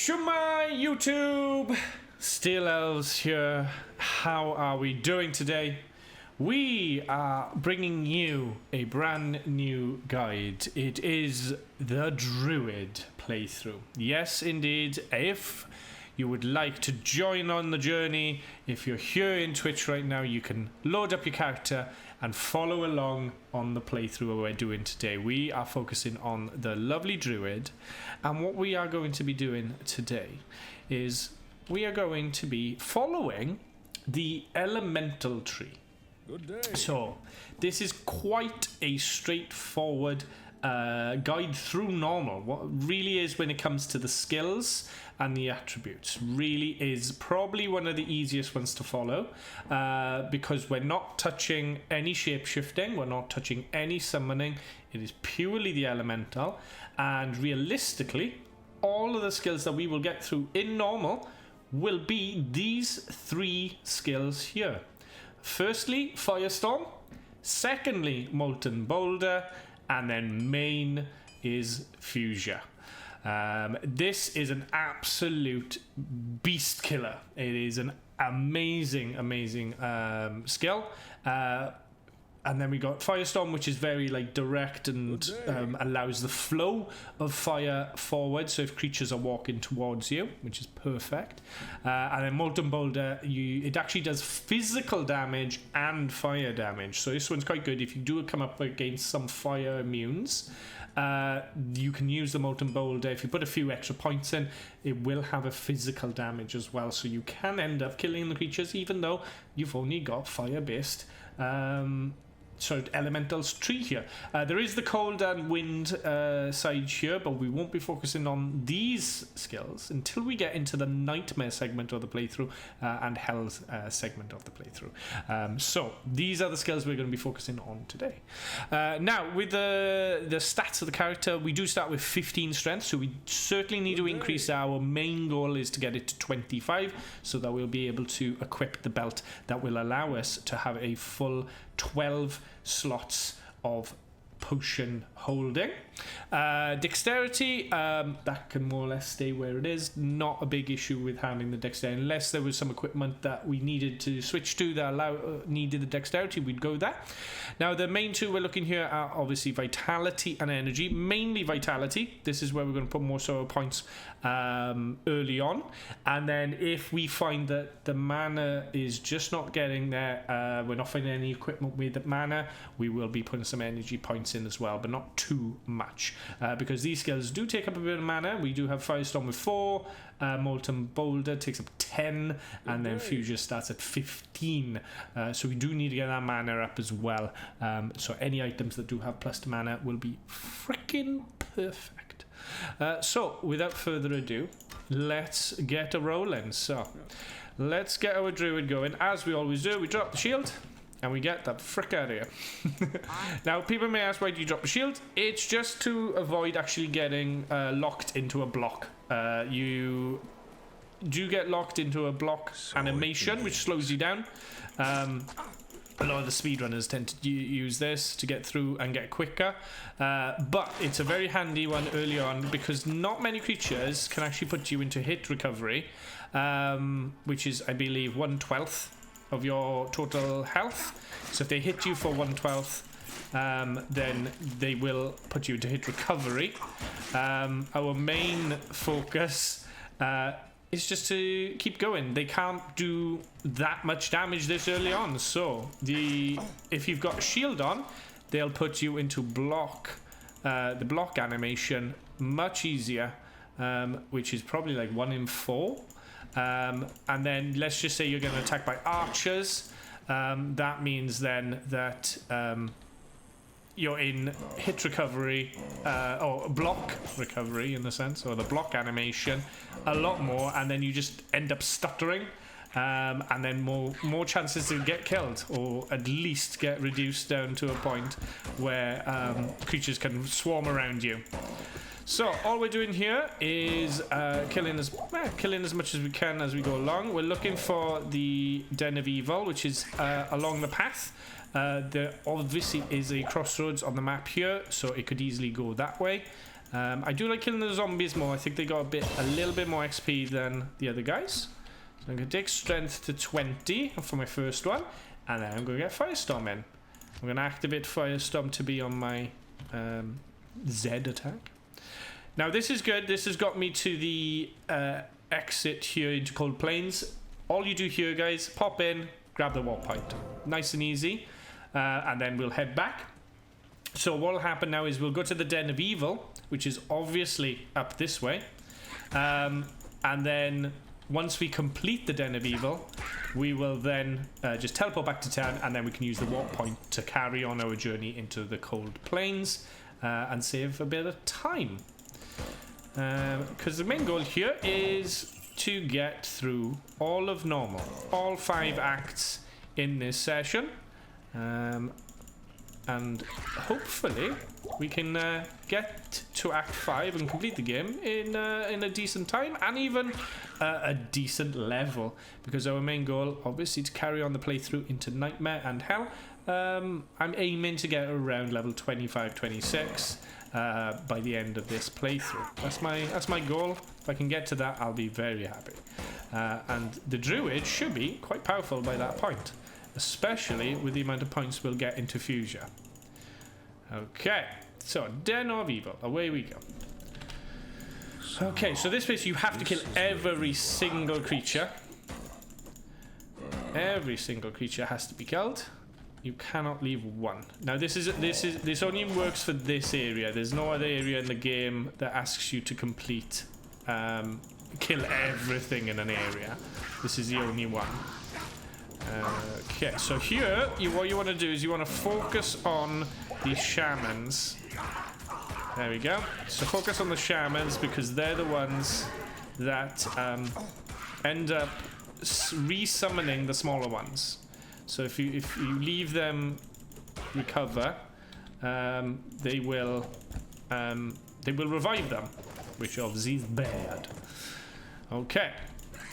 Shuma YouTube, Steel Elves here. How are we doing today? We are bringing you a brand new guide. It is the Druid playthrough. Yes, indeed. If you would like to join on the journey, if you're here in Twitch right now, you can load up your character and follow along on the playthrough we're doing today. We are focusing on the lovely Druid, and what we are going to be doing today is we are going to be following the elemental tree. Good day. So this is quite a straightforward guide through normal. What really is, when it comes to the skills and the attributes, really is probably one of the easiest ones to follow, because we're not touching any shape-shifting, we're not touching any summoning. It is purely the elemental, and realistically all of the skills that we will get through in normal will be these three skills here. Firstly, Firestorm. Secondly, Molten Boulder. And then main is Fuchsia. This is an absolute beast killer. It is an amazing skill. And then we got Firestorm, which is very direct and allows the flow of fire forward. So if creatures are walking towards you, which is perfect. And then Molten Boulder, it actually does physical damage and fire damage. So this one's quite good. If you do come up against some fire immunes, you can use the Molten Boulder. If you put a few extra points in, it will have a physical damage as well. So you can end up killing the creatures even though you've only got fire-based elementals tree here. There is the cold and wind side here, but we won't be focusing on these skills until we get into the nightmare segment of the playthrough and hell's segment of the playthrough. So these are the skills we're going to be focusing on today. Now, with the stats of the character, we do start with 15 strength, so we certainly need to increase. Our main goal is to get it to 25 so that we'll be able to equip the belt that will allow us to have a full 12 slots of potion holding. Dexterity, that can more or less stay where it is. Not a big issue with having the dexterity, unless there was some equipment that we needed to switch to that needed the dexterity, we'd go there. Now the main two we're looking here are obviously vitality and energy. Mainly vitality. This is where we're going to put more sorrow points early on, and then if we find that the mana is just not getting there, we're not finding any equipment with the mana, we will be putting some energy points in as well, but not too much, because these skills do take up a bit of mana. We do have Firestorm with 4, Molten Boulder takes up 10, and then Fuchsia starts at 15, so we do need to get that mana up as well. So any items that do have plus to mana will be freaking perfect. So without further ado, let's get a rolling. So let's get our Druid going. As we always do, we drop the shield and we get the frick out of here. Now people may ask, why do you drop the shield? It's just to avoid actually getting locked into a block. You do get locked into a block animation, which slows you down. A lot of the speedrunners tend to use this to get through and get quicker, but it's a very handy one early on, because not many creatures can actually put you into hit recovery, which is, I believe, 1/12 of your total health. So if they hit you for 1/12, then they will put you into hit recovery. Our main focus is just to keep going. They can't do that much damage this early on, so if you've got a shield on, they'll put you into block, the block animation much easier, which is probably like 1 in 4. And then let's just say you're going to attack by archers. That means then that you're in hit recovery, or block recovery in the sense, or the block animation a lot more, and then you just end up stuttering, and then more chances to get killed, or at least get reduced down to a point where creatures can swarm around you. So all we're doing here is killing as much as we can as we go along. We're looking for the Den of Evil, which is along the path. There obviously is a crossroads on the map here, so it could easily go that way. I do like killing the zombies more. I think they got a little bit more XP than the other guys. So I'm going to take strength to 20 for my first one. And then I'm going to get Firestorm in. I'm going to activate Firestorm to be on my Z attack. Now this is good. This has got me to the exit here into Cold Plains. All you do here, guys, pop in, grab the warp point. Nice and easy. And then we'll head back. So what will happen now is we'll go to the Den of Evil, which is obviously up this way. And then once we complete the Den of Evil, we will then just teleport back to town, and then we can use the warp point to carry on our journey into the Cold Plains and save a bit of time. Because the main goal here is to get through all of normal, all 5 acts in this session, and hopefully we can get to Act 5 and complete the game in a decent time, and even a decent level, because our main goal, obviously, to carry on the playthrough into Nightmare and Hell. I'm aiming to get around level 25, 26 by the end of this playthrough. That's my goal. If I can get to that, I'll be very happy. And the Druid should be quite powerful by that point, especially with the amount of points we'll get into Fuchsia. Okay, so Den of Evil, away we go. Okay, so this place you have to kill every single creature. Every single creature has to be killed. You cannot leave one. Now this only works for this area. There's no other area in the game that asks you to complete kill everything in an area. This is the only one. Okay, so here what you want to do is you want to focus on the shamans. There we go. So focus on the shamans, because they're the ones that end up re-summoning the smaller ones. So if you leave them recover, they will revive them, which obviously is bad. Okay,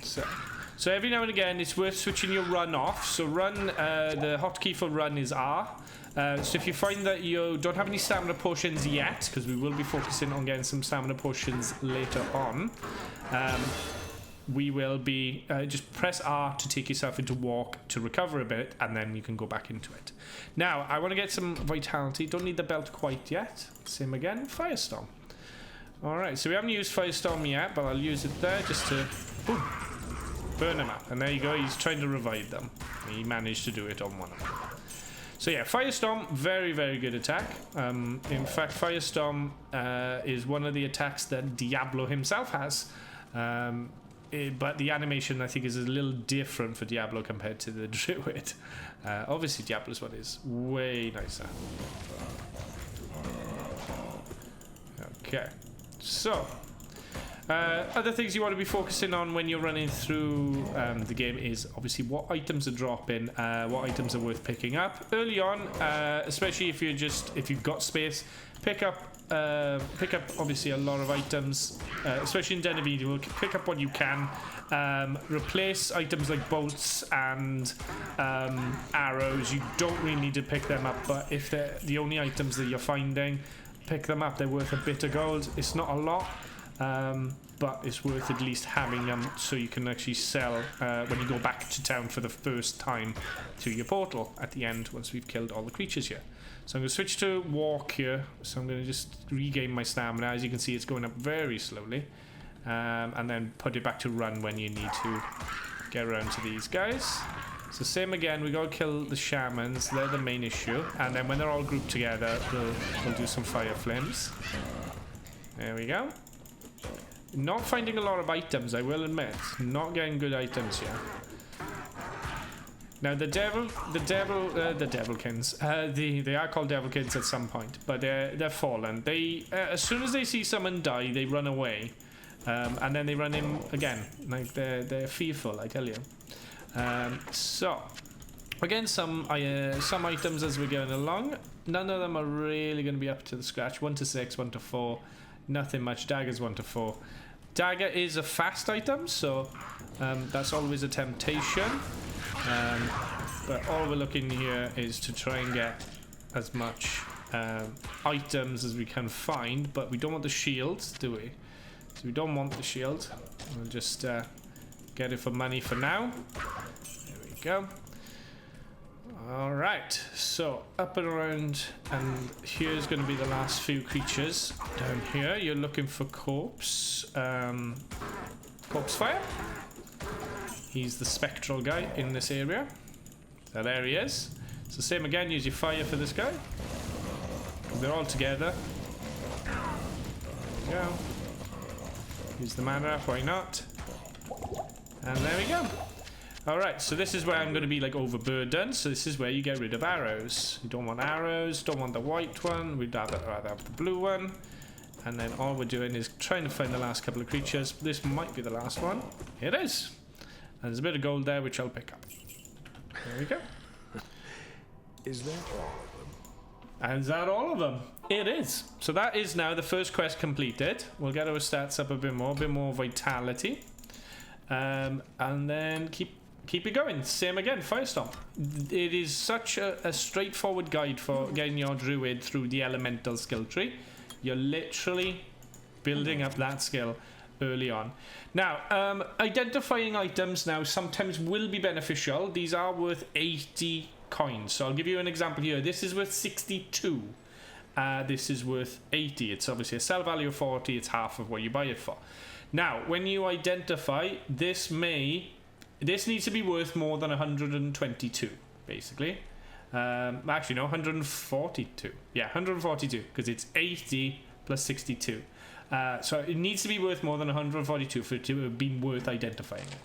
so every now and again it's worth switching your run off. So run, the hotkey for run is R. So if you find that you don't have any stamina potions yet, because we will be focusing on getting some stamina potions later on, we will be just press R to take yourself into walk to recover a bit, and then you can go back into it. Now I want to get some vitality. Don't need the belt quite yet. Same again, Firestorm. Alright, so we haven't used Firestorm yet, but I'll use it there just to burn him up. And there you go, he's trying to revive them. He managed to do it on one of them. So yeah, Firestorm, very, very good attack. In fact, Firestorm is one of the attacks that Diablo himself has. But the animation, I think, is a little different for Diablo compared to the Druid. Obviously, Diablo's one is way nicer. Okay, so other things you want to be focusing on when you're running through the game is obviously what items are dropping, what items are worth picking up early on, especially if you've got space. Pick up obviously a lot of items, especially in Den of Evil. Pick up what you can. Replace items like bolts and arrows. You don't really need to pick them up, but if they're the only items that you're finding, pick them up. They're worth a bit of gold. It's not a lot, but it's worth at least having them so you can actually sell when you go back to town for the first time through your portal at the end once we've killed all the creatures here. So I'm going to switch to walk here. So I'm going to just regain my stamina. As you can see, it's going up very slowly. And then put it back to run when you need to get around to these guys. So same again, we got to kill the shamans. They're the main issue. And then when they're all grouped together, we'll do some fire flames. There we go. Not finding a lot of items, I will admit. Not getting good items here. Now the devilkins, they are called devilkins at some point, but they're fallen. They as soon as they see someone die, they run away, and then they run in again. Like they're fearful, I tell you. So again, some items as we're going along. None of them are really going to be up to the scratch. 1 to 6, 1 to 4, nothing much. Daggers 1 to 4. Dagger is a fast item, so that's always a temptation. But all we're looking here is to try and get as much items as we can find, but we don't want the shields, do we? So we don't want the shield. We'll just get it for money for now. There we go. Alright, so up and around, and here's going to be the last few creatures. Down here, you're looking for corpse. Corpse fire. He's the spectral guy in this area. So there he is. So same again, use your fire for this guy. They're all together. There we go. Use the mana, why not? And there we go. Alright, so this is where I'm going to be like overburdened. So this is where you get rid of arrows. You don't want arrows, don't want the white one. We'd rather have the blue one. And then all we're doing is trying to find the last couple of creatures. This might be the last one. It is. And there's a bit of gold there, which I'll pick up. There we go. Is that all of them? And is that all of them? It is. So that is now the first quest completed. We'll get our stats up a bit more vitality. And then keep it going. Same again, Firestorm. It is such a straightforward guide for getting your druid through the elemental skill tree. You're literally building up that skill early on. Now, identifying items now sometimes will be beneficial. These are worth 80 coins. So I'll give you an example here. This is worth 62. This is worth 80. It's obviously a sell value of 40. It's half of what you buy it for. Now, when you identify, this needs to be worth more than 122, basically. Actually, no, 142. Yeah, 142, because it's 80 plus 62. So it needs to be worth more than 142 for it to have been worth identifying it.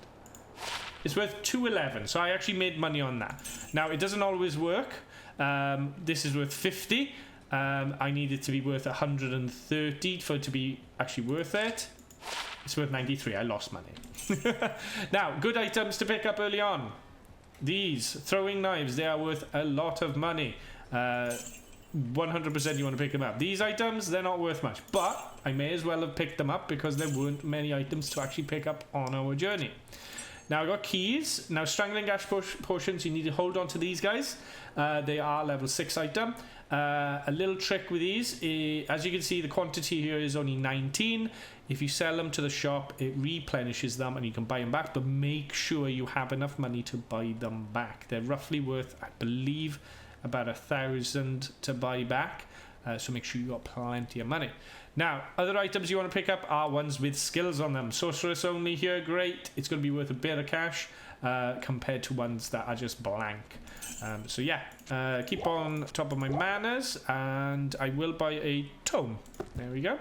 It's worth 211, so I actually made money on that. Now, it doesn't always work. This is worth 50. I need it to be worth 130 for it to be actually worth it. It's worth 93. I lost money. Now, good items to pick up early on. These throwing knives, they are worth a lot of money. 100% you want to pick them up. These items, they're not worth much, but I may as well have picked them up because there weren't many items to actually pick up on our journey. Now, I got keys. Now, strangling gash potions, you need to hold on to these guys. They are level 6 item. A little trick with these, as you can see, the quantity here is only 19. If you sell them to the shop, it replenishes them and you can buy them back, but make sure you have enough money to buy them back. They're roughly worth, I believe, about 1,000 to buy back, so make sure you got plenty of money. Now, other items you want to pick up are ones with skills on them. Sorceress only here, great. It's going to be worth a bit of cash compared to ones that are just blank. So yeah, keep on top of my manas, and I will buy a tome. There we go.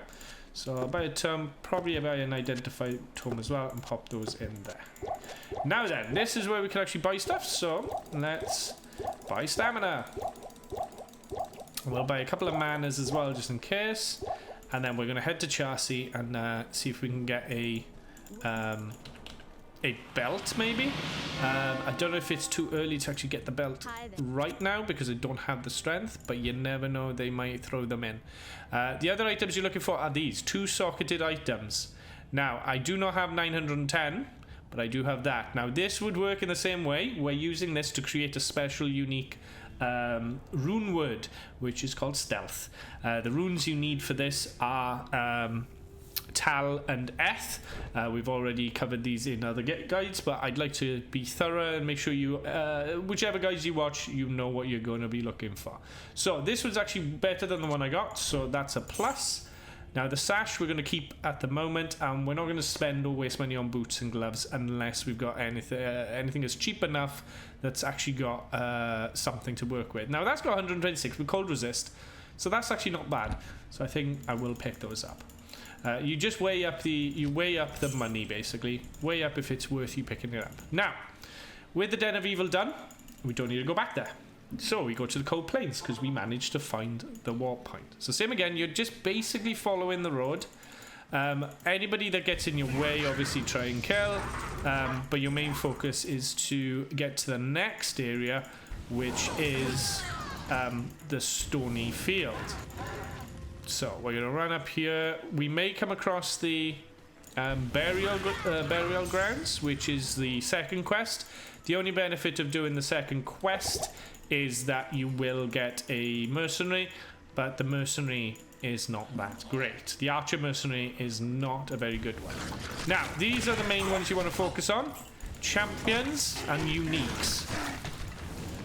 So I'll buy a tome, probably buy an identified tome as well, and pop those in there. Now then, this is where we can actually buy stuff, so let's buy stamina. We'll buy a couple of manas as well, just in case. And then we're going to head to Chassis and see if we can get a belt, maybe. I don't know if it's too early to actually get the belt right now because I don't have the strength, but you never know, they might throw them in. The other items you're looking for are these 2 socketed items. Now, I do not have 910, but I do have that. Now, this would work in the same way. We're using this to create a special, unique rune word, which is called stealth. The runes you need for this are Tal and Eth. We've already covered these in other guides, but I'd like to be thorough and make sure you, whichever guides you watch, you know what you're going to be looking for. So this was actually better than the one I got, so that's a plus. Now the sash we're going to keep at the moment, and we're not going to spend or waste money on boots and gloves unless we've got anything that's cheap enough that's actually got something to work with. Now that's got 126 with cold resist, so that's actually not bad. So I think I will pick those up. You just weigh up the money, basically. Weigh up if it's worth you picking it up. Now, with the Den of Evil done, we don't need to go back there. So we go to the Cold Plains because we managed to find the warp point. So same again, you're just basically following the road. Anybody that gets in your way, obviously try and kill. But your main focus is to get to the next area, which is the Stony Field. So we're going to run up here. We may come across the burial grounds, which is the second quest. The only benefit of doing the second quest is that you will get a mercenary, but the mercenary is not that great. The archer mercenary is not a very good one. Now, these are the main ones you want to focus on. Champions and uniques.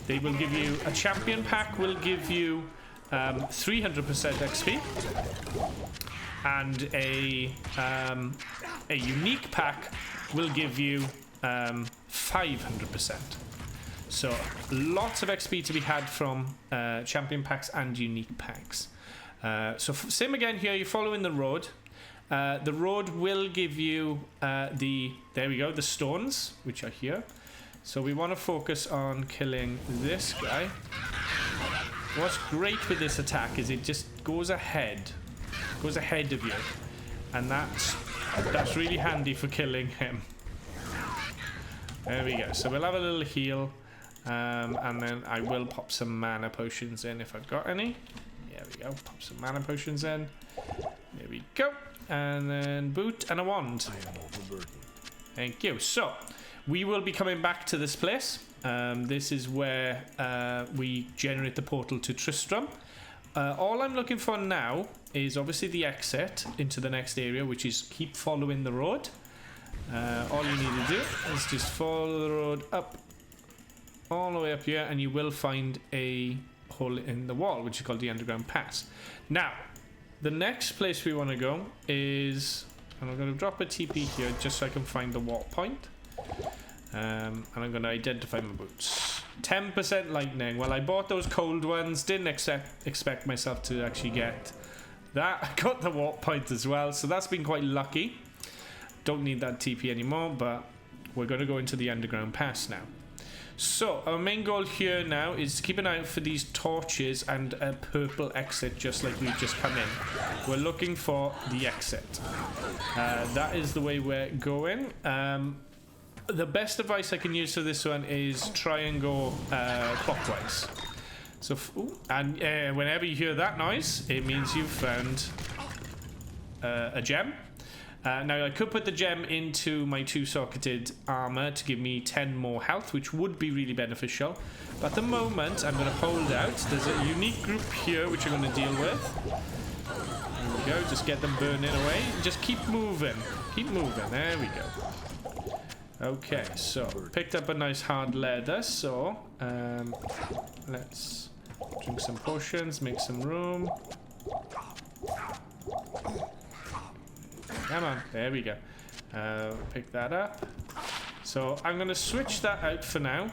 They will give you, a champion pack will give you 300% XP, and a unique pack will give you 500%. So lots of XP to be had from champion packs and unique packs. So same again here, you're following the road. The road will give you there we go, the stones, which are here. So we want to focus on killing this guy. What's great with this attack is it just goes ahead of you, and that's really handy for killing him. There we go. So we'll have a little heal, and then I will pop some mana potions in if I've got any. There we go. Pop some mana potions in. There we go. And then boot and a wand. Thank you. So we will be coming back to this place. This is where we generate the portal to Tristram. All I'm looking for now is obviously the exit into the next area, which is keep following the road. All you need to do is just follow the road up, all the way up here, and you will find a hole in the wall, which is called the underground pass. Now, the next place we want to go is, and I'm going to drop a TP here just so I can find the wall point. And I'm going to identify my boots. 10% lightning. Well, I bought those cold ones. Didn't expect myself to actually get that. I got the warp point as well, so that's been quite lucky. Don't need that TP anymore, but we're going to go into the underground pass now. So our main goal here now is to keep an eye out for these torches and a purple exit, just like we've just come in. We're looking for the exit. That is the way we're going. The best advice I can use for this one is try and go clockwise. So, whenever you hear that noise, it means you've found a gem. Now I could put the gem into my 2-socketed armor to give me 10 more health, which would be really beneficial. But at the moment, I'm going to hold out. There's a unique group here which I'm going to deal with. There we go. Just get them burning away. Just keep moving. Keep moving. There we go. Okay, so picked up a nice hard leather. So let's drink some potions, make some room. Come on, there we go. Pick that up. So I'm going to switch that out for now.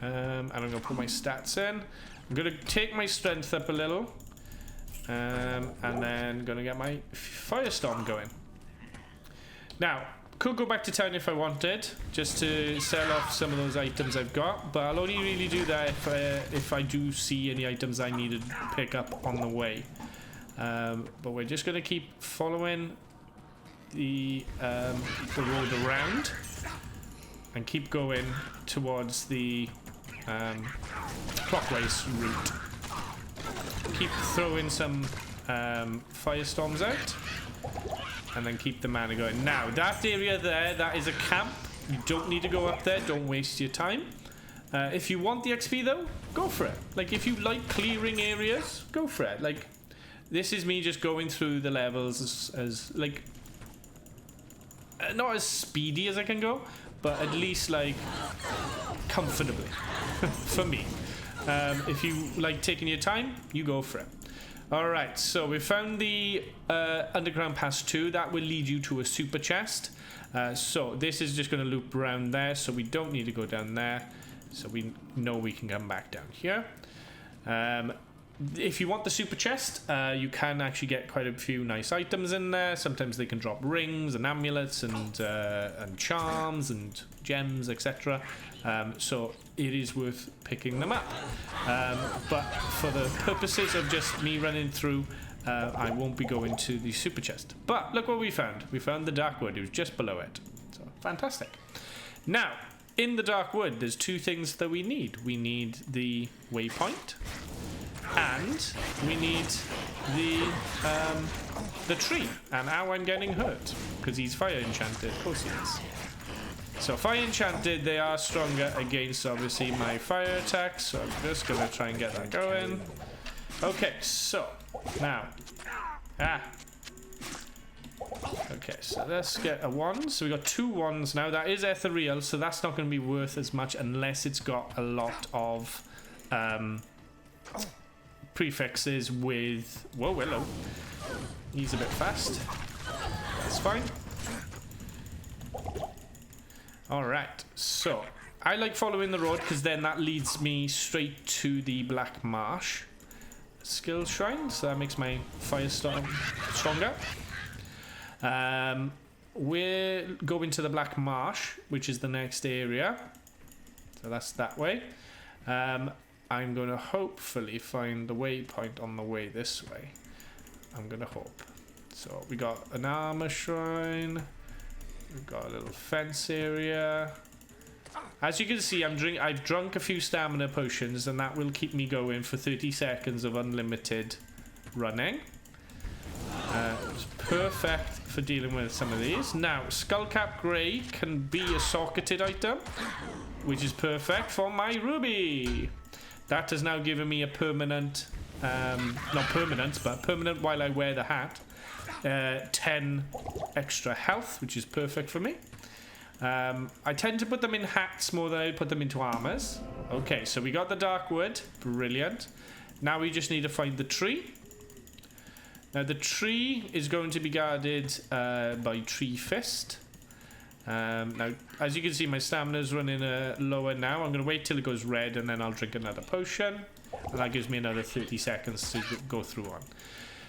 And I'm going to put my stats in. I'm going to take my strength up a little. And then going to get my firestorm going. Now, could go back to town if I wanted, just to sell off some of those items I've got. But I'll only really do that if I do see any items I need to pick up on the way. But we're just going to keep following the road around and keep going towards the clockwise route. Keep throwing some firestorms out and then keep the mana going. Now that area there, that is a camp. You don't need to go up there. Don't waste your time. If you want the XP though, go for it. Like if you like clearing areas, go for it. Like this is me just going through the levels as like not as speedy as I can go, but at least like comfortably for me. If you like taking your time, you go for it. Alright, so we found the underground pass 2. That will lead you to a super chest. So this is just going to loop around there, so we don't need to go down there. So we know we can come back down here. If you want the super chest, you can actually get quite a few nice items in there. Sometimes they can drop rings and amulets and charms and gems, etc. So it is worth picking them up. But for the purposes of just me running through, I won't be going to the super chest. But look what we found. We found the dark wood. It was just below it. So fantastic. Now, in the dark wood, there's two things that we need. We need the waypoint. And we need the tree. And now I'm getting hurt because he's fire enchanted. Of course he is. So fire enchanted, they are stronger against obviously my fire attacks. So I'm just gonna try and get that going. Okay, so now, okay, so let's get a 1. So we got 2 1s now. That is ethereal, so that's not going to be worth as much unless it's got a lot of prefixes with. Whoa, hello. He's a bit fast. That's fine. Alright, so I like following the road because then that leads me straight to the Black Marsh skill shrine, so that makes my firestorm stronger. We're going to the Black Marsh, which is the next area, so that's that way. I'm going to hopefully find the waypoint on the way this way. I'm going to hope. So we got an armor shrine. We've got a little fence area. As you can see, I've drunk a few stamina potions, and that will keep me going for 30 seconds of unlimited running. It's perfect for dealing with some of these. Now, Skullcap Grey can be a socketed item, which is perfect for my ruby. That has now given me a permanent, not permanent, but permanent while I wear the hat. 10 extra health, which is perfect for me. I tend to put them in hats more than I put them into armors. Okay, so we got the dark wood. Brilliant. Now we just need to find the tree. Now the tree is going to be guarded by Tree Fist. Now, as you can see, my stamina is running lower now. I'm going to wait till it goes red, and then I'll drink another potion. And that gives me another 30 seconds to go through on.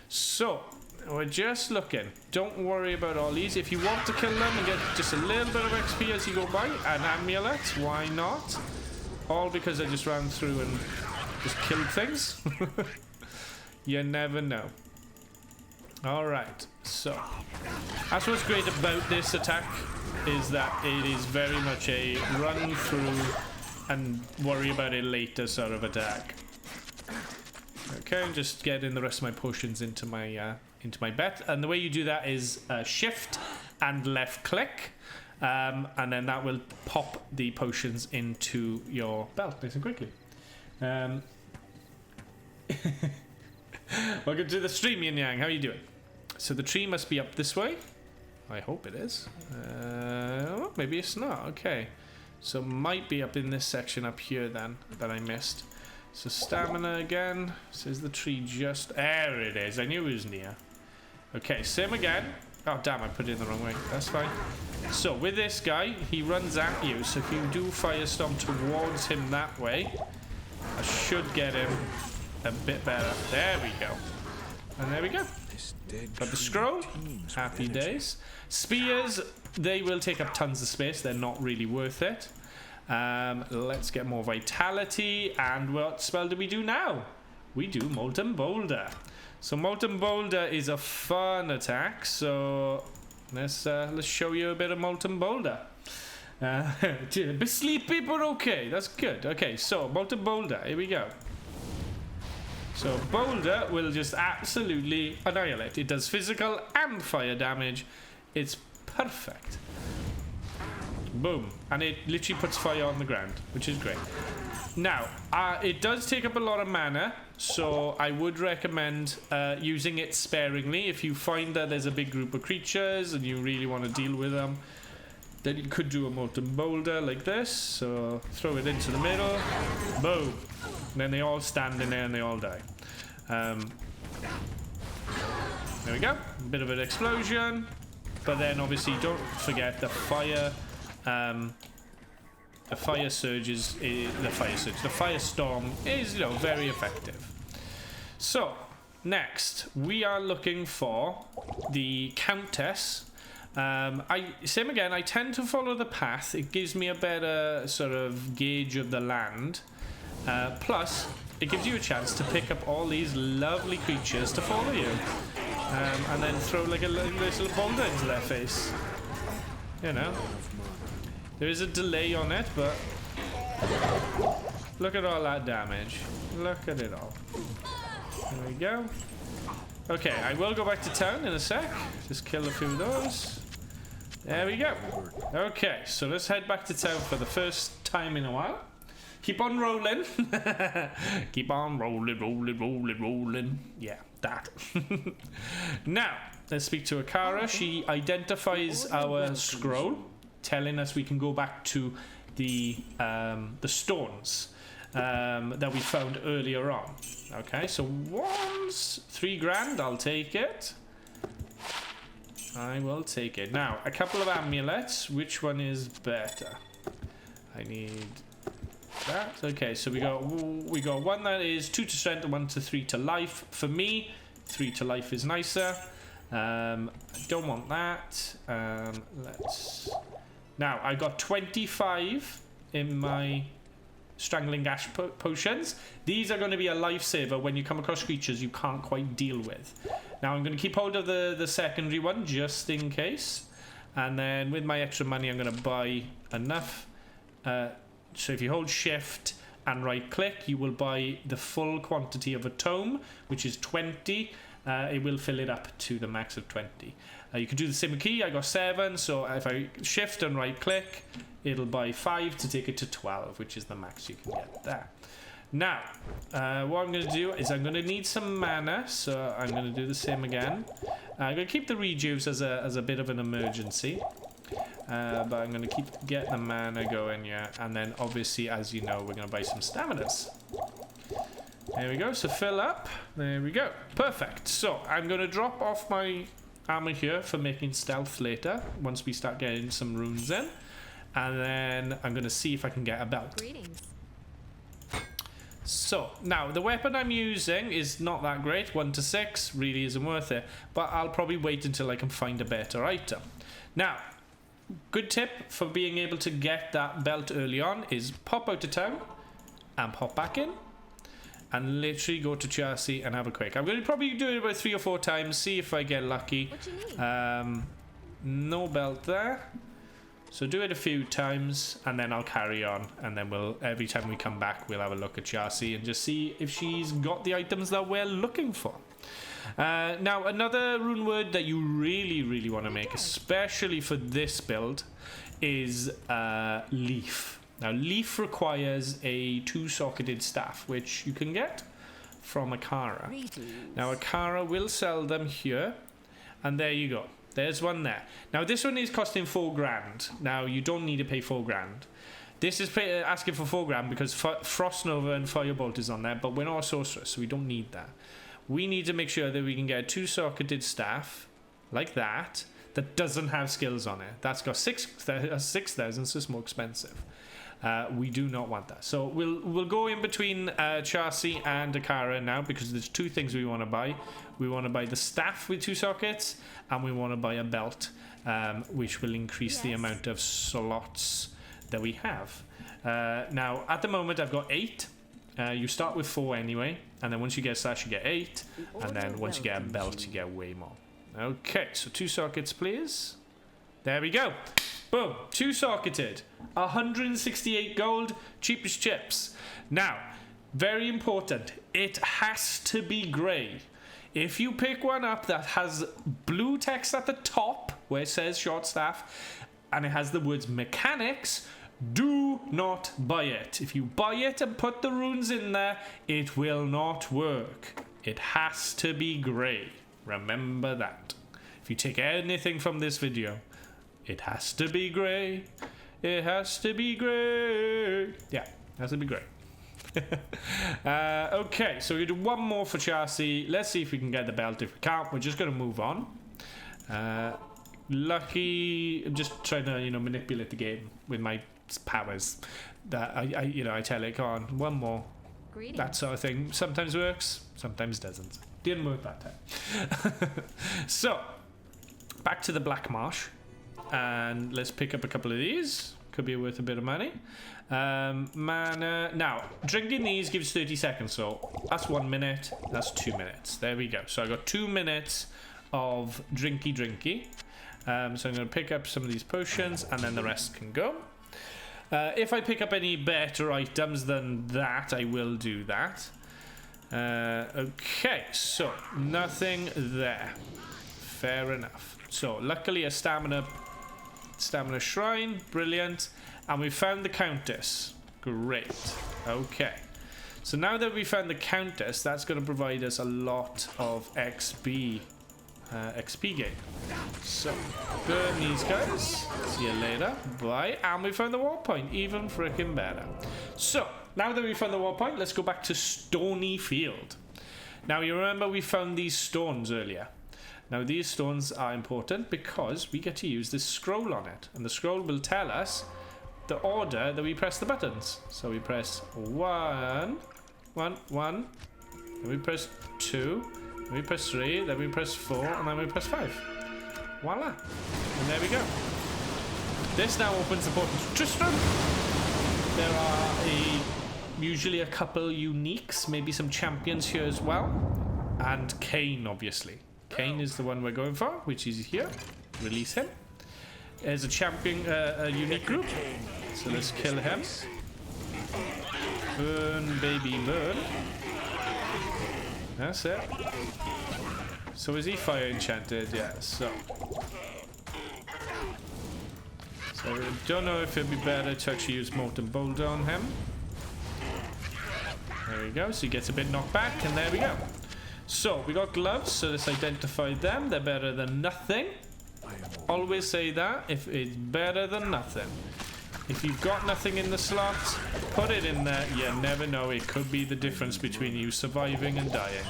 So, we're just looking. Don't worry about all these. If you want to kill them and get just a little bit of XP as you go by, an amulet, why not? All because I just ran through and just killed things. You never know. Alright, so that's what's great about this attack, is that it is very much a run through and worry about it later sort of attack. Okay, I'm just getting the rest of my potions into my bet, and the way you do that is shift and left click, and then that will pop the potions into your belt nice and quickly. Welcome to the stream, Yin Yang. How are you doing? So the tree must be up this way. I hope it is. Oh, maybe it's not. Okay, so might be up in this section up here then that I missed. So stamina again. Says the tree just... There it is. I knew it was near. Okay, same again. Oh, damn, I put it in the wrong way. That's fine. So, with this guy, he runs at you. So, if you do Firestorm towards him that way, I should get him a bit better. There we go. And there we go. Got the scroll. Happy days. Spears, they will take up tons of space. They're not really worth it. Let's get more vitality. And what spell do we do now? We do Molten Boulder. So Molten Boulder is a fun attack. So let's show you a bit of Molten Boulder. A bit sleepy, but okay. That's good. Okay, so Molten Boulder. Here we go. So Boulder will just absolutely annihilate. It does physical and fire damage. It's perfect. Boom. And it literally puts fire on the ground, which is great. Now, it does take up a lot of mana, so I would recommend using it sparingly. If you find that there's a big group of creatures and you really want to deal with them, then you could do a Molten Boulder like this. So throw it into the middle. Boom. And then they all stand in there and they all die. There we go. A bit of an explosion. But then obviously don't forget the fire... the firestorm is, you know, very effective. So next we are looking for the Countess. Same again, I tend to follow the path. It gives me a better sort of gauge of the land. Plus it gives you a chance to pick up all these lovely creatures to follow you, and then throw like a little boulder into their face. You know, there is a delay on it, but look at all that damage. Look at it all. There we go. Okay, I will go back to town in a sec. Just kill a few of those. There we go. Okay, so let's head back to town for the first time in a while. keep on rolling. Keep on rolling. Yeah, that. Now, let's speak to Akara. She identifies our scroll, telling us we can go back to the stones that we found earlier on. Okay, so once 3 grand, I'll take it. I will take it. Now, a couple of amulets. Which one is better? I need that. Okay, so we got one that is 2 to strength and 1 to 3 to life. For me, 3 to life is nicer. I don't want that. Let's. Now, I got 25 in my Strangling Gash potions. These are going to be a lifesaver when you come across creatures you can't quite deal with. Now, I'm going to keep hold of the secondary one just in case. And then with my extra money, I'm going to buy enough. So if you hold shift and right click, you will buy the full quantity of a tome, which is 20. It will fill it up to the max of 20. You can do the same key. I got 7, so if I shift and right click, it'll buy 5 to take it to 12, which is the max you can get there. Now, what I'm going to do is I'm going to need some mana, so I'm going to do the same again. I'm going to keep the rejuves as a bit of an emergency, but I'm going to get the mana going, yeah. And then obviously, as you know, we're going to buy some staminas. There we go. So fill up. There we go. Perfect. So I'm going to drop off my armor here for making stealth later, once we start getting some runes in. And then I'm going to see if I can get a belt. Greetings. So, now, the weapon I'm using is not that great. 1 to 6 really isn't worth it. But I'll probably wait until I can find a better item. Now, good tip for being able to get that belt early on is pop out of town and pop back in. And literally go to Chelsea and have a quick. I'm going to probably do it about 3 or 4 times. See if I get lucky. What you need? No belt there. So do it a few times and then I'll carry on. And then every time we come back, we'll have a look at Chelsea and just see if she's got the items that we're looking for. Now, another rune word that you really want to make, especially for this build, is Leaf. Now, Leaf requires a 2-socketed staff, which you can get from Akara. Now, Akara will sell them here, and there you go. There's one there. Now, this one is costing 4 grand. Now, you don't need to pay 4 grand. This is asking for 4 grand because Frost Nova and Firebolt is on there, but we're not a sorceress, so we don't need that. We need to make sure that we can get a 2-socketed staff, like that doesn't have skills on it. That's got 6,000, so it's more expensive. We do not want that. So we'll go in between Chelsea and Akara now because there's 2 things we want to buy. We want to buy the staff with 2 sockets and we want to buy a belt, which will increase the amount of slots that we have. Now, at the moment, I've got 8. You start with 4 anyway, and then once you get a slash, you get 8, and then once you get a belt, you get way more. Okay, so 2 sockets, please. There we go. Boom, 2-socketed, 168 gold, cheap as chips. Now, very important, it has to be grey. If you pick one up that has blue text at the top, where it says short staff, and it has the words mechanics, do not buy it. If you buy it and put the runes in there, it will not work. It has to be grey. Remember that. If you take anything from this video, it has to be grey. It has to be grey. Yeah, it has to be grey. Okay, so we do one more for Chelsea. Let's see if we can get the belt. If we can't, we're just going to move on. Lucky, I'm just trying to, manipulate the game with my powers. That I tell it, come on, one more. Greetings. That sort of thing. Sometimes works, sometimes doesn't. Didn't work that time. So, back to the Black Marsh. And let's pick up a couple of these. Could be worth a bit of money. Mana. Now, drinking these gives 30 seconds. So that's 1 minute. That's 2 minutes. There we go. So I got 2 minutes of drinky. So I'm going to pick up some of these potions and then the rest can go. If I pick up any better items than that, I will do that. Okay, so nothing there. Fair enough. So luckily a stamina shrine, brilliant, and we found the Countess. Great. Okay. So now that we found the Countess, that's going to provide us a lot of XP gain. So, burn these guys. See you later. Bye. And we found the war point. Even freaking better. So, now that we found the war point, let's go back to Stony Field. Now, you remember we found these stones earlier. Now, these stones are important because we get to use this scroll on it. And the scroll will tell us the order that we press the buttons. So, we press 1, 1, 1. Then we press 2. Then we press 3, then we press 4, and then we press 5. Voila. And there we go. This now opens the portal to Tristram. There are usually a couple uniques, maybe some champions here as well. And Cain, obviously. Cain is the one we're going for, which is here. Release him. There's a champion, a unique group. So let's kill him. Burn, baby, burn. That's it. So is he fire enchanted? Yeah, so I don't know if it'd be better to actually use Molten Boulder on him. There we go. So he gets a bit knocked back, and there we go. So we got gloves, so let's identify them. They're better than nothing. Always say that. If it's better than nothing. If you've got nothing in the slot, put it in there. You never know. It could be the difference between you surviving and dying.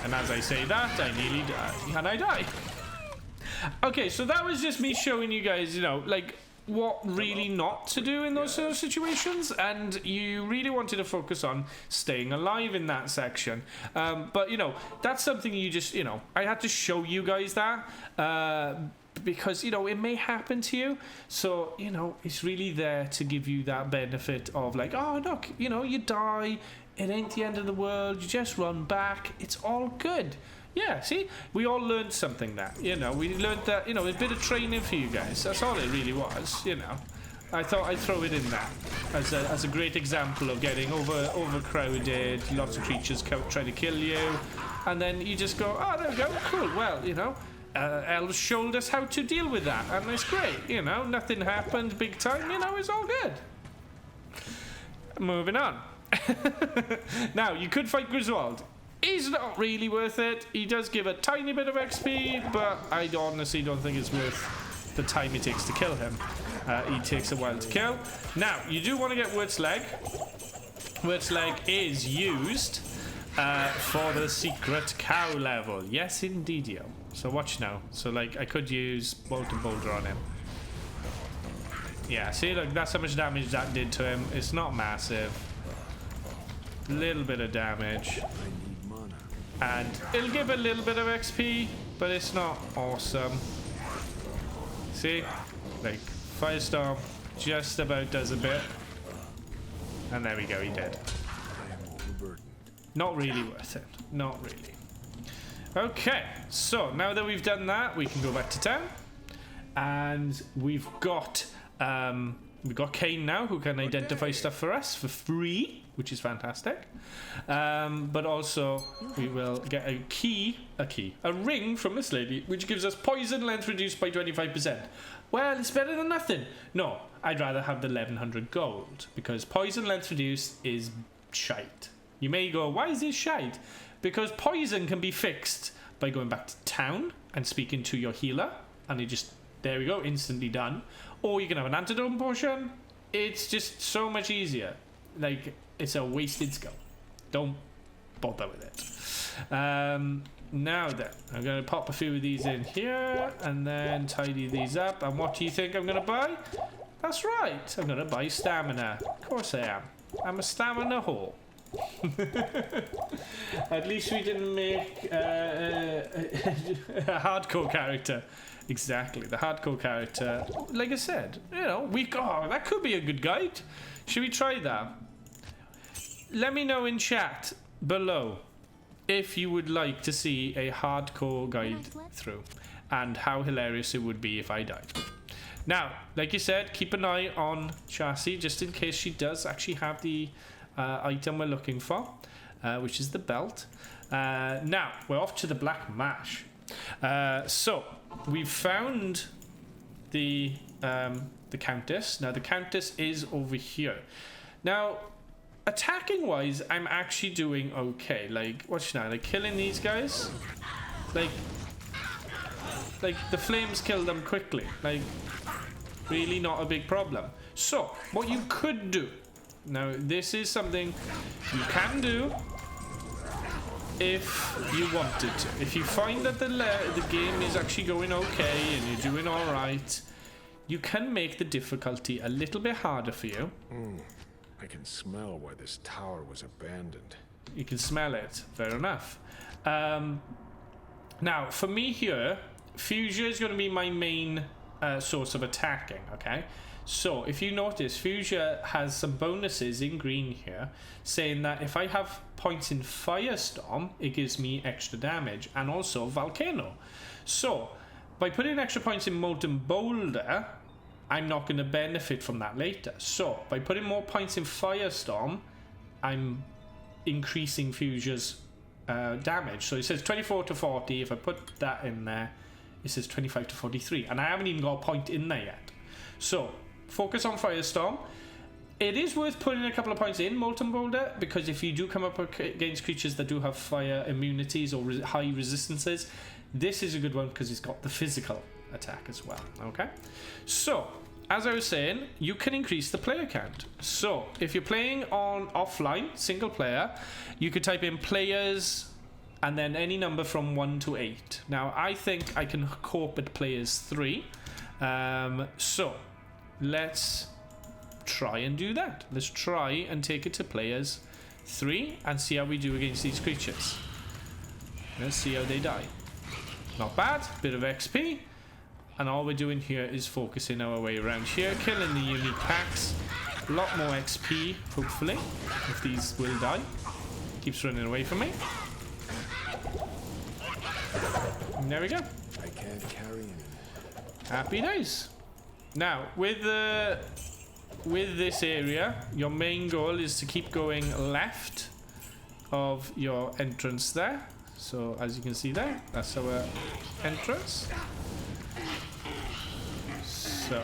And as I say that, I nearly die. And I die. Okay, so that was just me showing you guys, you know, like, what really not to do in those sort of situations. And you really wanted to focus on staying alive in that section. But, you know, that's something you just, you know, I had to show you guys that. Because, you know, it may happen to you. So, you know, it's really there to give you that benefit of like, oh, look, you know, you die. It ain't the end of the world. You just run back. It's all good. Yeah, see? We all learned something there. You know, we learned that, you know, a bit of training for you guys. That's all it really was, you know. I thought I'd throw it in there as a great example of getting overcrowded, lots of creatures try to kill you. And then you just go, oh, there we go, cool. Well, you know. Elves showed us how to deal with that, and it's great, you know, nothing happened big time, you know, it's all good. Moving on. Now, you could fight Griswold. He's not really worth it. He does give a tiny bit of XP, but I honestly don't think it's worth the time it takes to kill him. He takes a while to kill. Now, you do want to get Wurt's Leg. Wurt's Leg is used for the secret cow level. Yes, indeed. So watch now. So like I could use Molten Boulder on him. Yeah, see, look, that's how much damage that did to him. It's not massive. Little bit of damage. And it'll give a little bit of XP, but it's not awesome. See? Like Firestorm just about does a bit. And there we go, he did. Not really worth it. Not really. Okay, so now that we've done that, we can go back to town, and we've got Cain now, who can identify stuff for us for free, which is fantastic. But also we will get a ring from this lady, which gives us poison length reduced by 25%. Well, it's better than nothing. No, I'd rather have the 1100 gold, because poison length reduced is shite. You may go, why is this shite? Because poison can be fixed by going back to town and speaking to your healer, and it just, there we go, instantly done. Or you can have an antidote potion. It's just so much easier. Like, it's a wasted skill. Don't bother with it. Now then, I'm going to pop a few of these in here and then tidy these up. And what do you think I'm going to buy? That's right, I'm going to buy stamina. Of course I am. I'm a stamina whore. At least we didn't make a hardcore character. Exactly, the hardcore character. Like I said, you know, that could be a good guide. Should we try that? Let me know in chat below if you would like to see a hardcore guide through, and how hilarious it would be if I died. Now, like you said, keep an eye on Chassis just in case she does actually have the item we're looking for, which is the belt. Now we're off to the Black Mash. So we've found the the Countess. Now the Countess is over here. Now attacking wise, I'm actually doing okay. Like, watch now, like killing these guys. Like the flames kill them quickly. Like, really not a big problem. So what you could do, now this is something you can do if you wanted to. If you find that the game is actually going okay and you're doing all right, you can make the difficulty a little bit harder for you. I can smell where this tower was abandoned. You can smell it. Fair enough. Now, for me here, Fuchsia is going to be my main source of attacking, okay? So, if you notice, Fuchsia has some bonuses in green here, saying that if I have points in Firestorm, it gives me extra damage, and also Volcano. So, by putting extra points in Molten Boulder, I'm not going to benefit from that later. So, by putting more points in Firestorm, I'm increasing Fuchsia's damage. So it says 24 to 40. If I put that in there, it says 25 to 43, and I haven't even got a point in there yet. So focus on Firestorm. It is worth putting a couple of points in Molten Boulder, because if you do come up against creatures that do have fire immunities or high resistances, this is a good one because it's got the physical attack as well. Okay, so as I was saying, you can increase the player count. So if you're playing on offline, single player, you could type in players and then any number from 1 to 8. Now, I think I can cope at players 3. So let's try and do that. Let's try and take it to players 3 and see how we do against these creatures. Let's see how they die. Not bad, bit of XP. And all we're doing here is focusing our way around here, killing the unique packs. A lot more XP, hopefully, if these will die. Keeps running away from me. And there we go. I can't carry anymore. Happy days. Now, with this area, your main goal is to keep going left of your entrance there. So, as you can see there, that's our entrance. So,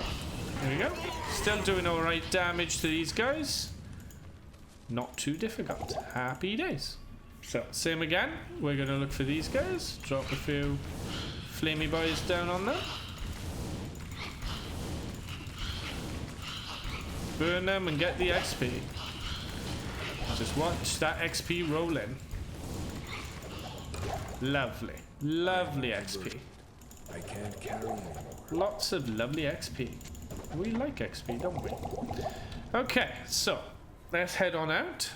there we go. Still doing alright damage to these guys. Not too difficult. Happy days. So, same again. We're going to look for these guys. Drop a few flamey boys down on them. Burn them and get the XP. Just watch that XP roll in. Lovely. Lovely XP. I can't carry anymore. Lots of lovely XP. We like XP, don't we? Okay, so let's head on out.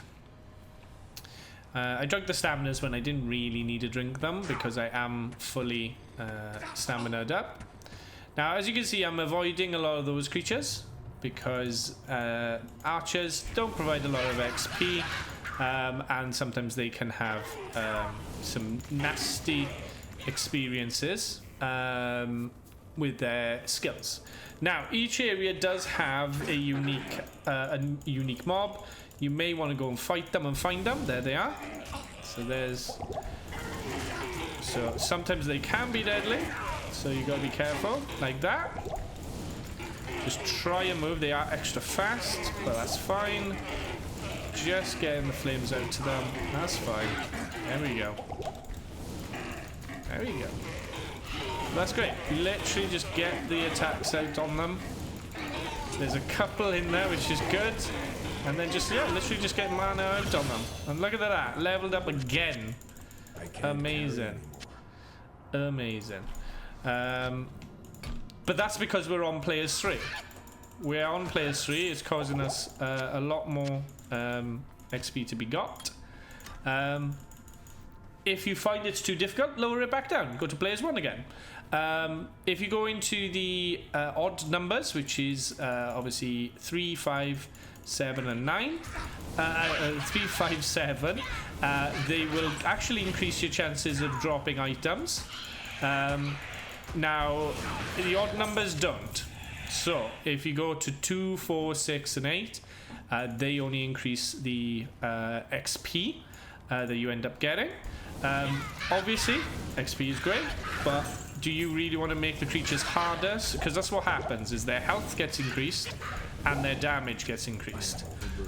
I drank the staminas when I didn't really need to drink them because I am fully stamina'd up. Now, as you can see, I'm avoiding a lot of those creatures because archers don't provide a lot of XP, and sometimes they can have some nasty experiences with their skills. Now, each area does have a unique mob. You may want to go and fight them and find them. There they are. So sometimes they can be deadly, so you got to be careful like that. Just try and move. They are extra fast, but that's fine. Just getting the flames out to them. That's fine. There we go. There we go. That's great. Literally just get the attacks out on them. There's a couple in there, which is good. And then just, yeah, literally just get mana out on them. And look at that. Leveled up again. Amazing. Amazing. But that's because we're on players 3. We're on players 3. It's causing us a lot more XP to be got. If you find it's too difficult, lower it back down. Go to players 1 again. If you go into the odd numbers, which is obviously 3, 5, 7 and 9, 3, 5, 7, they will actually increase your chances of dropping items. Now, the odd numbers don't. So, if you go to 2, 4, 6 and 8, they only increase the XP that you end up getting. Obviously, XP is great, but do you really want to make the creatures harder? Because that's what happens, is their health gets increased and their damage gets increased.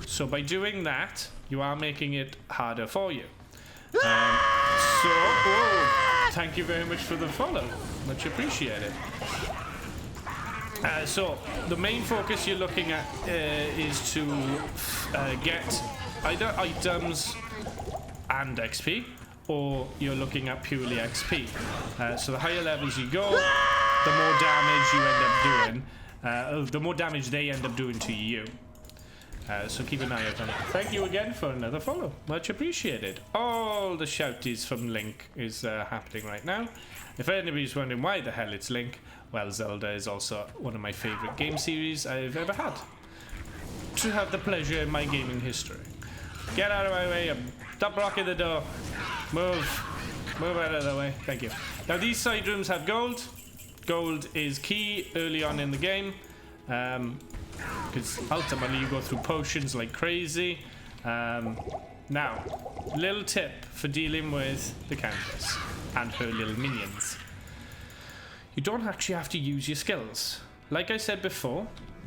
So by doing that, you are making it harder for you. Thank you very much for the follow. Much appreciated. So the main focus you're looking at is to get either items and XP, or you're looking at purely XP. So the higher levels you go, the more damage you end up doing, the more damage they end up doing to you. So keep an eye out on that. Thank you again for another follow. Much appreciated. All the shouties from Link is happening right now. If anybody's wondering why the hell it's Link, well, Zelda is also one of my favorite game series I've ever had to have the pleasure in my gaming history. Get out of my way. Stop blocking the door. Move out of the way. Thank you. Now these side rooms have gold. Gold is key early on in the game, because ultimately you go through potions like crazy. Now, little tip for dealing with the Countess and her little minions. You don't actually have to use your skills. Like I said before,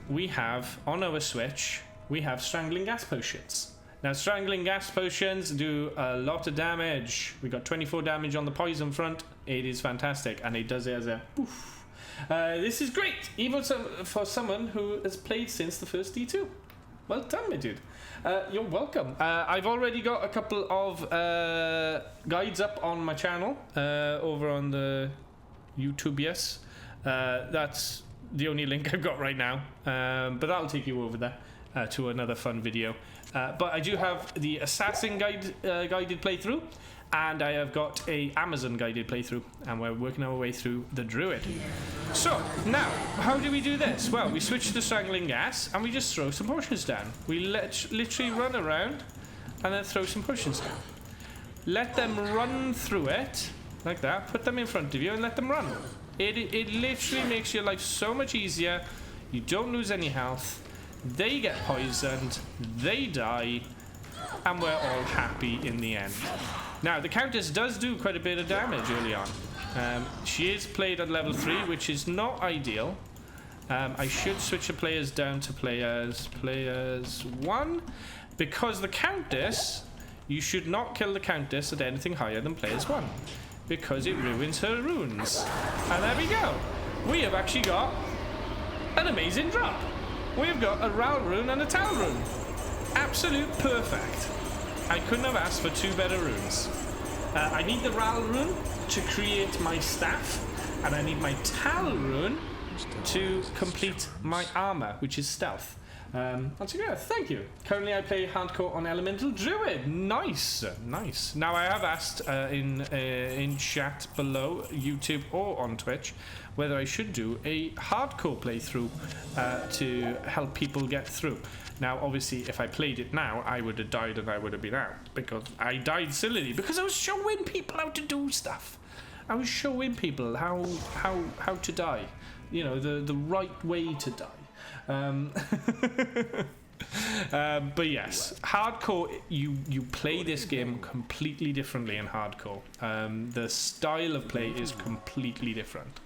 we have, on our Switch, we have Strangling Gas Potions. Now, Strangling Gas Potions do a lot of damage. We got 24 damage on the poison front. It is fantastic, and it does it as a poof. This is great, even for someone who has played since the first D2. Well done, my dude. You're welcome. I've already got a couple of guides up on my channel over on the YouTube, yes. That's the only link I've got right now, but that'll take you over there to another fun video. But I do have the Assassin guided playthrough, and I have got a Amazon guided playthrough, and we're working our way through the Druid. So now, how do we do this? Well, we switch to Strangling Gas, and we just throw some potions down. We literally run around and then throw some potions down. Let them run through it like that. Put them in front of you and let them run. It literally makes your life so much easier. You don't lose any health. They get poisoned, they die, and we're all happy in the end. Now, the Countess does do quite a bit of damage early on. She is played at level 3, which is not ideal. I should switch the players down to players 1, because the Countess, you should not kill the Countess at anything higher than players 1, because it ruins her runes. And there we go. We have actually got an amazing drop. We've got a Ral rune and a Tal rune. Absolute perfect. I couldn't have asked for 2 better runes. I need the Ral rune to create my staff, and I need my Tal rune to complete my armor, which is stealth. Once again, thank you. Currently I play hardcore on Elemental Druid. Nice. Now I have asked in chat below, YouTube or on Twitch, whether I should do a hardcore playthrough to help people get through. Now, obviously, if I played it now, I would have died and I would have been out, because I died sillily because I was showing people how to do stuff. I was showing people how to die. You know, the right way to die. But yes, hardcore, you play this game completely differently in hardcore. The style of play is completely different.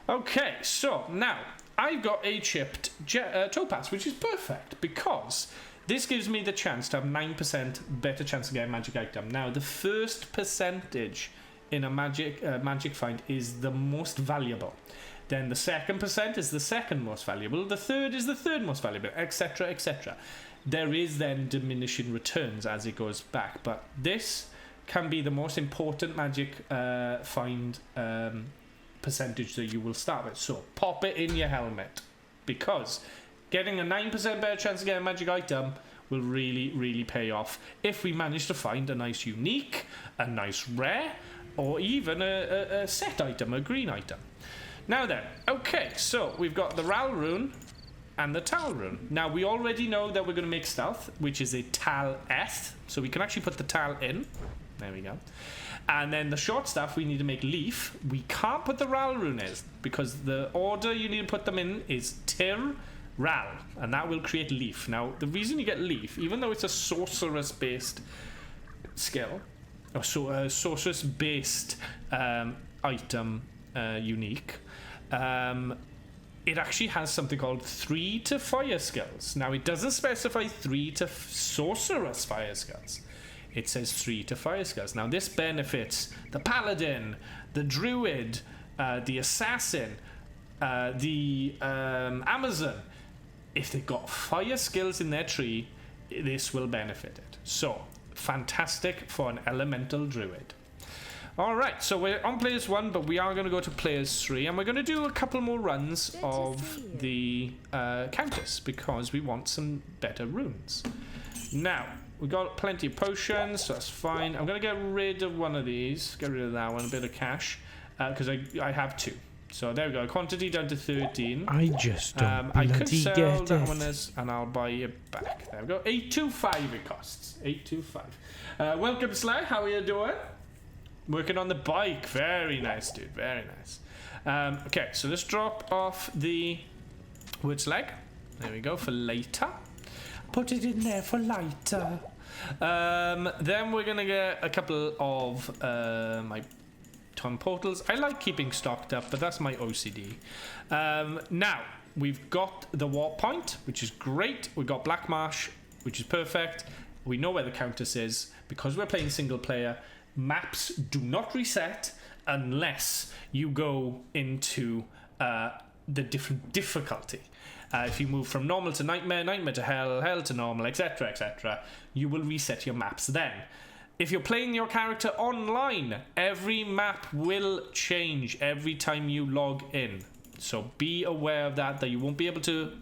Okay, so now I've got a chipped topaz, which is perfect because this gives me the chance to have 9% better chance of getting a magic item. Now, the first percentage in a magic find is the most valuable. Then the second percent is the second most valuable. The third is the third most valuable, etc., etc. There is then diminishing returns as it goes back, but this can be the most important magic find percentage that you will start with. So pop it in your helmet, because getting a 9% better chance of getting a magic item will really pay off if we manage to find a nice unique, a nice rare, or even a set item, a green item. Now then, okay, so we've got the Ral rune and the Tal rune. Now, we already know that we're going to make stealth, which is a Tal-eth, so we can actually put the Tal in. There we go. And then the short staff, we need to make leaf. We can't put the Ral rune in, because the order you need to put them in is Tir, Ral, and that will create leaf. Now, the reason you get leaf, even though it's a sorceress-based skill, or sorceress-based item unique, it actually has something called 3 to fire skills. Now, it doesn't specify 3 to sorceress fire skills. It says 3 to fire skills. Now, this benefits the paladin, the druid, the assassin, the Amazon. If they've got fire skills in their tree, this will benefit it. So, fantastic for an elemental druid. Alright, so we're on players 1, but we are going to go to players 3, and we're going to do a couple more runs of the countess, because we want some better runes. Now, we've got plenty of potions, so that's fine. I'm going to get rid of one of these, get rid of that one, a bit of cash, because I have 2. So there we go, quantity down to 13. I just don't I could sell get that it. one and I'll buy it back. There we go, 825 it costs, 825. Welcome, Sly, how are you doing? Working on the bike. Very nice, dude. Very nice. Okay, so let's drop off the wood's leg. There we go, for later. Put it in there for later. Then we're going to get a couple of my ton portals. I like keeping stocked up, but that's my OCD. Now, we've got the warp point, which is great. We've got Black Marsh, which is perfect. We know where the Countess is. Because we're playing single player, maps do not reset unless you go into the different difficulty. If you move from normal to nightmare, nightmare to hell, hell to normal, etc, etc, you will reset your maps then. If you're playing your character online, every map will change every time you log in. So be aware of that you won't be able to...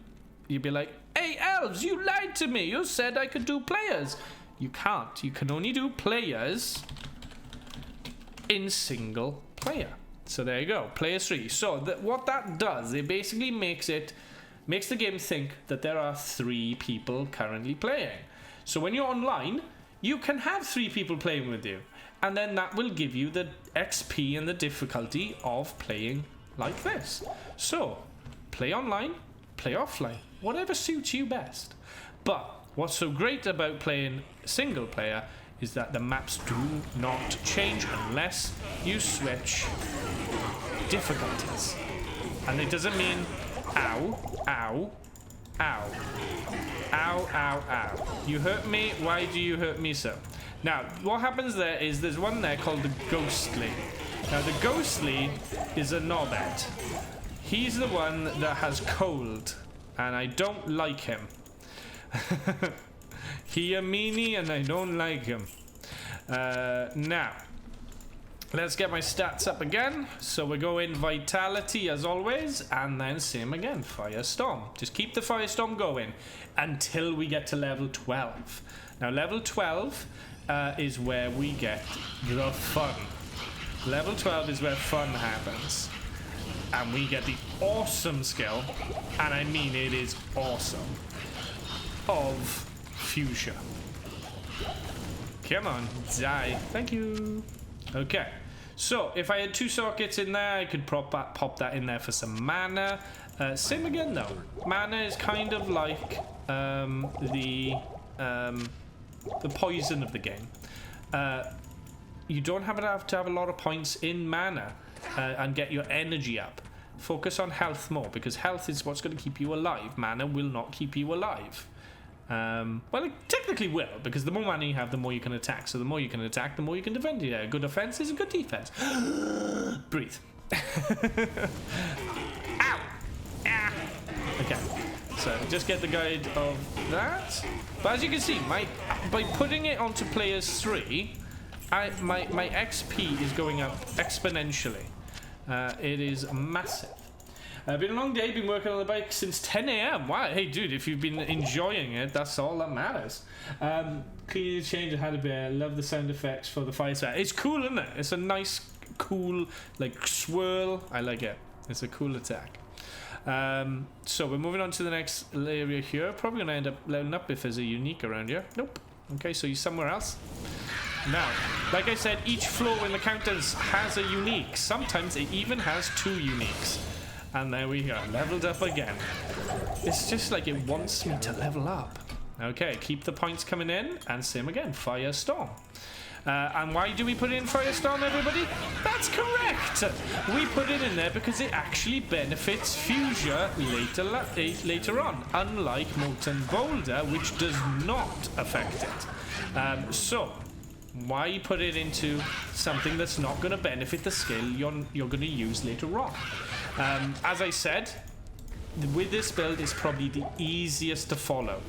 You'll be like, hey, Elves, you lied to me. You said I could do players. You can't. You can only do players in single player. So there you go, player 3. So what that does, it basically makes the game think that there are 3 people currently playing. So when you're online, you can have 3 people playing with you, and then that will give you the XP and the difficulty of playing like this. So play online, play offline, whatever suits you best. But what's so great about playing single player is that the maps do not change unless you switch difficulties. And it doesn't mean ow, ow, ow, ow, ow, ow. You hurt me, why do you hurt me so? Now, what happens there is there's one there called the Ghostly. Now, the Ghostly is a knobhead. He's the one that has cold, and I don't like him. He a meanie and I don't like him. Now, let's get my stats up again. So we're going Vitality as always, and then same again, Firestorm. Just keep the Firestorm going until we get to level 12. Now, level 12 is where we get the fun. Level 12 is where fun happens. And we get the awesome skill, and I mean it is awesome, of Fuchsia. Come on, die. Thank you. Okay, so if I had 2 sockets in there, I could pop that in there for some mana. Same again though. Mana is kind of like the poison of the game. You don't have to have a lot of points in mana and get your energy up. Focus on health more, because health is what's going to keep you alive. Mana will not keep you alive. Well, it technically will, because the more mana you have, the more you can attack. So the more you can attack, the more you can defend. Yeah, good offense is a good defense. Breathe. Ow! Ah! Okay, so just get the guide of that. But as you can see, by putting it onto players 3, my XP is going up exponentially. It is massive. Been a long day, been working on the bike since 10 a.m. Wow, hey dude, if you've been enjoying it, that's all that matters. Clearly changed, I had a bit. Love the sound effects for the fire spat. It's cool, isn't it? It's a nice, cool, like, swirl. I like it. It's a cool attack. So we're moving on to the next area here. Probably gonna end up leveling up if there's a unique around here. Nope. Okay, so he's somewhere else. Now, like I said, each floor in the counters has a unique. Sometimes it even has 2 uniques. And there we go, leveled up again. It's just like it wants me to level up. Okay, keep the points coming in, and same again, Firestorm. And why do we put in Firestorm, everybody? That's correct! We put it in there because it actually benefits Fuchsia later on, unlike Molten Boulder, which does not affect it. So, why put it into something that's not going to benefit the skill you're going to use later on? As I said, with this build, it's probably the easiest to follow.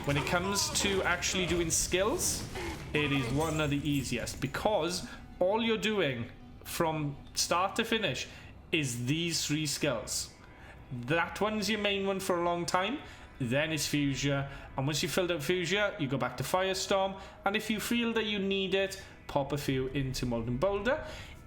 When it comes to actually doing skills, it is one of the easiest because all you're doing from start to finish is these 3 skills. That one's your main one for a long time, then it's Fuchsia, and once you've filled out Fuchsia, you go back to Firestorm, and if you feel that you need it, pop a few into Molten Boulder.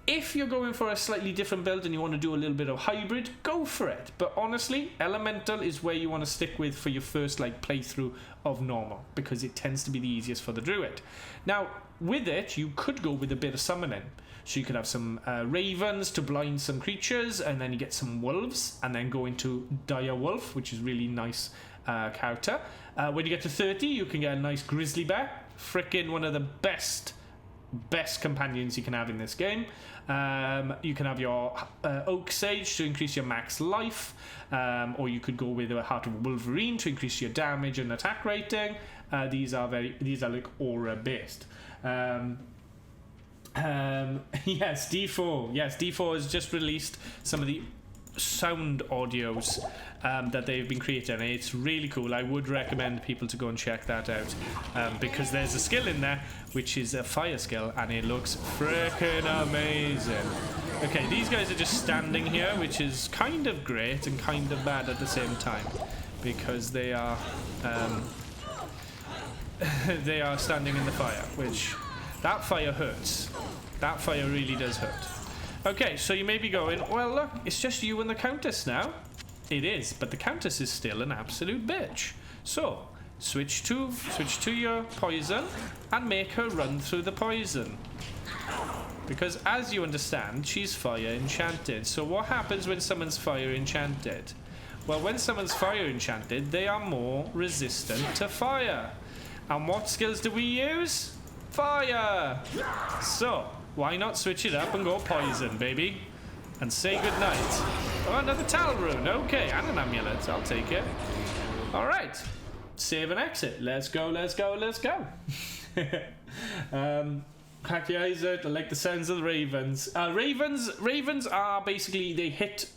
If you're going for a slightly different build and you want to do a little bit of hybrid, go for it. But honestly, Elemental is where you want to stick with for your first playthrough of normal, because it tends to be the easiest for the Druid. Now, with it, you could go with a bit of summoning. So you could have some ravens to blind some creatures, and then you get some wolves, and then go into Dire Wolf, which is really nice character. When you get to 30, you can get a nice grizzly bear. Frickin' one of the best companions you can have in this game. You can have your Oak Sage to increase your max life, or you could go with a Heart of Wolverine to increase your damage and attack rating. These are like aura based. Yes, D4. Yes, D4 has just released some of the sound audios that they've been creating, and it's really cool. I would recommend people to go and check that out, because there's a skill in there which is a fire skill, and it looks freaking amazing. Okay, these guys are just standing here, which is kind of great and kind of bad at the same time, because they are they are standing in the fire, which that fire hurts. That fire really does hurt. Okay, so you may be going, well, look, it's just you and the Countess now. It is, but the Countess is still an absolute bitch. So, switch to your poison and make her run through the poison. Because as you understand, she's fire enchanted. So what happens when someone's fire enchanted? Well, when someone's fire enchanted, they are more resistant to fire. And what skills do we use? Fire! So, why not switch it up and go poison, baby? And say goodnight. Oh, another Tal Rune. Okay, and an amulet. I'll take it. Alright. Save and exit. Let's go, let's go, let's go. Crack the eyes out. I like the sounds of the ravens. Ravens are basically, they hit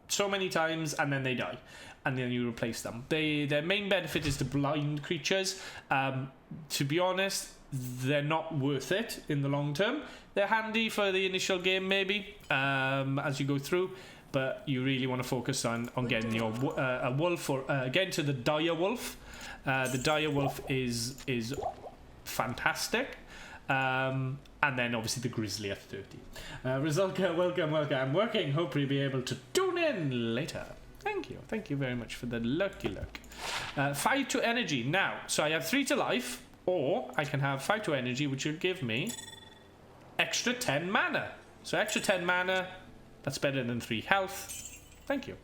so many times and then they die. And then you replace them. Their main benefit is to blind creatures. To be honest, they're not worth it in the long term. They're handy for the initial game, maybe, as you go through, but you really want to focus on getting your a wolf, or getting to the Dire Wolf. The Dire Wolf is fantastic, and then obviously the Grizzly at 30. Rizalka, welcome. I'm working. Hope you'll be able to tune in later. Thank you very much for the lucky luck. 5 to energy now. So I have 3 to life, or I can have 5 to energy, which will give me extra 10 mana. So extra 10 mana, that's better than 3 health. Thank you.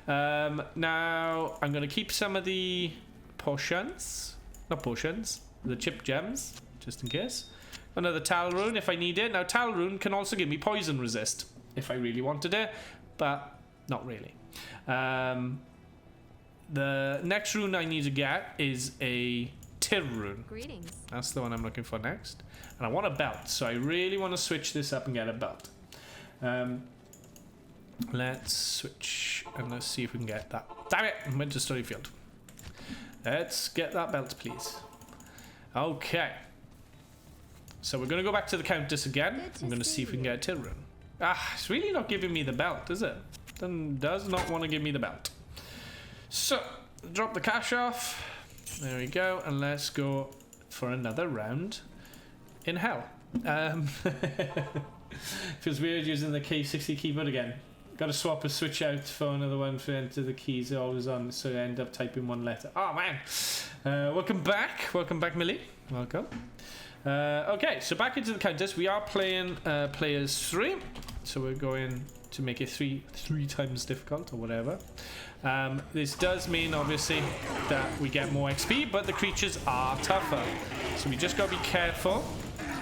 Now I'm going to keep some of the potions. Not potions, the chip gems, just in case. Another Tal Rune if I need it. Now Tal Rune can also give me poison resist if I really wanted it, but not really. The next rune I need to get is a Tir Rune. Greetings. That's the one I'm looking for next. And I want a belt, so I really want to switch this up and get a belt. Let's switch and let's see if we can get that. Damn it! I went to Storyfield. Let's get that belt, please. Okay. So we're going to go back to the Countess again. I'm going to see if we can get a Tir Rune. It's really not giving me the belt, is it? Does not want to give me the belt. So, drop the cash off. There we go. And let's go for another round in hell. Feels weird using the K60 keyboard again. Got to swap a switch out for another one for enter the keys are always on, so I end up typing one letter. Oh man. Welcome back, Millie. Welcome. Okay, so back into the Countess. We are playing players 3, so we're going to make it three times difficult or whatever. This does mean obviously that we get more XP, but the creatures are tougher, so we just got to be careful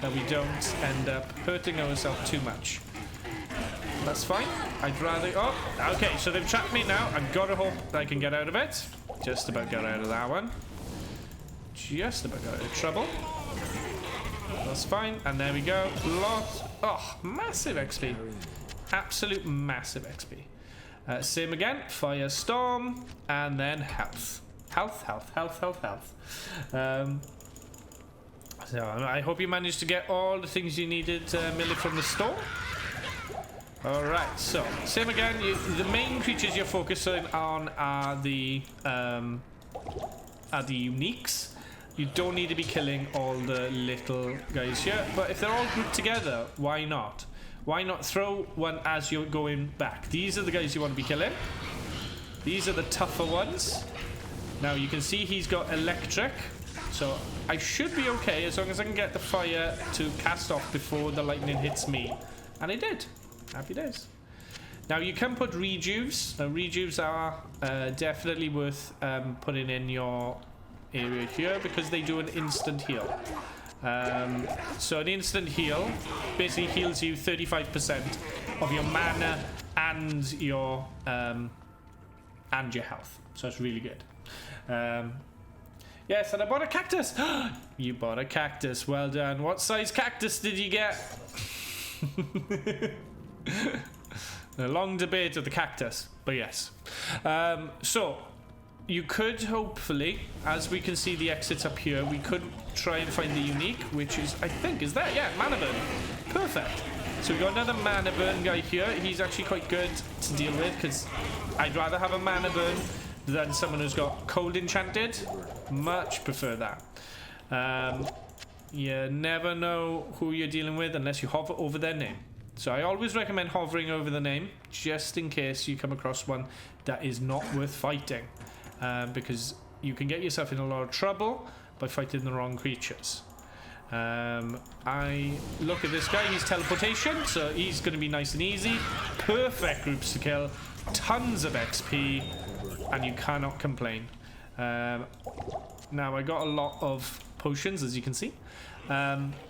that we don't end up hurting ourselves too much. That's fine. I'd rather... Oh, okay, so they've trapped me now. I've got to hope I can get out of it. Just about got out of that one. Just about got out of trouble. That's fine. And there we go. Oh, massive XP. Absolute massive XP. Same again. Firestorm. And then health. Health. So I hope you managed to get all the things you needed, Millie, from the store. Alright, so same again. The main creatures you're focusing on are the uniques. You don't need to be killing all the little guys here, but if they're all grouped together, why not? Why not throw one as you're going back? These are the guys you want to be killing. These are the tougher ones. Now you can see he's got electric, so I should be okay as long as I can get the fire to cast off before the lightning hits me. And I did. Happy days. Now you can put rejuves. Now rejuves are definitely worth putting in your area here because they do an instant heal. So an instant heal basically heals you 35% of your mana and your health. So it's really good. Yes, and I bought a cactus. You bought a cactus. Well done. What size cactus did you get? A long debate of the cactus, but yes. So you could hopefully, as we can see the exits up here, we could try and find the unique, which is, I think, is there. Yeah, mana burn. Perfect. So we got another mana burn guy here. He's actually quite good to deal with because I'd rather have a mana burn than someone who's got cold enchanted. Much prefer that. You never know who you're dealing with unless you hover over their name. So I always recommend hovering over the name just in case you come across one that is not worth fighting, because you can get yourself in a lot of trouble by fighting the wrong creatures. I look at this guy, he's teleportation, so he's going to be nice and easy. Perfect groups to kill, tons of XP, and you cannot complain. Now I got a lot of potions, as you can see.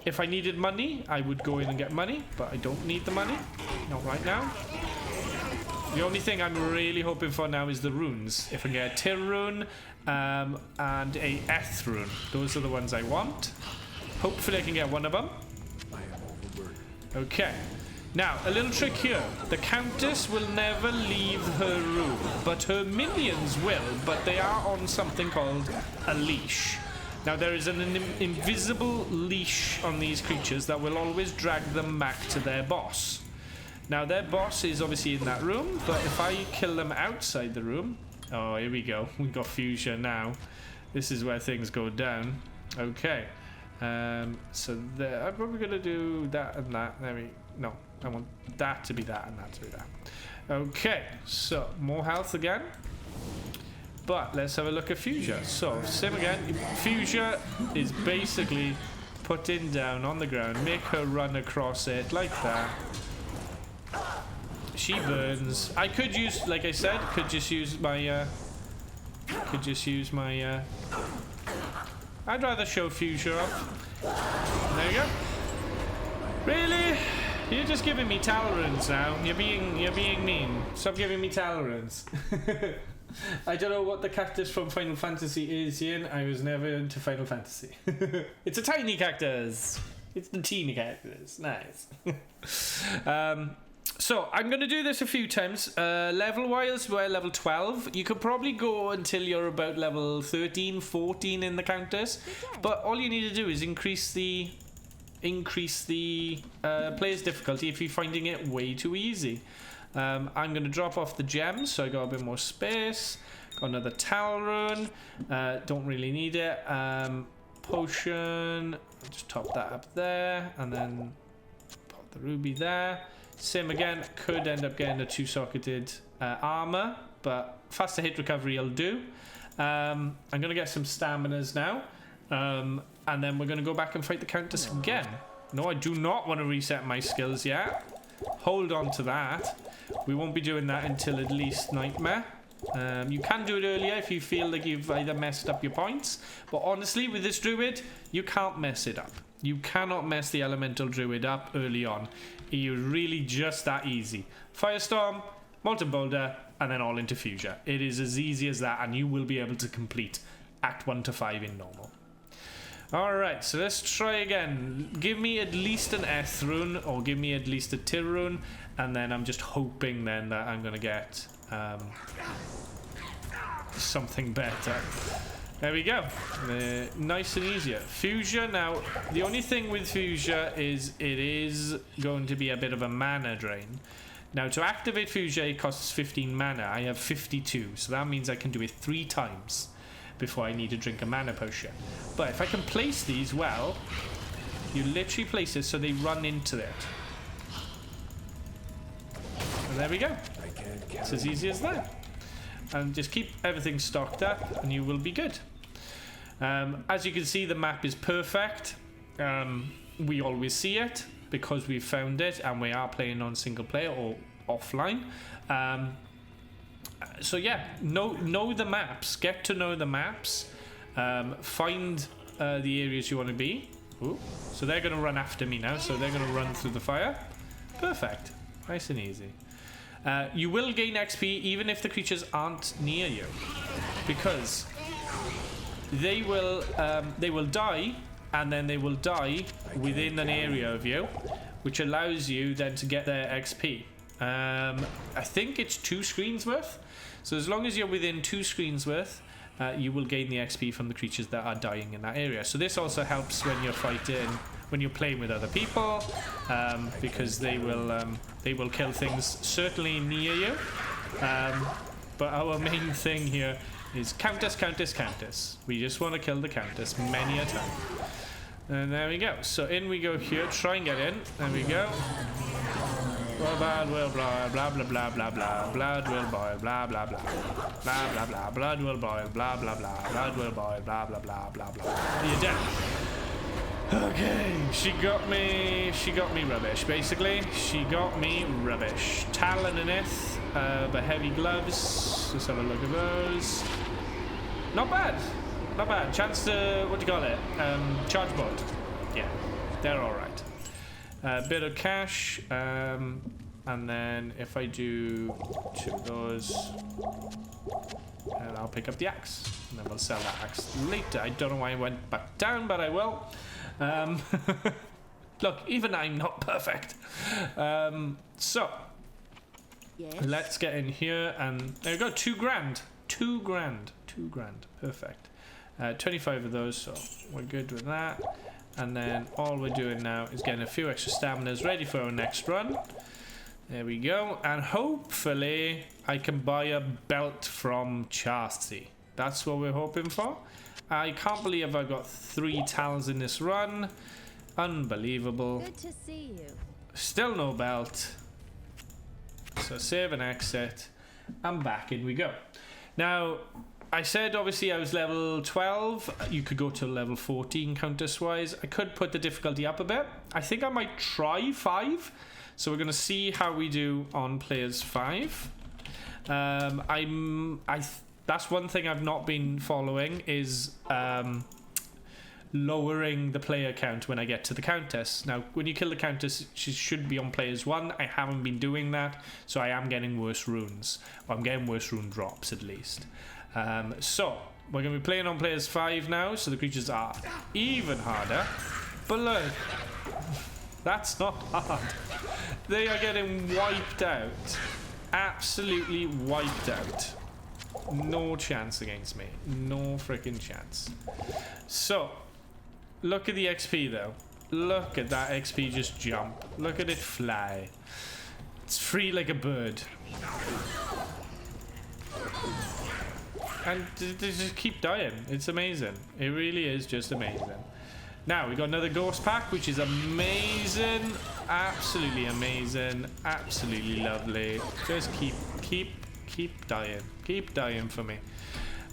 If I needed money, I would go in and get money, but I don't need the money. Not right now. The only thing I'm really hoping for now is the runes. If I can get a Tyr rune and a Eth rune. Those are the ones I want. Hopefully I can get one of them. Okay. Now, a little trick here. The Countess will never leave her room, but her minions will, but they are on something called a leash. Now, there is an invisible leash on these creatures that will always drag them back to their boss. Now, their boss is obviously in that room, but if I kill them outside the room... Oh, here we go. We've got fusion now. This is where things go down. Okay. So there, I'm probably going to do that and that. No, I want that to be that and that to be that. Okay, so more health again. But let's have a look at Fuchsia. So, same again. Fuchsia is basically putting down on the ground. Make her run across it like that. She burns. I could use, like I said, could just use my... I'd rather show Fuchsia off. There you go. Really? You're just giving me tolerance now. You're being mean. Stop giving me tolerance. I don't know what the cactus from Final Fantasy is, Ian. I was never into Final Fantasy. It's a tiny cactus. It's the teeny cactus. Nice. So, I'm going to do this a few times. Level-wise, we're level 12. You could probably go until you're about level 13, 14 in the countess. But all you need to do is increase the player's difficulty if you're finding it way too easy. I'm going to drop off the gems, so I got a bit more space. Got another Tal rune. Don't really need it. Potion. I'll just top that up there, and then pop the ruby there. Same again. Could end up getting a two-socketed armor, but faster hit recovery will do. I'm going to get some staminas now, and then we're going to go back and fight the countess again. No, I do not want to reset my skills yet. Hold on to that. We won't be doing that until at least Nightmare. You can do it earlier if you feel like you've either messed up your points, but honestly with this druid you can't mess it up. You cannot mess the Elemental Druid up early on. You're really just that easy. Firestorm, Molten Boulder, and then all into Fuchsia. It is as easy as that, and you will be able to complete Act 1 to 5 in normal. Alright, so let's try again. Give me at least an Eth rune, or give me at least a Tyr rune, and then I'm just hoping then that I'm going to get something better. There we go. Nice and easier. Fuchsia, now, the only thing with Fuchsia is it is going to be a bit of a mana drain. Now, to activate Fuchsia, it costs 15 mana. I have 52, so that means I can do it 3 times before I need to drink a mana potion. But if I can place these well, you literally place it so they run into it. And there we go. It's as easy as that. And just keep everything stocked up and you will be good. As you can see, the map is perfect. We always see it because we've found it and we are playing on single player or offline. So yeah, know the maps, get to know the maps, find the areas you want to be. Ooh. So they're going to run after me now, so they're going to run through the fire. Perfect, nice and easy. You will gain XP even if the creatures aren't near you, because they will die, and then they will die within an area of you, which allows you then to get their XP. I think it's 2 screens worth. So as long as you're within 2 screens worth, you will gain the XP from the creatures that are dying in that area. So this also helps when you're fighting, when you're playing with other people, because they will kill things certainly near you. But our main thing here is Countess, Countess, Countess. We just want to kill the Countess many a time. And there we go. So in we go here. Try and get in. There we go. Well, blood will boil, blah blah blah blah blah. Blood will boil, blah blah blah. Blah blah blah. Blood will boil, blah blah blah. Blood will boil, blah blah blah blah blah. You're dead. Okay, she got me rubbish, basically. She got me rubbish. Talon and Ith, but heavy gloves. Let's have a look at those. Not bad. Not bad. Chance to, what do you call it? Charge board. Yeah, they're alright. A bit of cash, and then if I do 2 of those, and I'll pick up the axe, and then we'll sell that axe later. I don't know why I went back down, but I will. Look, even I'm not perfect. So, yes. Let's get in here, and there we go, 2 grand. 2 grand. 2 grand. Perfect. 25 of those, so we're good with that. And then all we're doing now is getting a few extra staminas ready for our next run. There we go. And hopefully I can buy a belt from Chastity. That's what we're hoping for. I can't believe I got 3 talons in this run. Unbelievable. Good to see you. Still no belt. So save and exit. And back in we go. Now, I said obviously I was level 12. You could go to level 14 Countess wise. I could put the difficulty up a bit. I think I might try 5. So we're going to see how we do on players 5. That's one thing I've not been following is lowering the player count when I get to the Countess. Now, when you kill the Countess, she should be on players 1. I haven't been doing that, so I am getting worse runes. Or I'm getting worse rune drops at least. So we're going to be playing on players 5 now, so the creatures are even harder. But look, that's not hard. They are getting wiped out. Absolutely wiped out. No chance against me. No freaking chance. So, look at the XP though. Look at that XP just jump. Look at it fly. It's free like a bird. And they just keep dying. It's amazing. It really is just amazing. Now, we got another ghost pack, which is amazing. Absolutely amazing. Absolutely lovely. Just keep dying. Keep dying for me.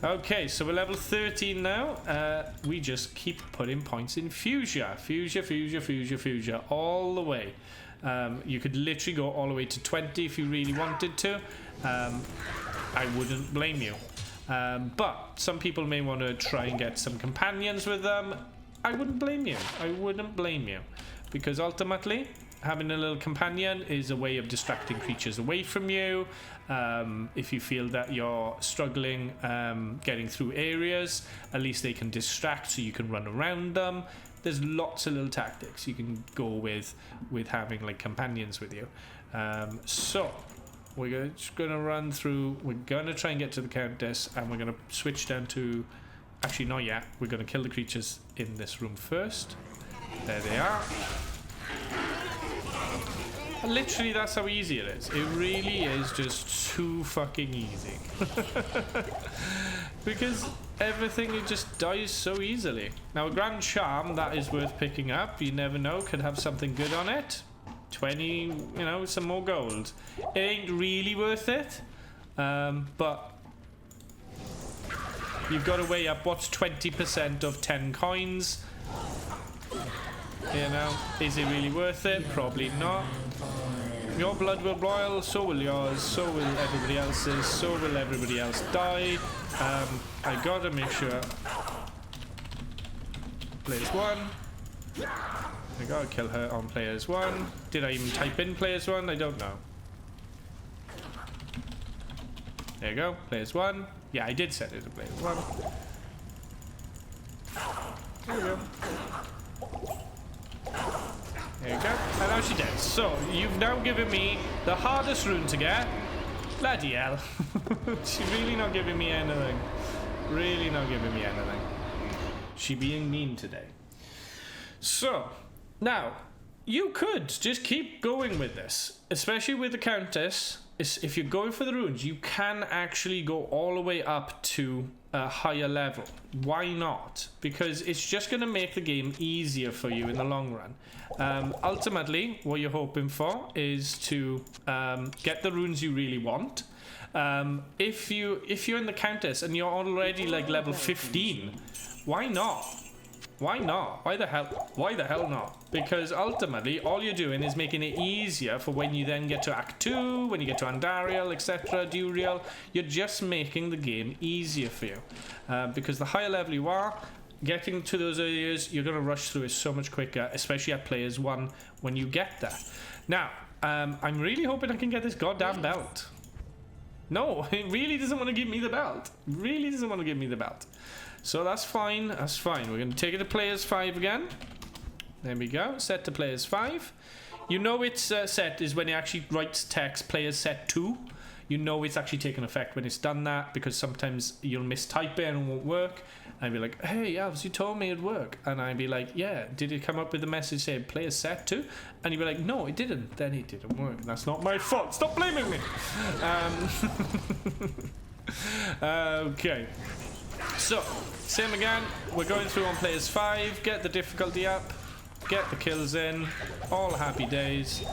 Okay, so we're level 13 now. We just keep putting points in Fuchsia. Fuchsia. All the way. You could literally go all the way to 20 if you really wanted to. I wouldn't blame you. But some people may want to try and get some companions with them. I wouldn't blame you. I wouldn't blame you. Because ultimately, having a little companion is a way of distracting creatures away from you. If you feel that you're struggling getting through areas, at least they can distract so you can run around them. There's lots of little tactics you can go with having like companions with you. So we're just gonna run through. We're gonna try and get to the Countess, and we're gonna switch down to. Actually, not yet. We're gonna kill the creatures in this room first. There they are. And literally, that's how easy it is. It really is just too fucking easy. Because everything, it just dies so easily. Now, a Grand Charm, that is worth picking up. You never know, could have something good on it. 20, you know, some more gold. It ain't really worth it. But you've got to weigh up what's 20% of 10 coins. You know, is it really worth it? Probably not. Your blood will boil, so will yours, so will everybody else's, so will everybody else die. I gotta make sure. Players 1. I gotta kill her on players 1. Did I even type in players 1? I don't know. There you go, players 1. Yeah, I did set it to players 1. There we go. There you go. And now she dead. So, you've now given me the hardest rune to get. Bloody hell. She's really not giving me anything. Really not giving me anything. She being mean today. So, now, you could just keep going with this. Especially with the Countess. If you're going for the runes, you can actually go all the way up to a higher level. Why not? Because it's just going to make the game easier for you in the long run. Ultimately, what you're hoping for is to get the runes you really want. If you're in the Countess and you're already like level 15, why not? Why not? Why the hell not? Because ultimately, all you're doing is making it easier for when you then get to Act 2, when you get to Andariel, etc., Duriel. You're just making the game easier for you. Because the higher level you are, getting to those areas, you're going to rush through it so much quicker, especially at Players 1 when you get there. Now, I'm really hoping I can get this goddamn belt. No, it really doesn't want to give me the belt. It really doesn't want to give me the belt. So that's fine, that's fine. We're going to take it to players 5 again. There we go, set to players 5. You know it's set is when it actually writes text players set 2. You know it's actually taken effect when it's done that, because sometimes you'll mistype it and it won't work. I'd be like, hey, Elves, you told me it'd work. And I'd be like, yeah, did it come up with a message saying players set 2? And you'd be like, no, it didn't. Then it didn't work. That's not my fault. Stop blaming me. Okay. So, same again, we're going through on players 5, get the difficulty up, get the kills in, all happy days.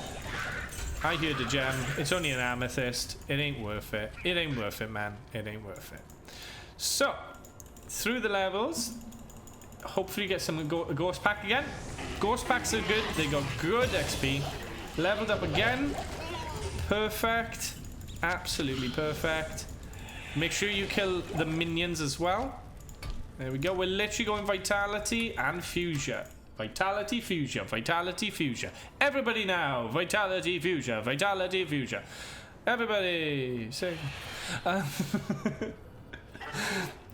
I hear the gem, it's only an amethyst, it ain't worth it. It ain't worth it, man, it ain't worth it. So, through the levels, hopefully you get some ghost pack again. Ghost packs are good, they got good XP. Leveled up again, perfect, absolutely perfect. Make sure you kill the minions as well. There we go. We're literally going Vitality and Fuchsia. Vitality, Fuchsia. Vitality, Fuchsia. Everybody now. Vitality, Fuchsia. Vitality, Fuchsia. Everybody. Say.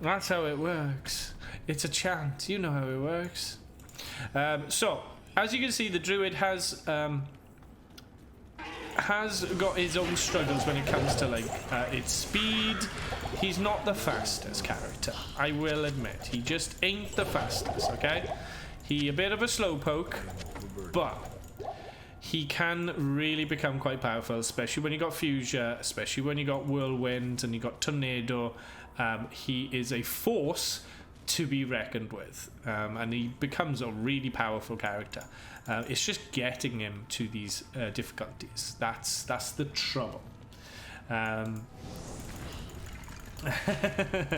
That's how it works. It's a chant. You know how it works. So, as you can see, the Druid has got his own struggles when it comes to like its speed. He's not the fastest character, I will admit. He just ain't the fastest, okay? He a bit of a slowpoke, but he can really become quite powerful, especially when you got Fuchsia, especially when you got Whirlwind and you got Tornado. He is a force to be reckoned with, and he becomes a really powerful character. It's just getting him to these difficulties. That's the trouble.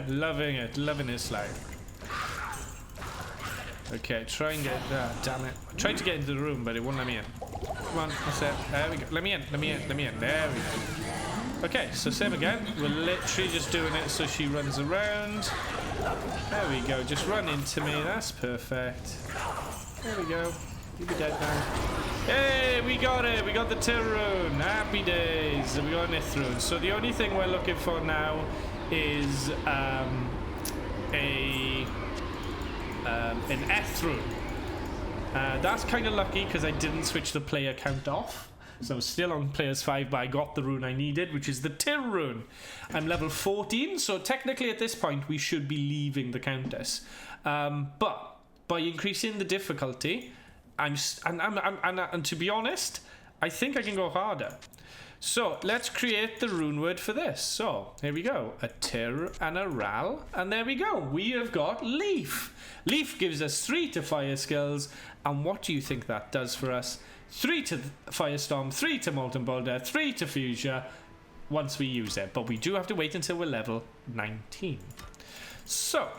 Loving his slide. Okay, try and get. Damn it! I tried to get into the room, but it won't let me in. Come on, what's that? There we go. Let me in. There we go. Okay, so same again. We're literally just doing it so she runs around. There we go. Just run into me. That's perfect. There we go. You'll be dead now. Hey, we got it. We got the Till rune. Happy days. We got an Ith rune. So the only thing we're looking for now is an Ith rune. That's kind of lucky because I didn't switch the player count off. So I'm still on players 5, but I got the rune I needed, which is the Till rune. I'm level 14, so technically at this point we should be leaving the Countess. But by increasing the difficulty, and to be honest, I think I can go harder. So let's create the rune word for this. So here we go, a Tir and a Ral, and there we go. We have got Leaf. Leaf gives us 3 to fire skills, and what do you think that does for us? 3 to Firestorm, 3 to Molten Boulder, 3 to Fuchsia once we use it. But we do have to wait until we're level 19. So,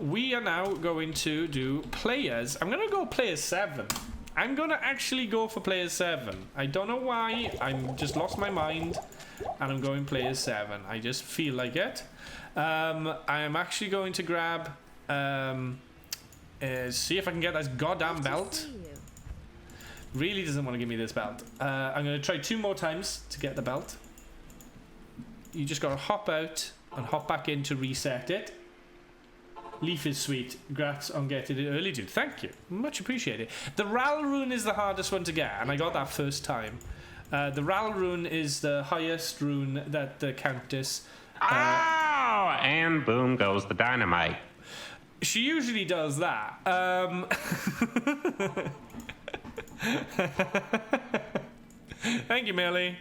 we are now going to do players. I'm going to go players 7. I'm going to actually go for players 7. I don't know why. I'm just lost my mind. And I'm going players 7. I just feel like it. I am actually going to grab... see if I can get this goddamn belt. Really doesn't want to give me this belt. I'm going to try 2 more times to get the belt. You just got to hop out and hop back in to reset it. Leaf is sweet. Congrats on getting it early, dude. Thank you. Much appreciated. The Ral rune is the hardest one to get, and I got that first time. The Ral rune is the highest rune that the Countess... Oh, and boom goes the dynamite. She usually does that. Thank you, Millie.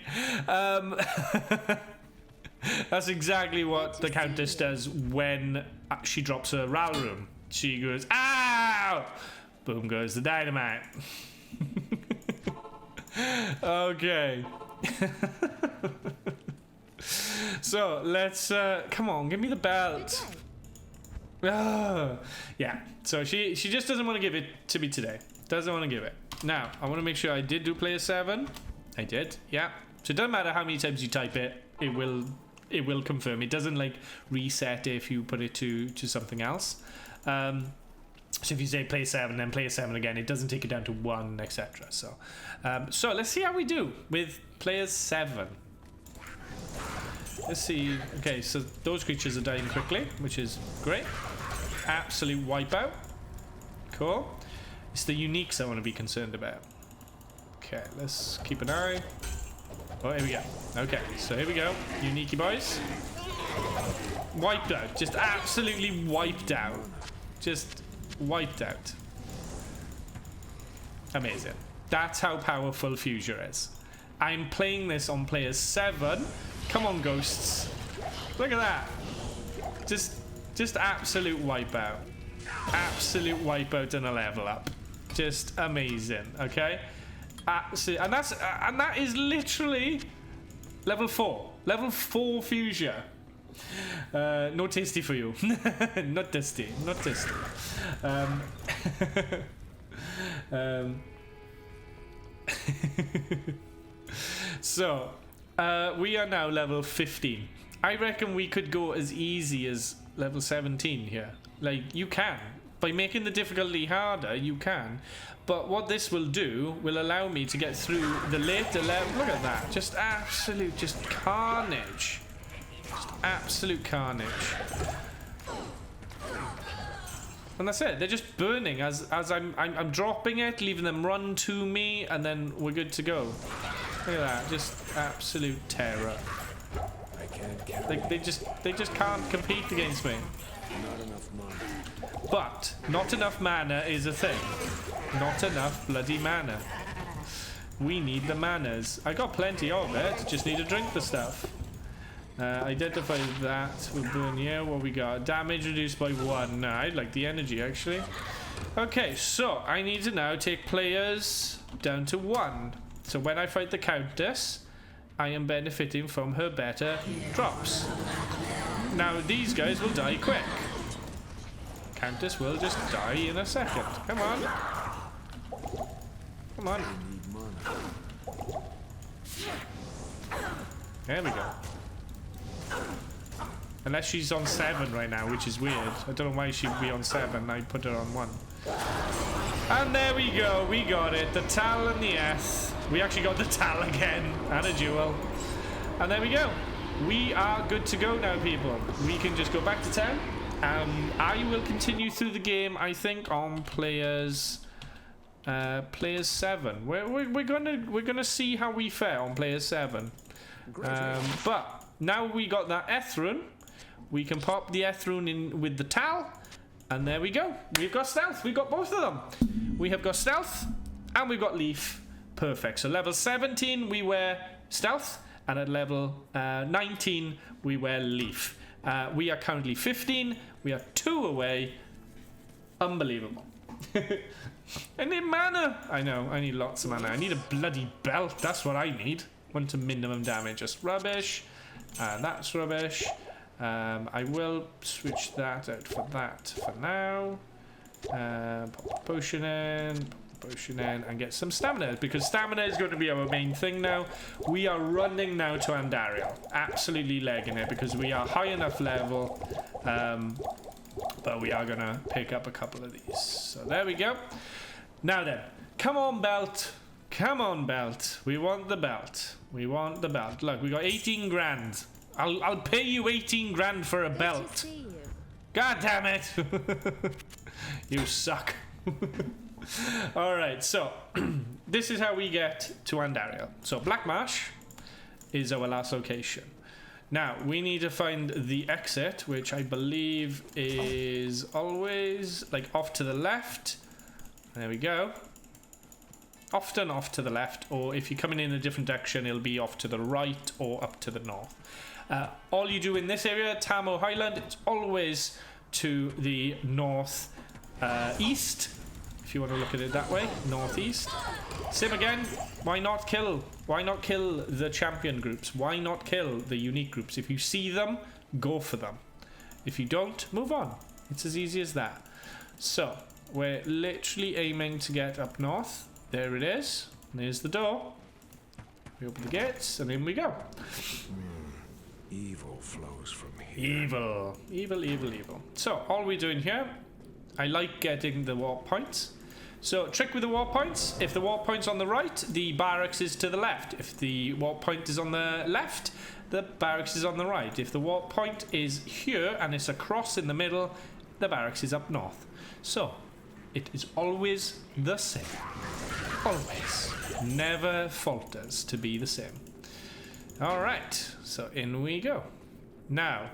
That's exactly what the Countess does when she drops her Ral rune. She goes, ow! Boom goes the dynamite. Okay. So, let's... come on, give me the belt. Yeah, so she just doesn't want to give it to me today. Doesn't want to give it. Now, I want to make sure I did do player 7. I did, yeah. So it doesn't matter how many times you type it, it will confirm. It doesn't like reset if you put it to something else. So if you say player 7, then player 7 again, it doesn't take it down to 1, etc. So let's see how we do with player 7. Let's see. Okay, so those creatures are dying quickly, which is great. Absolute wipeout. Cool. It's the uniques I want to be concerned about. Okay, let's keep an eye. Oh, here we go. Okay, so here we go. Unique boys. Wiped out. Just absolutely wiped out. Just wiped out. Amazing. That's how powerful Fuchsia is. I'm playing this on player 7. Come on, ghosts. Look at that. Just absolute wipeout. Absolute wipeout and a level up. Just amazing, okay? And that is literally level 4. Level 4 Fuchsia. No tasty for you. Not tasty. Not tasty. So, we are now level 15. I reckon we could go as easy as level 17 here. Like, you can. By making the difficulty harder, you can. But what this will do will allow me to get through the later level. Look at that. Just absolute, just carnage. Just absolute carnage. And that's it. They're just burning as I'm dropping it, leaving them run to me, and then we're good to go. Look at that. Just absolute terror. Like they just can't compete against me. Not enough mana. But not enough mana is a thing. Not enough bloody mana. We need the manas. I got plenty of it. Just need to drink the stuff. Identify that. We'll burn here. What we got? Damage reduced by 1. Nah, I like the energy actually. Okay, so I need to now take players down to 1. So when I fight the Countess, I am benefiting from her better drops. Now these guys will die quick. Countess will just die in a second. Come on. Come on. There we go. Unless she's on 7 right now, which is weird. I don't know why she'd be on 7. I put her on 1. And there we go. We got it. The Tal and the S. We actually got the Tal again. And a duel. And there we go. We are good to go now, people. We can just go back to town. I will continue through the game, I think, on players 7. We're gonna see how we fare on players 7. But now we got that Ethrun, we can pop the Ethrun in with the Tal, and there we go. We've got stealth. We've got both of them. We have got stealth and we've got leaf. Perfect. So level 17 we wear stealth, and at level 19 we wear leaf. We are currently 15. We are 2 away. Unbelievable. I need mana. I know, I need lots of mana. I need a bloody belt. That's what I need. 1 to minimum damage. Just rubbish. That's rubbish. I will switch that out for that for now. Pop the potion in, and get some stamina, because stamina is going to be our main thing now. We are running now to Andariel. Absolutely legging it, because we are high enough level. But we are going to pick up a couple of these. So there we go. Now then, come on, belt. Come on, belt. We want the belt. We want the belt. Look, we got 18 grand. I'll pay you 18 grand for a belt. God damn it. You suck. Alright, so this is how we get to Andariel. So Black Marsh is our last location. Now we need to find the exit, which I believe is always like off to the left. There we go. Often off to the left, or if you're coming in a different direction, it'll be off to the right or up to the north. All you do in this area, Tamo Highland, it's always to the north east, if you want to look at it that way. Northeast. Same again. Why not kill? Why not kill the champion groups? Why not kill the unique groups? If you see them, go for them. If you don't, move on. It's as easy as that. So we're literally aiming to get up north. There it is. There's the door. We open the gates and in we go. Evil flows from here. Evil. Evil, evil, evil. So all we're doing here, I like getting the warp points. So trick with the warp points. If the warp point's on the right, the barracks is to the left. If the warp point is on the left, the barracks is on the right. If the warp point is here and it's a cross in the middle, the barracks is up north. So it is always the same. Always. Never falters to be the same. Alright, so in we go. Now,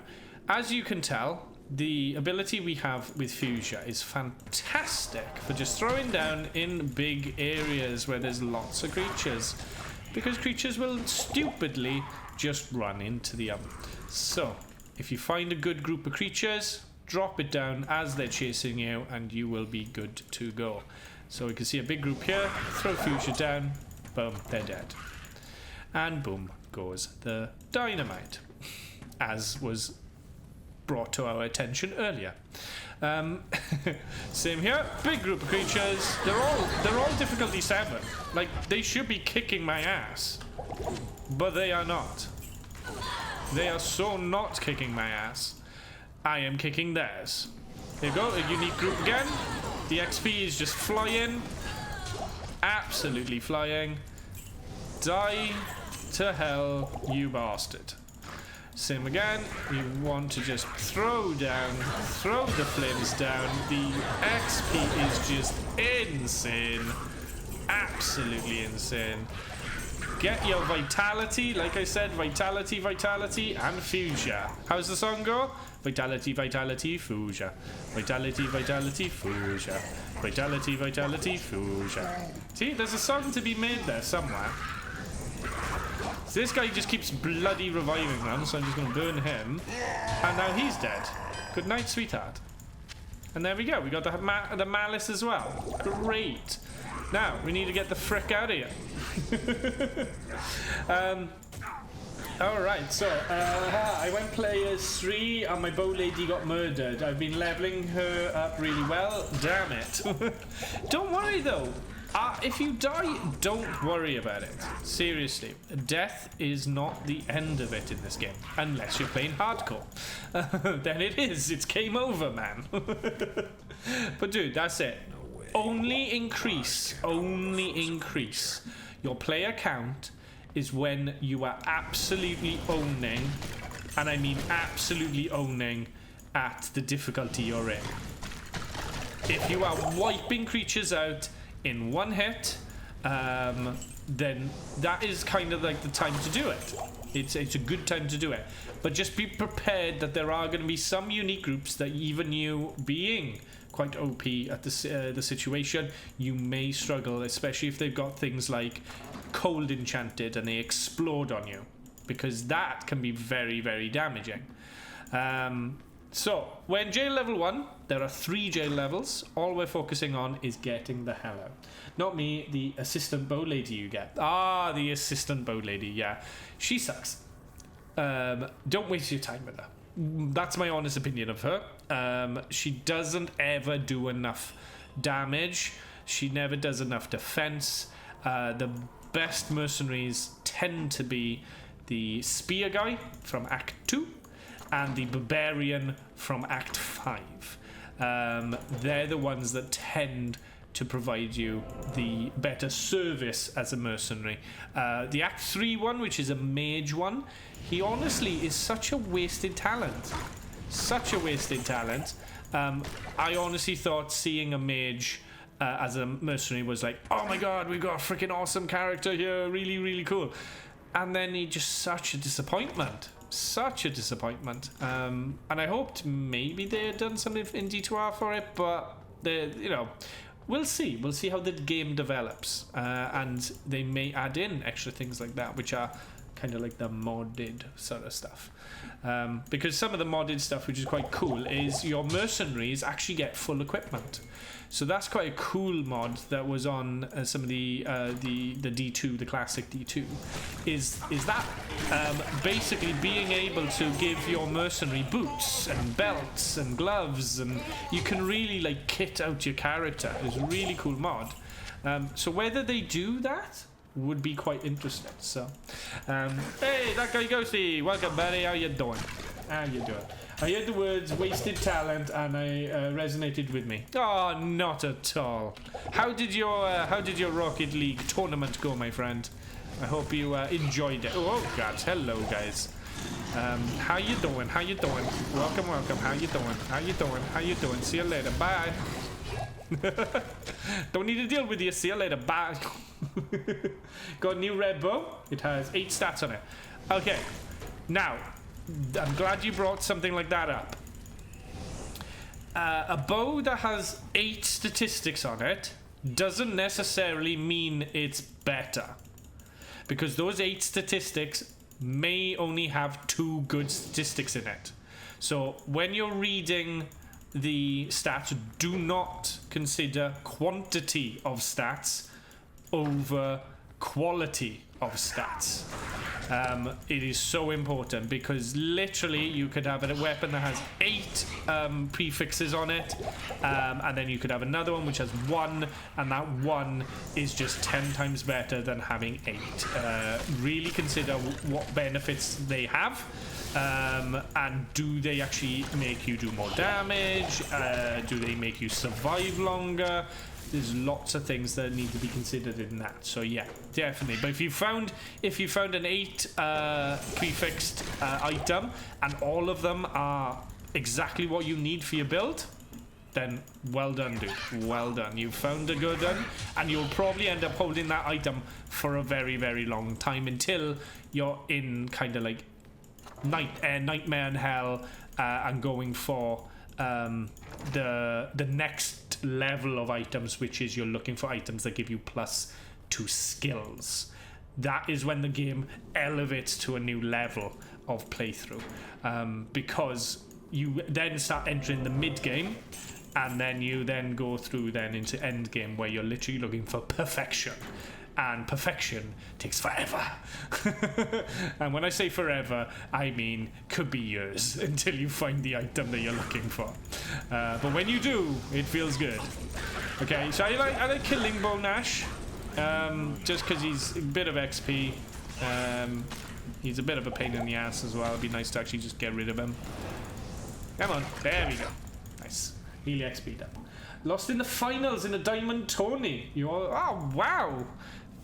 as you can tell, the ability we have with Fuchsia is fantastic for just throwing down in big areas where there's lots of creatures, because creatures will stupidly just run into the oven. So, if you find a good group of creatures, drop it down as they're chasing you and you will be good to go. So we can see a big group here, throw Fuchsia down, boom, they're dead. And boom goes the dynamite, as was brought to our attention earlier. Same here, big group of creatures. They're all difficulty 7. Like, they should be kicking my ass, but they are not. They are so not kicking my ass. I am kicking theirs. There you go, a unique group again. The XP is just flying. Absolutely flying. Die to hell, you bastard. Same again. You want to just throw the flames down. The XP is just insane. Absolutely insane. Get your vitality. Like I said, vitality, vitality, and fuchsia. How's the song go? Vitality, vitality, fuchsia. Vitality, vitality, fuchsia. Vitality, vitality, fuchsia. See, there's a song to be made there somewhere. So this guy just keeps bloody reviving them, so I'm just going to burn him. And now he's dead. Good night, sweetheart. And there we go. We got the malice as well. Great. Now, we need to get the frick out of here. Alright, so I went players 3 and my bow lady got murdered. I've been leveling her up really well. Damn it. Don't worry though. If you die, don't worry about it. Seriously, death is not the end of it in this game, unless you're playing hardcore. Then it is. It's game over, man. But dude, that's it. Only increase your player count is when you are absolutely owning, and I mean absolutely owning, at the difficulty you're in. If you are wiping creatures out in one hit, then that is kind of like the time to do it. It's a good time to do it. But just be prepared that there are going to be some unique groups that even you being quite OP at the situation, you may struggle, especially if they've got things like cold enchanted and they explode on you, because that can be very, very damaging. So, we're in jail level 1. There are 3 jail levels. All we're focusing on is getting the hell out. Not me, the assistant bow lady you get. Ah, the assistant bow lady, yeah. She sucks. Don't waste your time with her. That's my honest opinion of her. She doesn't ever do enough damage. She never does enough defense. The best mercenaries tend to be the spear guy from Act 2 and the barbarian from Act 5. They're the ones that tend to provide you the better service as a mercenary. The Act 3 one, which is a mage one, he honestly is such a wasted talent. Such a wasted talent. I honestly thought seeing a mage as a mercenary was like, oh my god, we've got a freaking awesome character here, really, really cool. And then he just such a disappointment. Such a disappointment. And I hoped maybe they had done something in D2R for it, but we'll see. We'll see how the game develops, and they may add in extra things like that, which are kind of like the modded sort of stuff. Because some of the modded stuff, which is quite cool, is your mercenaries actually get full equipment. So that's quite a cool mod that was on some of the D2, the classic D2, is that basically being able to give your mercenary boots and belts and gloves, and you can really like kit out your character. It's a really cool mod. So whether they do that would be quite interesting. So, hey, that guy Ghosty, welcome, buddy. How you doing? How you doing? I heard the words wasted talent and I resonated with me. Oh, not at all. How did your Rocket League tournament go, my friend? I hope you enjoyed it. Oh god, hello guys. How you doing? How you doing? Welcome, welcome. How you doing? How you doing? How you doing? See you later. Bye. Don't need to deal with you. See you later. Bye. Got a new red bow. It has 8 stats on it. Okay. Now, I'm glad you brought something like that up. A bow that has 8 statistics on it doesn't necessarily mean it's better, because those 8 statistics may only have 2 good statistics in it. So when you're reading the stats, do not consider quantity of stats over quality of stats. It is so important, because literally you could have a weapon that has 8 prefixes on it, and then you could have another one which has 1, and that 1 is just 10 times better than having 8. Really consider what benefits they have, and do they actually make you do more damage? Do they make you survive longer? There's lots of things that need to be considered in that. So yeah, definitely. But if you found an 8 prefixed item and all of them are exactly what you need for your build, then well done, dude. Well done. You found a good one, and you'll probably end up holding that item for a very, very long time until you're in kind of like Nightmare in Hell and going for the next level of items, which is you're looking for items that give you +2 skills. That is when the game elevates to a new level of playthrough, because you then start entering the mid game, and then you then go through then into end game, where you're literally looking for perfection. And perfection takes forever. And when I say forever, I mean could be years until you find the item that you're looking for. But when you do, it feels good. Okay, so I like killing Bo Nash, just because he's a bit of XP. He's a bit of a pain in the ass as well. It'd be nice to actually just get rid of him. Come on, there we go. Nice, nearly XP'd up. Lost in the finals in a diamond tourney. You all, oh wow!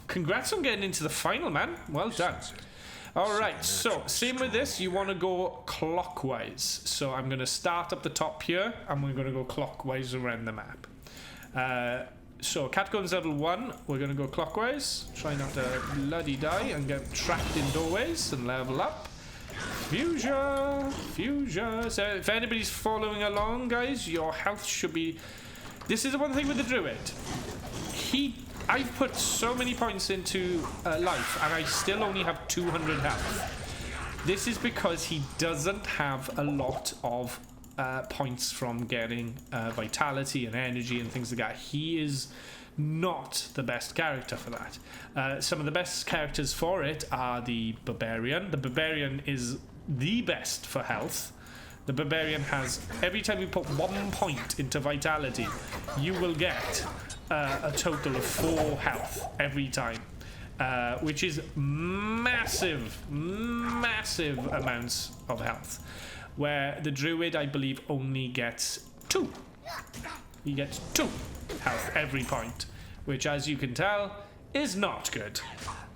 Congrats on getting into the final, man. Well done. Alright, so same with this, you want to go clockwise. So I'm going to start up the top here, and we're going to go clockwise around the map. So Catacombs level 1, we're going to go clockwise. Try not to bloody die and get trapped in doorways and level up. Fusion! So if anybody's following along, guys, your health should be... This is the one thing with the Druid. I've put so many points into life, and I still only have 200 health. This is because he doesn't have a lot of points from getting vitality and energy and things like that. He is not the best character for that. Some of the best characters for it are the Barbarian. The Barbarian is the best for health. The Barbarian has, every time you put 1 point into vitality, you will get a total of 4 health every time, which is massive amounts of health, where the Druid, I believe, only gets 2. He gets 2 health every point, which, as you can tell, is not good.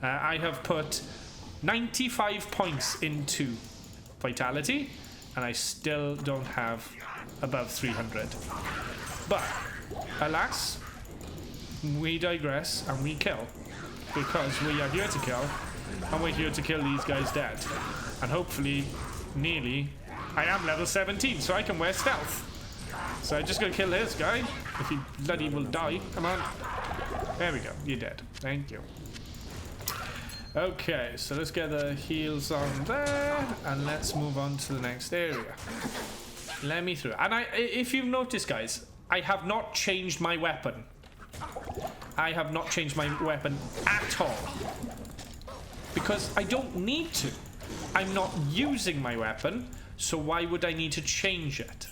I have put 95 points into vitality, and I still don't have above 300. But alas, we digress and we kill, because we are here to kill, and we're here to kill these guys dead. And hopefully, nearly, I am level 17, so I can wear stealth. So I'm just gonna kill this guy. If he bloody will die, come on. There we go, you're dead. Thank you. Okay, so let's get the heals on there, and let's move on to the next area. Let me through. And if you've noticed, guys, I have not changed my weapon. I have not changed my weapon at all, because I don't need to. I'm not using my weapon, so why would I need to change it?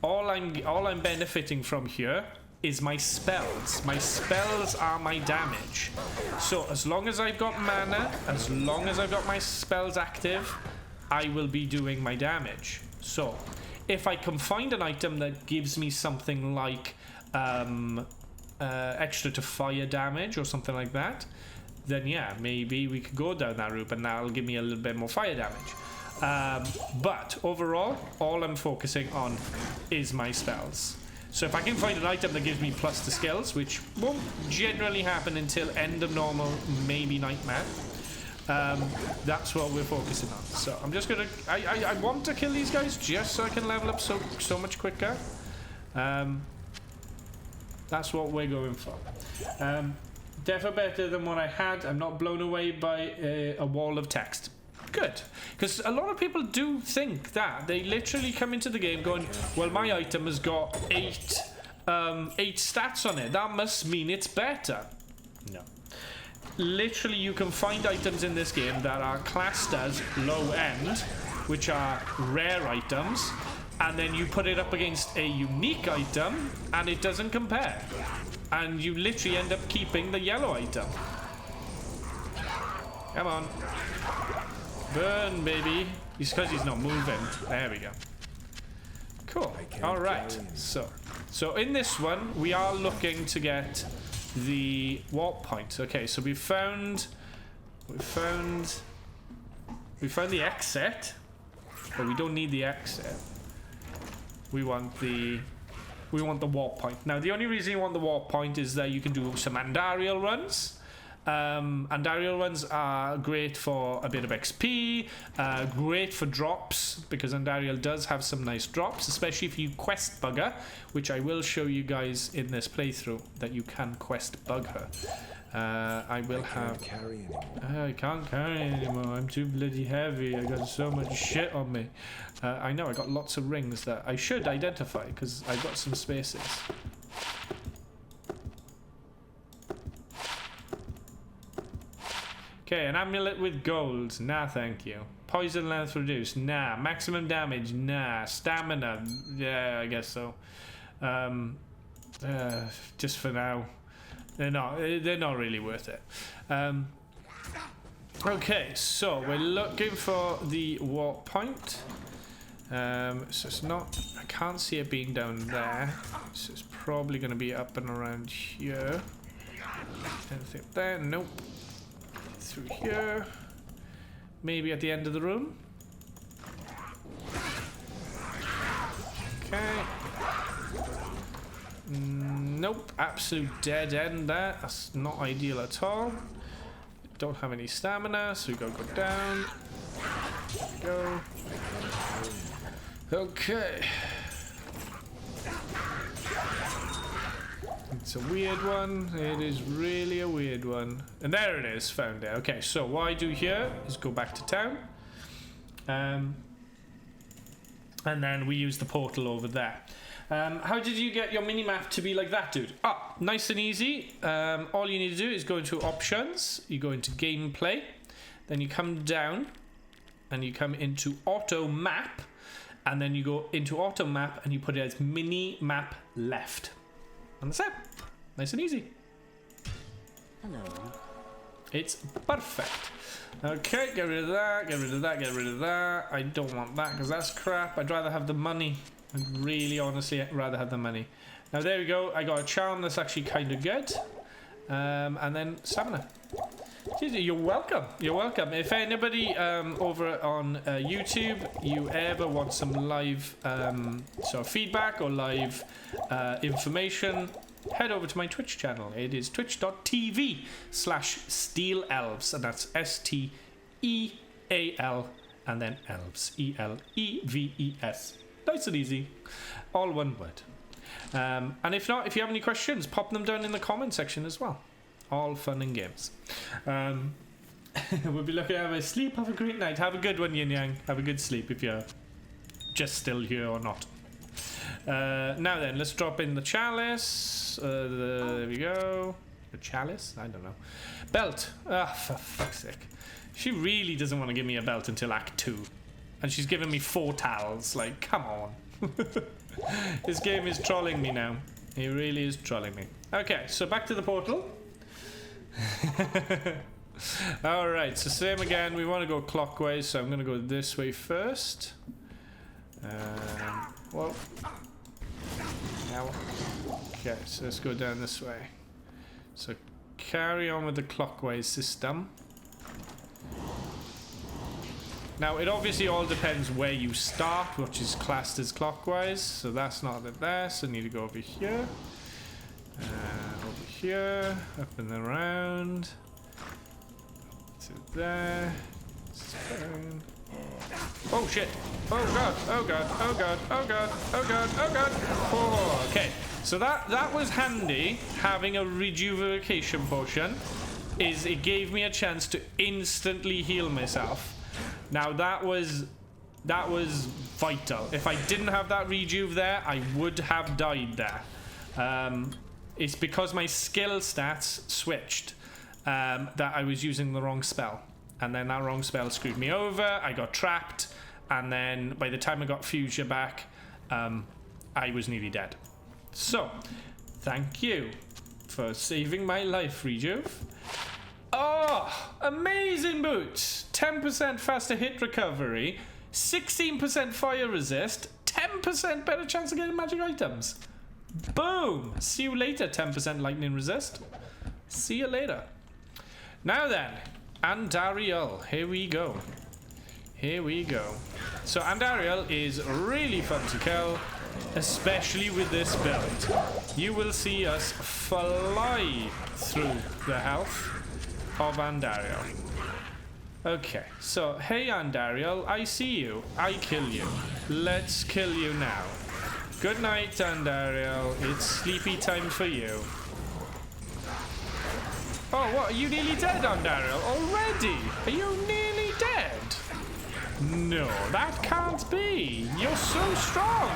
All I'm benefiting from here is my spells. My spells are my damage. So as long as I've got mana, as long as I've got my spells active, I will be doing my damage. So if I can find an item that gives me something like extra to fire damage or something like that, then yeah, maybe we could go down that route, and that'll give me a little bit more fire damage. But overall, all I'm focusing on is my spells. So if I can find an item that gives me plus to skills, which won't generally happen until end of normal, maybe nightmare, that's what we're focusing on. So I'm just gonna, I want to kill these guys just so I can level up so much quicker. That's what we're going for. Definitely better than what I had. I'm not blown away by a wall of text. Good, because a lot of people do think that. They literally come into the game going, well, my item has got 8 stats on it, that must mean it's better. No, literally you can find items in this game that are classed as low end, which are rare items, and then you put it up against a unique item and it doesn't compare, and you literally end up keeping the yellow item. Come on, burn, baby. It's because he's not moving. There we go. Cool. All right. So in this one, we are looking to get the warp point. Okay. So we found the exit, but we don't need the exit. We want the warp point. Now, the only reason you want the warp point is that you can do some Andariel runs. Andariel runs are great for a bit of XP, great for drops, because Andariel does have some nice drops, especially if you quest bug her, which I will show you guys in this playthrough, that you can quest bug her. I can't carry anymore. I'm too bloody heavy. I got so much shit on me. I know, I got lots of rings that I should identify, because I got some spaces. Okay, an amulet with gold. Nah, thank you. Poison length reduced. Nah. Maximum damage. Nah. Stamina. Yeah, I guess so. Just for now. They're not really worth it. Okay, so we're looking for the warp point. So it's not, I can't see it being down there. So it's probably going to be up and around here. Anything there? Nope. Through here. Maybe at the end of the room. Okay. Nope. Absolute dead end there. That's not ideal at all. Don't have any stamina, so we gotta go down. Go. Okay. It's a weird one. It is really a weird one. And there it is, found it. Okay, so what I do here is go back to town. And then we use the portal over there. How did you get your mini-map to be like that, dude? Nice and easy. All you need to do is go into options. You go into gameplay. Then you come down and you come into auto map. And then you go into auto map and you put it as mini-map left. And that's it. Nice and easy. Hello. It's perfect. Okay, get rid of that, get rid of that, get rid of that. I don't want that because that's crap. I'd rather have the money. I'd really honestly rather have the money. Now there we go. I got a charm that's actually kind of good. And then stamina. You're welcome. You're welcome. If anybody over on YouTube, you ever want some live sort of feedback or live information, head over to my Twitch channel. It is twitch.tv/SteelElves, and that's STEAL and then Elves, ELEVES. Nice and easy, all one word. And if not, if you have any questions, pop them down in the comment section as well. All fun and games. We'll be looking at my sleep. Have a great night. Have a good one, Yin Yang. Have a good sleep if you're just still here or not. Now then, let's drop in the chalice. There we go. The chalice? I don't know. Belt. For fuck's sake. She really doesn't want to give me a belt until Act 2. And she's giving me 4 towels. Like, come on. This game is trolling me now. It really is trolling me. Okay, so back to the portal. Alright, so same again. We want to go clockwise, so I'm going to go this way first. Whoa. Now. Okay, so let's go down this way. So carry on with the clockwise system. Now, it obviously all depends where you start, which is classed as clockwise. So that's not it there, so I need to go over here. Over here, up and around. To there. Down. Oh shit! Oh god! Oh god! Oh god! Oh god! Oh god! Oh god! Oh, okay. So that was handy. Having a rejuvenation potion, is it gave me a chance to instantly heal myself. Now that was vital. If I didn't have that rejuve there, I would have died there. It's because my skill stats switched that I was using the wrong spell. And then that wrong spell screwed me over. I got trapped. And then by the time I got Fuchsia back, I was nearly dead. So, thank you for saving my life, Rejuve. Oh, amazing boots. 10% faster hit recovery, 16% fire resist, 10% better chance of getting magic items. Boom. See you later, 10% lightning resist. See you later. Now then, Andariel. Here we go. Here we go. So Andariel is really fun to kill, especially with this build. You will see us fly through the health of Andariel. Okay, so hey Andariel, I see you. I kill you. Let's kill you now. Good night, Andariel. It's sleepy time for you. Oh, what? Are you nearly dead, Andariel? Already? Are you nearly dead? No, that can't be. You're so strong.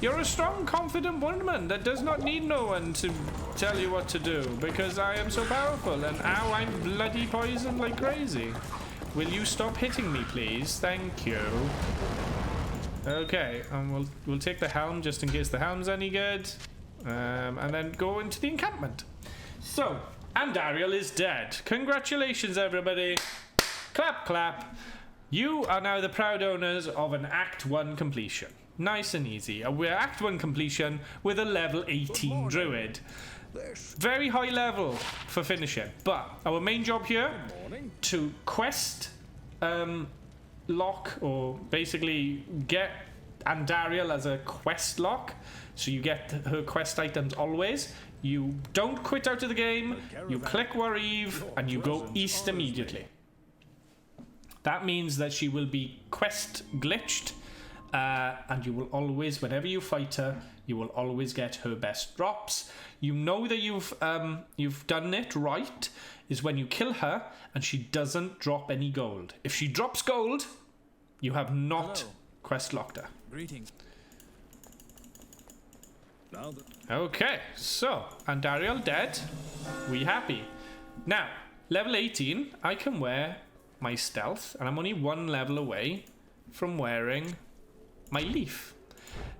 You're a strong, confident woman that does not need no one to tell you what to do, because I am so powerful, and ow, I'm bloody poisoned like crazy. Will you stop hitting me, please? Thank you. Okay, and we'll take the helm just in case the helm's any good. And then go into the encampment. So, Andariel is dead. Congratulations, everybody. Clap, clap. You are now the proud owners of an Act 1 completion. Nice and easy. We're Act 1 completion with a level 18 Druid. Very high level for finishing. But our main job here, to quest lock, or basically get Andariel as a quest lock. So you get her quest items always. You don't quit out of the game. You click Wareve and you go east immediately. That means that she will be quest glitched, and you will always, whenever you fight her, you will always get her best drops. You know that you've done it right is when you kill her and she doesn't drop any gold. If she drops gold, you have not quest locked her. Greetings. Okay, so Andariel dead. We happy. Now, level 18, I can wear my stealth, and I'm only one level away from wearing my leaf.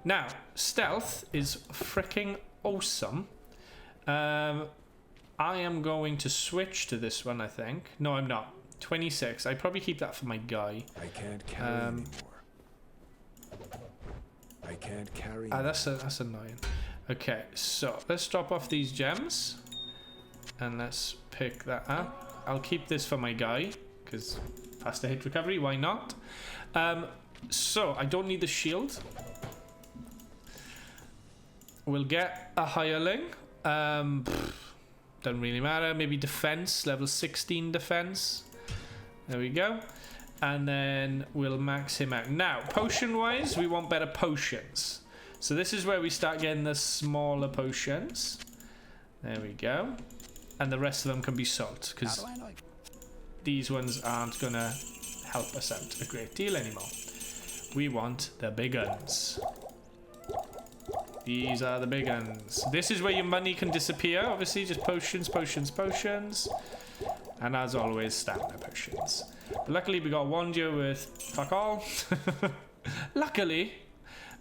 Now, stealth is freaking awesome. I am going to switch to this one, I think. No, I'm not. 26. I probably keep that for my guy. I can't carry anymore. I can't carry. That's annoying. Okay, so let's drop off these gems, and let's pick that up. I'll keep this for my guy because faster hit recovery. Why not? So I don't need the shield. We'll get a hireling. Doesn't really matter. Maybe defense, level 16 defense. There we go. And then we'll max him out. Now, potion-wise, we want better potions. So this is where we start getting the smaller potions. There we go. And the rest of them can be sold, because these ones aren't going to help us out a great deal anymore. We want the big guns. These are the big guns. This is where your money can disappear. Obviously, just potions, potions, potions. And as always, stamina potions. But luckily, we got one deal with fuck all. Luckily.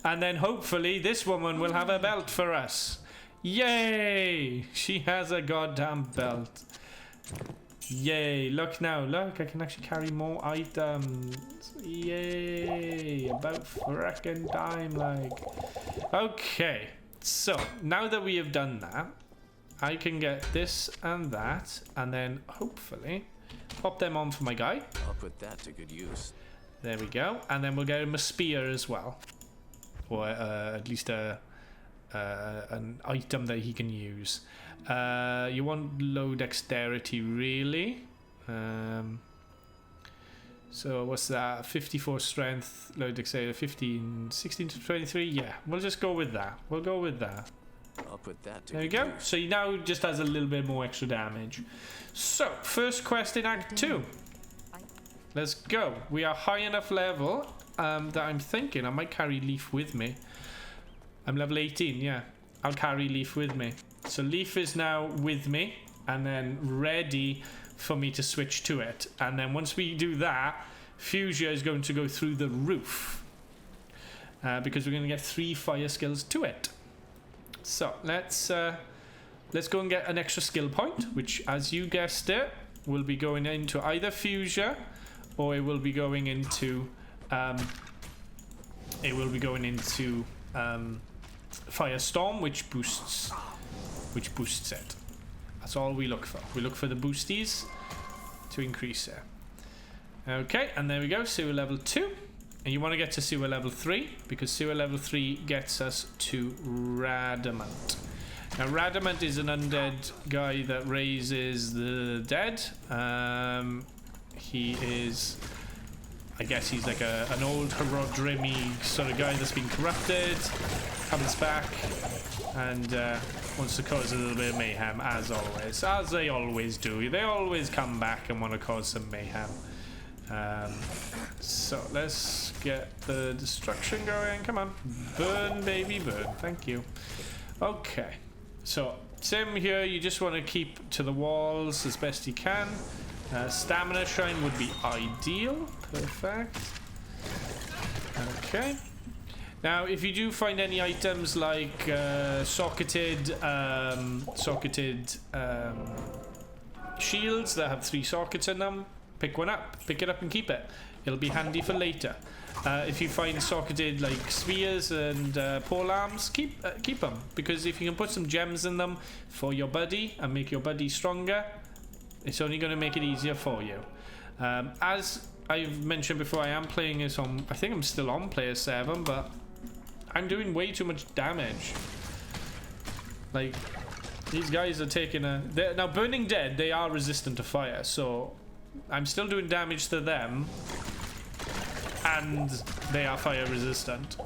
And then hopefully, this woman will have a belt for us. Yay! She has a goddamn belt. Yay! Look now, look, I can actually carry more items. Yay! About frickin' time, like. Okay, so now that we have done that, I can get this and that, and then hopefully pop them on for my guy. I'll put that to good use. There we go, and then we'll get him a spear as well, or at least an item that he can use. You want low dexterity, really? So what's that? 54 strength, low dexterity, 16 to 23. Yeah, we'll just go with that. We'll go with that. I'll put that to There you go. So he now just has a little bit more extra damage. So first quest in Act 2. Let's go. We are high enough level that I'm thinking I might carry Leaf with me. I'm level 18, yeah. I'll carry Leaf with me. So Leaf is now with me and then ready for me to switch to it. And then once we do that, Fuchsia is going to go through the roof. Because we're going to get 3 fire skills to it. So let's go and get an extra skill point, which, as you guessed it, will be going into either Fuchsia or it will be going into Firestorm, which boosts it. That's all we look for. We look for the boosties to increase it. Okay, and there we go. Sewer level 2. And you want to get to Sewer level 3, because Sewer level 3 gets us to Radamant. Now, Radamant is an undead guy that raises the dead. He is, I guess he's like an old Herodrimi sort of guy that's been corrupted, comes back, and wants to cause a little bit of mayhem, as always. As they always do. They always come back and want to cause some mayhem. So let's get the destruction going. Come on. Burn, baby, burn. Thank you. Okay. So, same here. You just want to keep to the walls as best you can. Stamina shrine would be ideal. Perfect. Okay. Now, if you do find any items like socketed shields that have 3 sockets in them, pick one up. Pick it up and keep it. It'll be handy for later. If you find socketed like spears and pole arms, keep them, because if you can put some gems in them for your buddy and make your buddy stronger, it's only going to make it easier for you. As I've mentioned before, I am playing this on, I think I'm still on player 7, but I'm doing way too much damage. Like, these guys are taking now Burning Dead, they are resistant to fire, so I'm still doing damage to them, and they are fire resistant.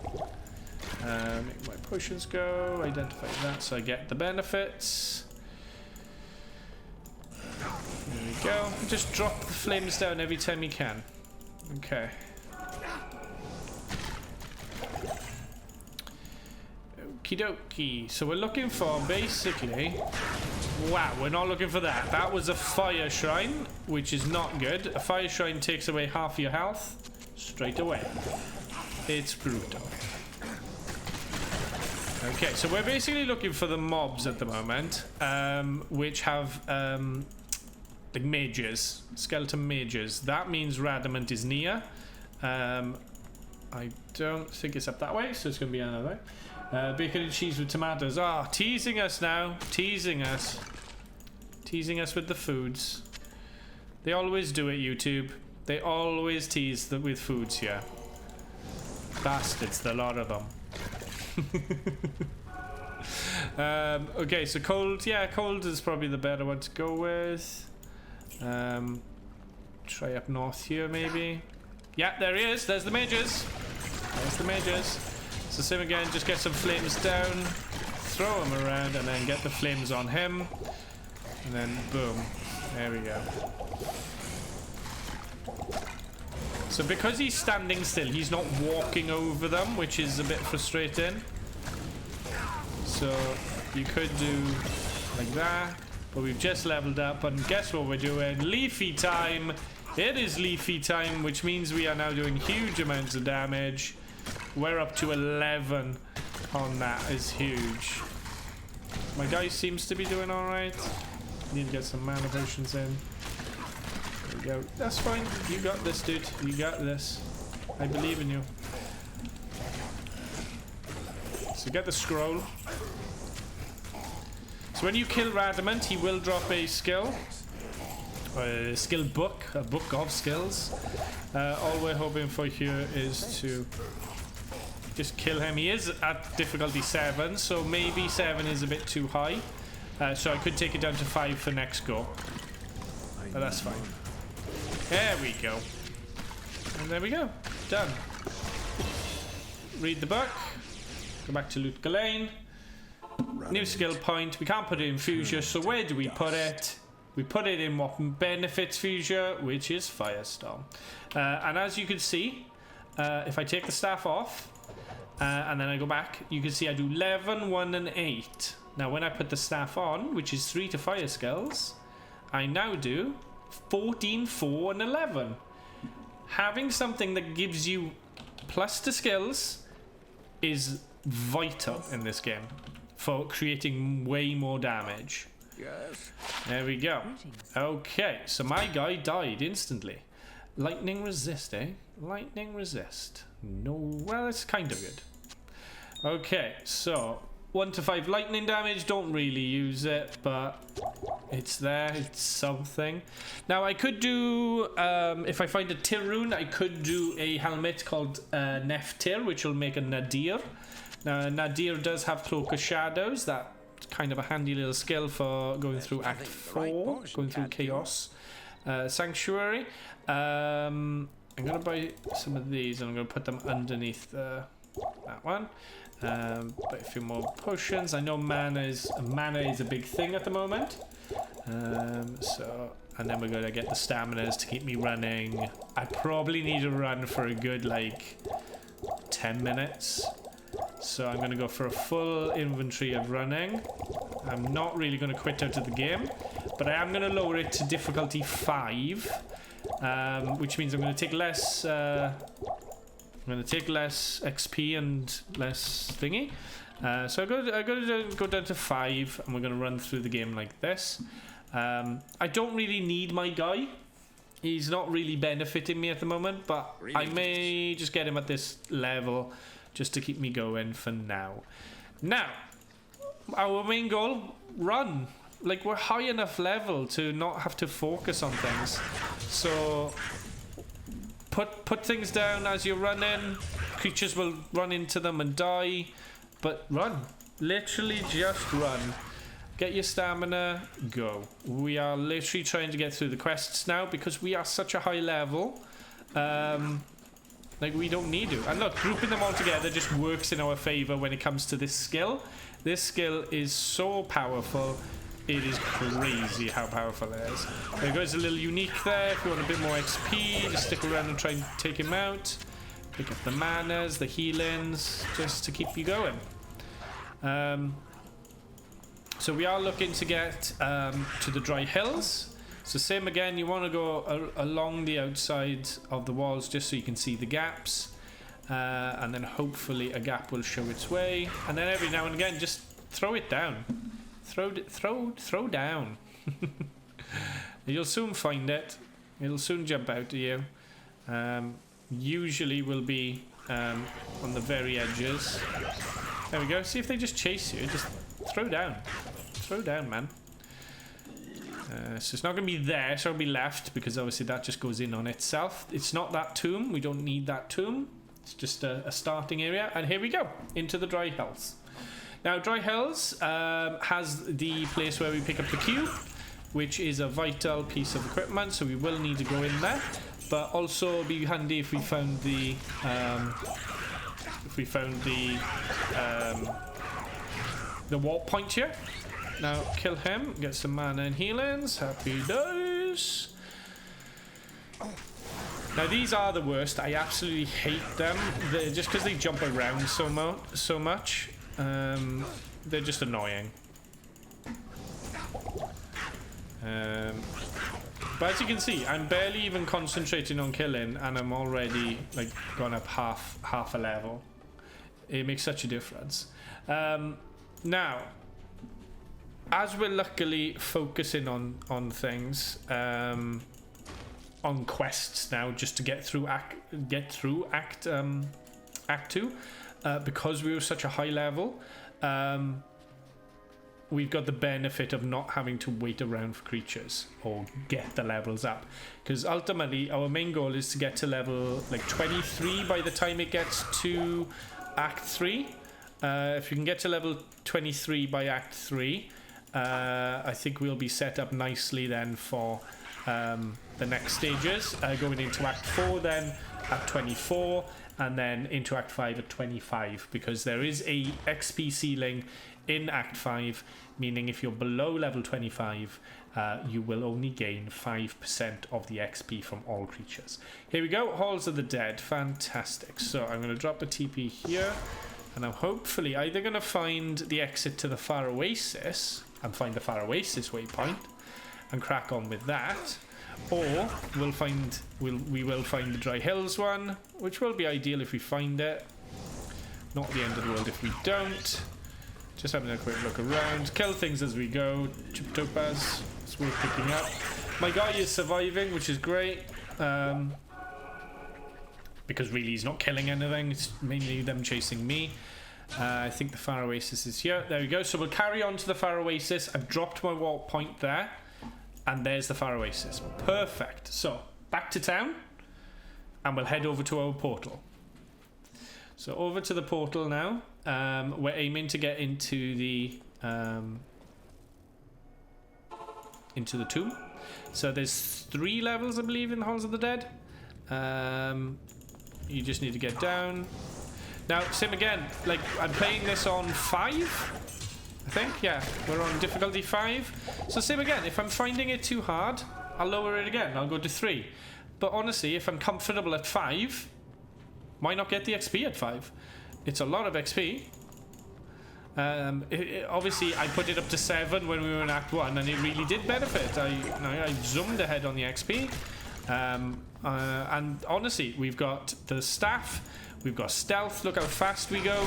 Make my potions go, identify that so I get the benefits. There we go. Just drop the flames down every time you can. Okay. Okie dokie. So we're looking for basically... Wow, we're not looking for that. That was a fire shrine, which is not good. A fire shrine takes away half your health straight away. It's brutal. Okay, so we're basically looking for the mobs at the moment, which have like mages, skeleton mages. That means Radamant is near. I don't think it's up that way, so it's going to be another way. Bacon and cheese with tomatoes. Ah, teasing us now. Teasing us. Teasing us with the foods. They always do it, YouTube. They always tease with foods here. Bastards, the lot of them. Okay, so cold. Yeah, cold is probably the better one to go with. Try up north here, maybe. Yeah, there he is. There's the mages. There's the mages. So same again, just get some flames down, throw him around, and then get the flames on him. And then boom. There we go. So because he's standing still, he's not walking over them, which is a bit frustrating. So you could do like that. But we've just leveled up, and guess what we're doing? Leafy time! It is leafy time, which means we are now doing huge amounts of damage. We're up to 11 on that. Is huge. My guy seems to be doing alright. Need to get some mana potions in. There we go. That's fine. You got this, dude. You got this. I believe in you. So get the scroll. So when you kill Radamant, he will drop a skill. A skill book. A book of skills. All we're hoping for here is to just kill him. He is at difficulty 7, so maybe 7 is a bit too high. So I could take it down to 5 for next go. But that's fine. There we go. And there we go. Done. Read the book. Go back to Loot Ghislaine. New skill point. We can't put it in Fuchsia, so where do we put it? We put it in what benefits Fuchsia, which is Firestorm. And as you can see, if I take the staff off, and then I go back, you can see I do 11, 1, and 8. Now when I put the staff on, which is 3 to fire skills, I now do 14, 4, and 11. Having something that gives you plus to skills is vital in this game for creating way more damage. Yes. There we go. Okay, so my guy died instantly. Lightning resist, eh? Lightning resist. No, well, it's kind of good. Okay, so 1 to 5 lightning damage. Don't really use it, but it's there. It's something. Now I could do, if I find a Tir rune, I could do a helmet called Neftir, which will make a Nadir. Now Nadir does have Cloak of Shadows. That's kind of a handy little skill for going through Act 4, going through Chaos Sanctuary. I'm gonna buy some of these and I'm gonna put them underneath that one. Buy a few more potions. I know mana is a big thing at the moment. And then we're gonna get the staminas to keep me running. I probably need to run for a good like 10 minutes. So I'm gonna go for a full inventory of running. I'm not really gonna quit out of the game, but I am gonna lower it to difficulty 5. Which means I'm going to take less I'm going to take less XP and less thingy. So I got to go down to 5, and we're going to run through the game like this. I don't really need my guy. He's not really benefiting me at the moment, but I may just get him at this level just to keep me going for now. Now, our main goal, run. Like, we're high enough level to not have to focus on things. So put things down as you're running. Creatures will run into them and die, but run. Literally just run. Get your stamina, go. We are literally trying to get through the quests now because we are such a high level. Like, we don't need to. And look, grouping them all together just works in our favor when it comes to this skill. This skill is so powerful. It is crazy how powerful it is. There goes a little unique there. If you want a bit more XP, just stick around and try and take him out. Pick up the manas, the healings, just to keep you going. So we are looking to get to the dry hills. So same again, you want to go along the outside of the walls just so you can see the gaps. And then hopefully a gap will show its way. And then every now and again, just throw it down. Throw down. You'll soon find it. It'll soon jump out to you. Usually will be on the very edges. There we go. See if they just chase you. Just throw down. Throw down, man. So it's not going to be there. It's going to be left because obviously that just goes in on itself. It's not that tomb. We don't need that tomb. It's just a starting area. And here we go. Into the dry hills. Now, Dry Hills has the place where we pick up the cube, which is a vital piece of equipment, so we will need to go in there. But also, it'd be handy if we found the warp point here. Now, kill him, get some mana and healings. Happy days. Now, these are the worst. I absolutely hate them. Just because they jump around so much. They're just annoying. But as you can see, I'm barely even concentrating on killing, and I'm already like gone up half a level. It makes such a difference. Now, as we're luckily focusing on things, on quests now, just to get through Act 2. Because we were such a high level, we've got the benefit of not having to wait around for creatures or get the levels up. Because ultimately, our main goal is to get to level like 23 by the time it gets to Act 3. If you can get to level 23 by Act 3, I think we'll be set up nicely then for the next stages. Going into Act 4 then, at 24. And then into Act 5 at 25, because there is a XP ceiling in Act 5, meaning if you're below level 25, you will only gain 5% of the XP from all creatures. Here we go, Halls of the Dead, fantastic. So I'm going to drop a TP here, and I'm hopefully either going to find the exit to the Far Oasis, and find the Far Oasis waypoint, and crack on with that. Or we will find the Dry Hills one, which will be ideal if we find it. Not the end of the world if we don't. Just having a quick look around. Kill things as we go. Chip Topaz. It's worth picking up. My guy is surviving, which is great. Because really he's not killing anything. It's mainly them chasing me. I think the Far Oasis is here. There we go. So we'll carry on to the Far Oasis. I've dropped my warp point there. And there's the Far Oasis. Perfect. So, back to town. And we'll head over to our portal. So, over to the portal now. We're aiming to get into the tomb. So, there's 3 levels, I believe, in the Halls of the Dead. You just need to get down. Now, same again. Like, I'm playing this on 5. I think, yeah, we're on difficulty 5. So same again, if I'm finding it too hard, I'll lower it again, I'll go to 3. But honestly, if I'm comfortable at 5, why not get the XP at 5? It's a lot of XP. Obviously, I put it up to 7 when we were in Act 1, and it really did benefit. I zoomed ahead on the XP. And honestly, we've got the staff, We've got stealth. Look how fast we go.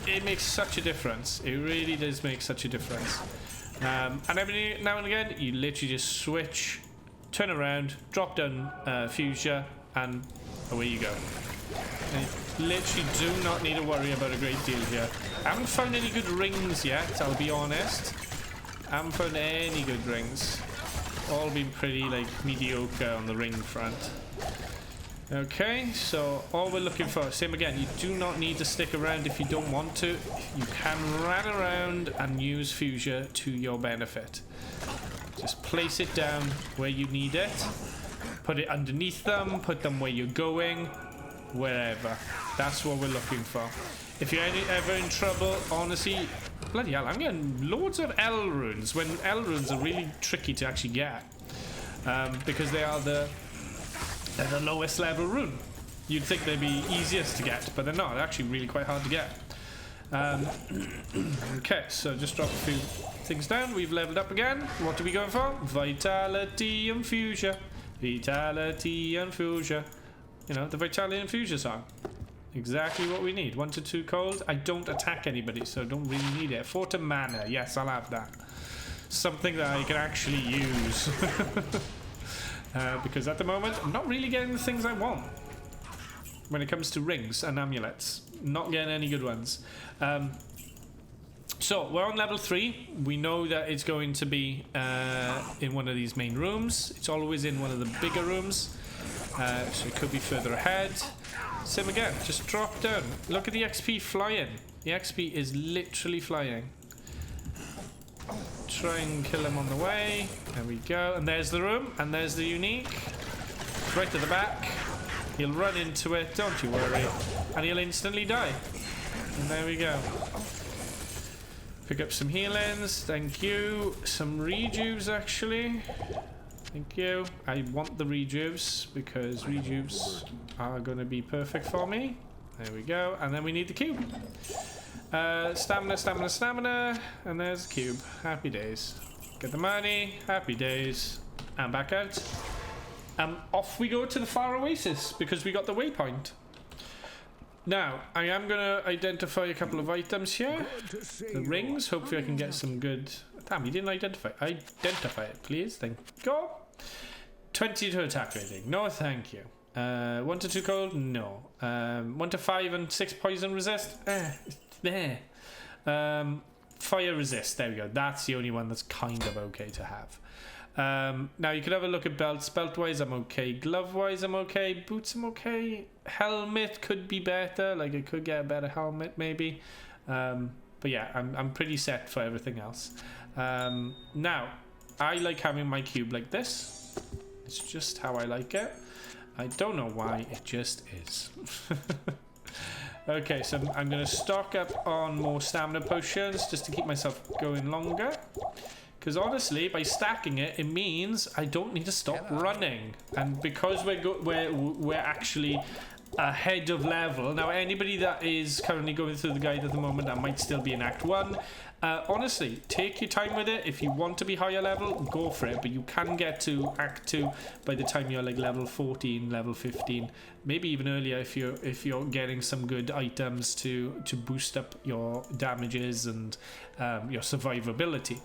It makes such a difference. It really does make such a difference. And every now and again, you literally just switch, turn around, drop down Fuchsia, and away you go. And you literally do not need to worry about a great deal here. I haven't found any good rings yet, I'll be honest. I haven't found any good rings. All been pretty like mediocre on the ring front. Okay, so all we're looking for, same again, you do not need to stick around if you don't want to. You can run around and use Fuchsia to your benefit. Just place it down where you need it. Put it underneath them, put them where you're going, wherever. That's what we're looking for. If you're ever in trouble, honestly, bloody hell, I'm getting loads of L runes, when L runes are really tricky to actually get. Because they are the lowest level rune. You'd think they'd be easiest to get, but they're not. They're actually really quite hard to get. Okay, so just drop a few things down. We've leveled up again. What are we going for? Vitality and Fuchsia. Vitality and Fuchsia. You know, the Vitality and Fuchsia song. Exactly what we need. 1 to 2 cold. I don't attack anybody, so I don't really need it. 4 to mana. Yes, I'll have that. Something that I can actually use. Because at the moment, I'm not really getting the things I want. When it comes to rings and amulets. Not getting any good ones. So, we're on level 3. We know that it's going to be in one of these main rooms. It's always in one of the bigger rooms. So it could be further ahead. Same again, just drop down. Look at the XP flying. The XP is literally flying. Try and kill him on the way. There we go. And there's the room. And there's the unique. Right to the back. He'll run into it, don't you worry. And he'll instantly die. And there we go. Pick up some healings. Thank you. Some rejuves, actually. Thank you. I want the rejuves because rejuves are going to be perfect for me. There we go. And then we need the cube. Stamina, stamina, stamina. And there's the cube. Happy days. Get the money. Happy days. And back out. Off we go to the far oasis because we got the waypoint. Now, I am going to identify a couple of items here. The rings. Hopefully I can get some good... Damn, you didn't identify. Identify it, please. Thank you. 20 to attack rating. No, thank you. 1 to 2 cold? No. 1 to 5 and 6 poison resist? There. Fire resist. There we go. That's the only one that's kind of okay to have. Now you could have a look at belts. Belt wise I'm okay. Glove wise I'm okay. Boots I'm okay. Helmet could be better. Like I could get a better helmet maybe. But yeah, I'm pretty set for everything else. Now I like having my cube like this. It's just how I like it. I don't know why, it just is. Okay, so I'm going to stock up on more stamina potions just to keep myself going longer. Because honestly, by stacking it, it means I don't need to stop running. And because we're actually ahead of level. Now, anybody that is currently going through the guide at the moment, that might still be in Act 1. Honestly, take your time with it. If you want to be higher level, go for it. But you can get to Act 2 by the time you're like level 14, level 15. Maybe even earlier if you're getting some good items to boost up your damages and your survivability.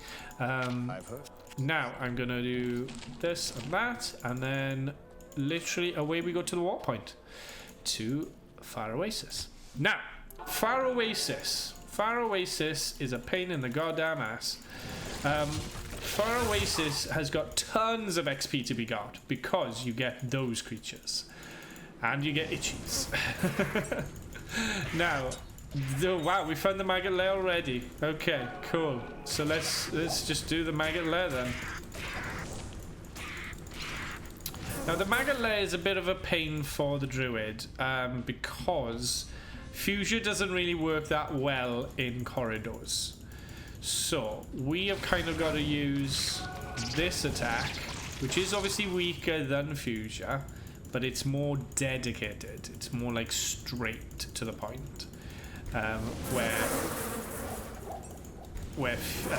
Now, I'm going to do this and that. And then literally away we go to the warp point. To Far Oasis. Now, Far Oasis is a pain in the goddamn ass. Far Oasis has got tons of XP to be got because you get those creatures and you get itchies. Now, wow, we found the maggot lair already. Okay, cool. So let's just do the maggot lair then. Now the maggot lair is a bit of a pain for the druid because Fuchsia doesn't really work that well in corridors. So we have kind of got to use this attack, which is obviously weaker than Fuchsia, but it's more dedicated. It's more like straight to the point. Where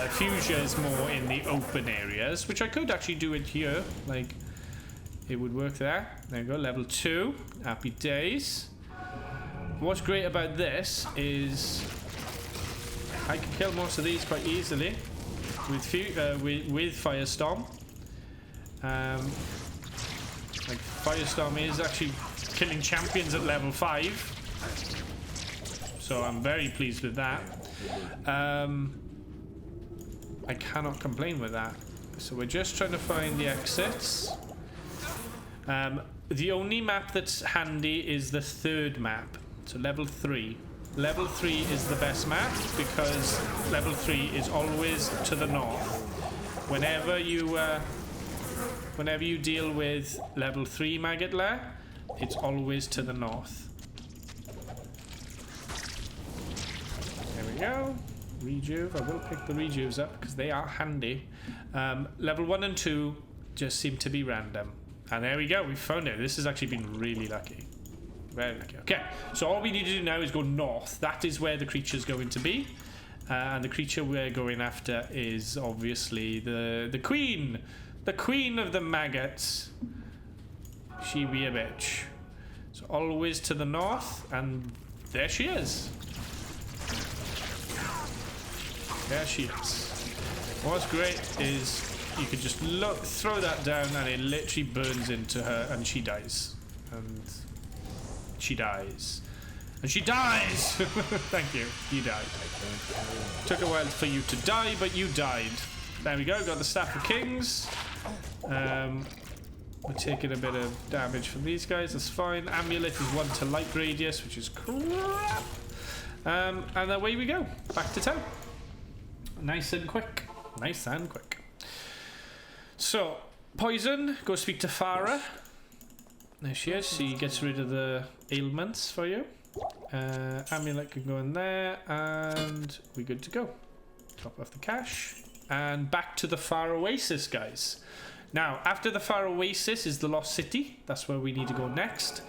Fuchsia is more in the open areas, which I could actually do it here, like. It would work there. There you go, level 2. Happy days. what's great about this is I can kill most of these quite easily with Firestorm. Like Firestorm is actually killing champions at level 5. So I'm very pleased with that. I cannot complain with that. So we're just trying to find the exits. The only map that's handy is the 3rd map. So level 3. Level 3 is the best map because level 3 is always to the north. Whenever you deal with level 3 Maggot Lair, it's always to the north. There we go. Rejuve. I will pick the rejuves up because they are handy. Level 1 and 2 just seem to be random. And there we go. We found it. This has actually been really lucky. Very lucky. Okay, so all we need to do now is go north. That is where the creature's going to be. And the creature we're going after is obviously the queen. The queen of the maggots. She be a bitch. So always to the north. And there she is. There she is. What's great is you can just throw that down and it literally burns into her and she dies. And she dies. And she dies! Thank you. You died. Took a while for you to die, but you died. There we go. Got the Staff of Kings. We're taking a bit of damage from these guys. That's fine. Amulet is 1 to light radius, which is crap. And away we go. Back to town. Nice and quick. Nice and quick. So, poison. Go speak to Farah. There she is. She gets rid of the ailments for you. Amulet can go in there. And we're good to go. Top off the cash. And back to the Far Oasis, guys. Now, after the Far Oasis is the Lost City. That's where we need to go next.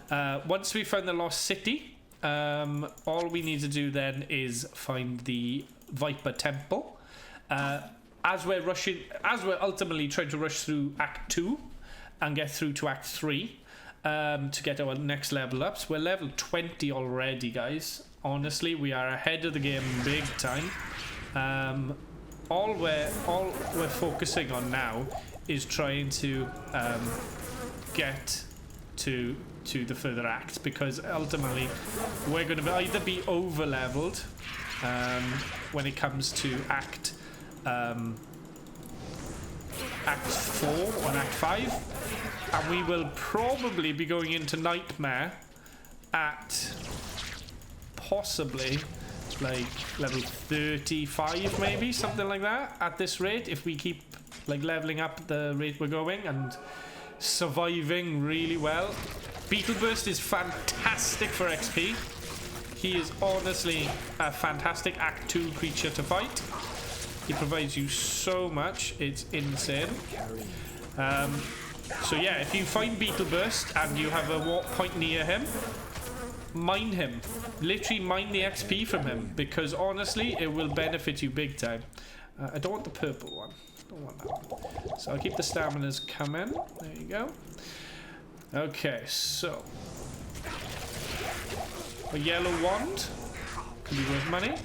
Once we find the Lost City, all we need to do then is find the Viper Temple. As we're ultimately trying to rush through Act 2 and get through to Act 3 to get our next level ups. We're level 20 already, guys. Honestly, we are ahead of the game big time. All we're focusing on now is trying to get to the further acts, because ultimately we're going to either be over leveled when it comes to Act 4 or Act 5, and we will probably be going into Nightmare at possibly like level 35, maybe something like that at this rate, if we keep like leveling up the rate we're going and surviving really well. Beetle Burst is fantastic for XP. He is honestly a fantastic Act 2 creature to fight. He provides you so much, it's insane. So yeah, if you find Beetle Burst and you have a warp point near him, mine him. Literally mine the XP from him, because honestly it will benefit you big time. I don't want the purple one. I don't want that one. So I'll keep the staminas coming. There you go. Okay, so a yellow wand could be worth money.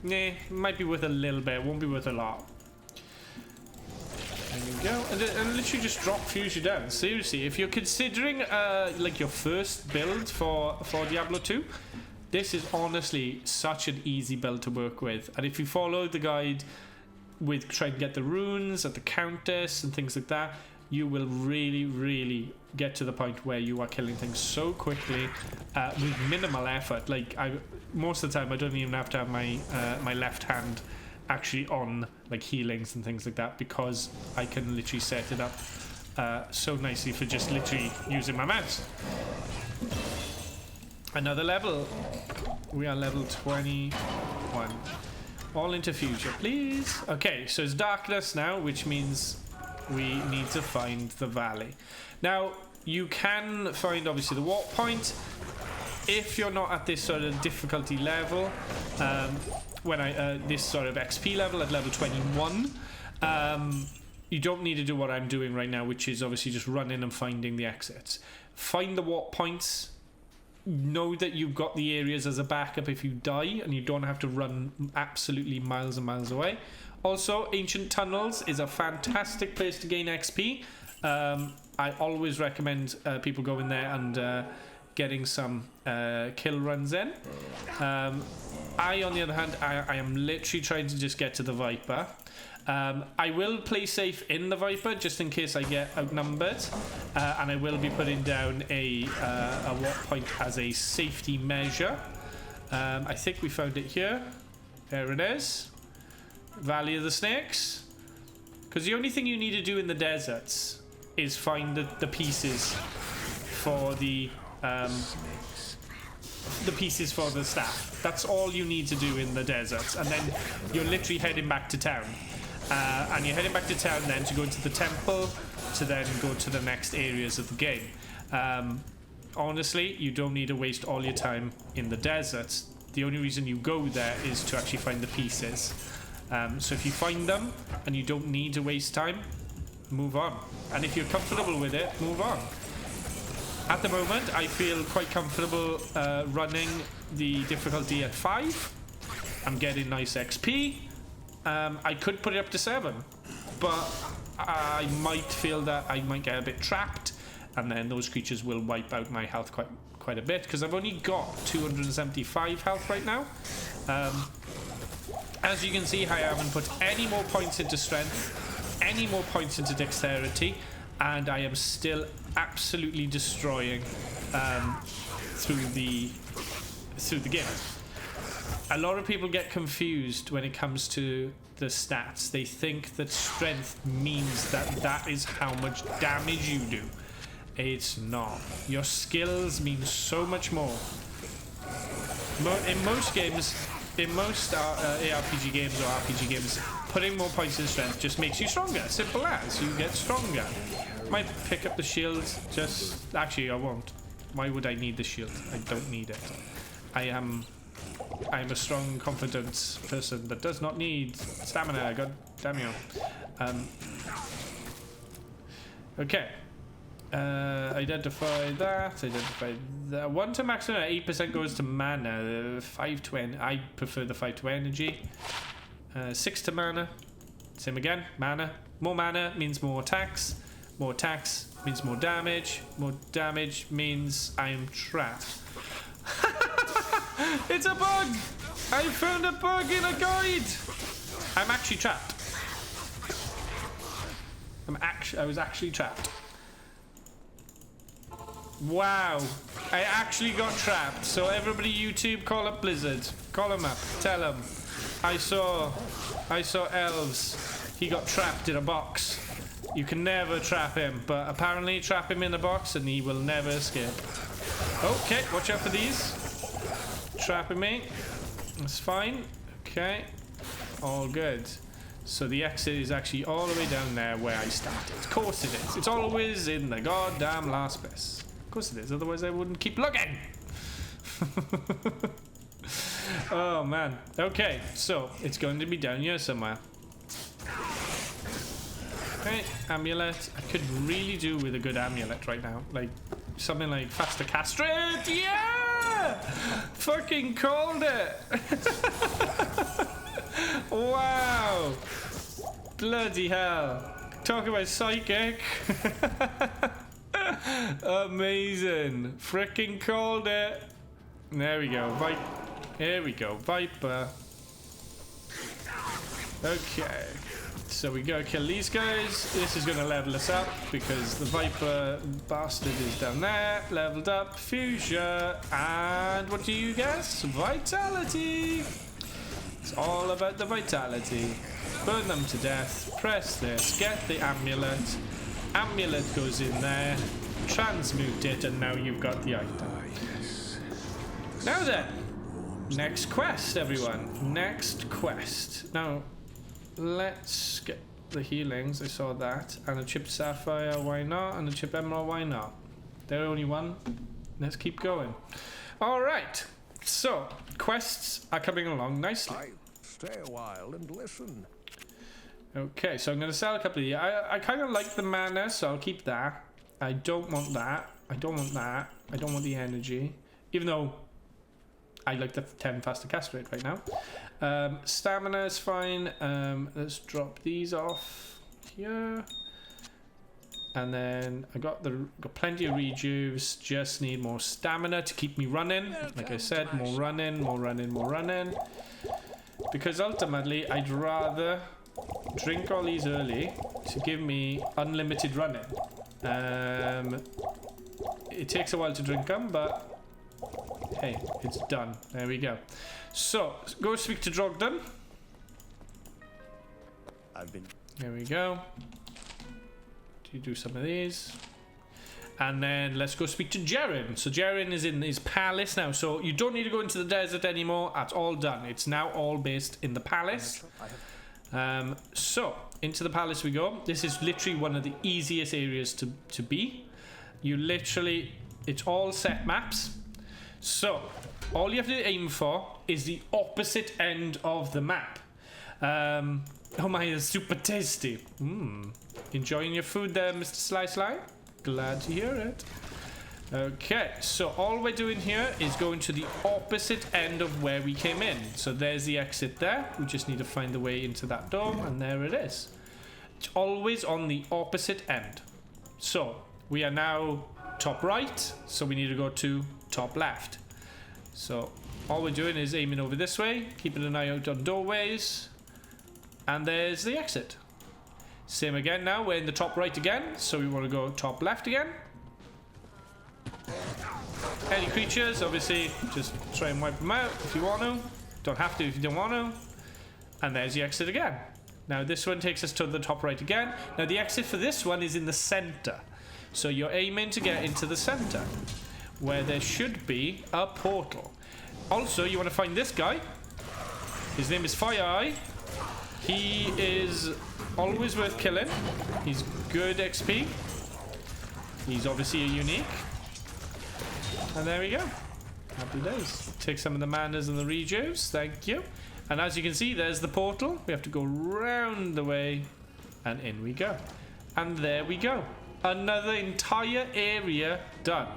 Nah, might be worth a little bit, won't be worth a lot. There you go. And literally just drop fuse you down. Seriously, if you're considering like your first build for Diablo 2, this is honestly such an easy build to work with. And if you follow the guide with trying to get the runes at the countess and things like that, you will really, really get to the point where you are killing things so quickly with minimal effort. Like most of the time, I don't even have to have my my left hand actually on like healings and things like that, because I can literally set it up so nicely for just literally using my mouse. Another level. We are level 21. All into future, please. Okay, so it's darkness now, which means we need to find the valley. Now, you can find obviously the warp point if you're not at this sort of difficulty level. This sort of XP level at level 21, you don't need to do what I'm doing right now, which is obviously just running and finding the exits. Find the warp points know that you've got the areas as a backup if you die, and you don't have to run absolutely miles and miles away. Also, Ancient Tunnels is a fantastic place to gain XP. I always recommend people going there and getting some kill runs in. I, on the other hand, I am literally trying to just get to the Viper. I will play safe in the Viper just in case I get outnumbered, and I will be putting down a warp point as a safety measure. I think we found it here. There it is. Valley of the Snakes. Because the only thing you need to do in the deserts is find the pieces for the pieces for the staff. That's all you need to do in the deserts, and then you're literally heading back to town. And you're heading back to town then to go into the temple, to then go to the next areas of the game. Honestly, you don't need to waste all your time in the deserts. The only reason you go there is to actually find the pieces. So if you find them and you don't need to waste time, move on. And if you're comfortable with it, move on. At the moment, I feel quite comfortable running the difficulty at 5. I'm getting nice XP. I could put it up to 7, but I might feel that I might get a bit trapped, and then those creatures will wipe out my health quite a bit, because I've only got 275 health right now. As you can see, I haven't put any more points into strength, any more points into dexterity, and I am still absolutely destroying through the game. A lot of people get confused when it comes to the stats. They think that strength means that is how much damage you do. It's not. Your skills mean so much more. In most games, in most ARPG games or RPG games, putting more points in strength just makes you stronger. Simple as. You get stronger. Might pick up the shield. Actually, I won't. Why would I need the shield? I don't need it. I'm a strong, confident person that does not need stamina. God damn you. Okay. Identify that. Identify that. 1 to maximum. 8% goes to mana. 5 to I prefer the 5 to energy. 6 to mana. Same again. Mana. More mana means more attacks. More attacks means more damage. More damage means I'm trapped. It's a bug! I found a bug in a guide! I'm actually trapped. I was actually trapped. Wow. I actually got trapped. So everybody YouTube, call up Blizzard. Call him up. Tell him. I saw Elves. He got trapped in a box. You can never trap him, but apparently trap him in a box and he will never escape. Okay, watch out for these. Trapping me. That's fine. Okay. All good. So the exit is actually all the way down there where I started. Of course it is. It's always in the goddamn last place. Of course it is. Otherwise I wouldn't keep looking. Oh man. Okay. So it's going to be down here somewhere. Okay. Amulet. I could really do with a good amulet right now. Like something like faster castrate. Yeah! Fucking called it. Wow. Bloody hell. Talk about psychic. Amazing. Freaking called it. There we go. Here we go. Viper. Okay. So we gotta kill these guys. This is gonna level us up because the Viper bastard is down there. Leveled up. Fuchsia. And what do you guess? Vitality. It's all about the vitality. Burn them to death. Press this. Get the amulet. Amulet goes in there. Transmute it, and now you've got the item. Now then. Next quest, everyone. Next quest. Now, let's get the healings. I saw that. And a chipped sapphire, why not? And a chipped emerald, why not? They're only one. Let's keep going. Alright. So, quests are coming along nicely. Stay a while and listen. Okay, so I'm going to sell a couple of these. I kind of like the mana, so I'll keep that. I don't want that. I don't want that. I don't want the energy. even though I like the 10 faster cast rate right now. Stamina is fine. Let's drop these off here. And then I got plenty of rejuves. Just need more stamina to keep me running. Like I said, more running. Because ultimately, I'd rather drink all these early to give me unlimited running. It takes a while to drink them, but hey, it's done. There we go. So, go speak to Drogden. There we go. Do some of these. And then let's go speak to Jaren. So Jaren is in his palace now. So you don't need to go into the desert anymore. That's all done. It's now all based in the palace. So into the palace we go. This is literally one of the easiest areas to be. You literally, it's all set maps. So all you have to aim for is the opposite end of the map. Oh my, it's super tasty. Enjoying your food there, Mr. Sly? Glad to hear it. Okay, so all we're doing here is going to the opposite end of where we came in. So there's the exit there. We just need to find the way into that dome, and there it is. It's always on the opposite end. So we are now top right, so we need to go to top left. So all we're doing is aiming over this way, keeping an eye out on doorways, and there's the exit. Same again now, we're in the top right again, so we want to go top left again. Any creatures, obviously, just try and wipe them out if you want to. Don't have to if you don't want to. And there's the exit again. Now this one takes us to the top right again. Now the exit for this one is in the center. So you're aiming to get into the center, where there should be a portal. Also, you want to find this guy. His name is Fire Eye. He is always worth killing. He's good XP. He's obviously a unique. And there we go. Happy days. Take some of the manas and the rejuves. Thank you. And as you can see, there's the portal. We have to go round the way. And in we go. And there we go. Another entire area done.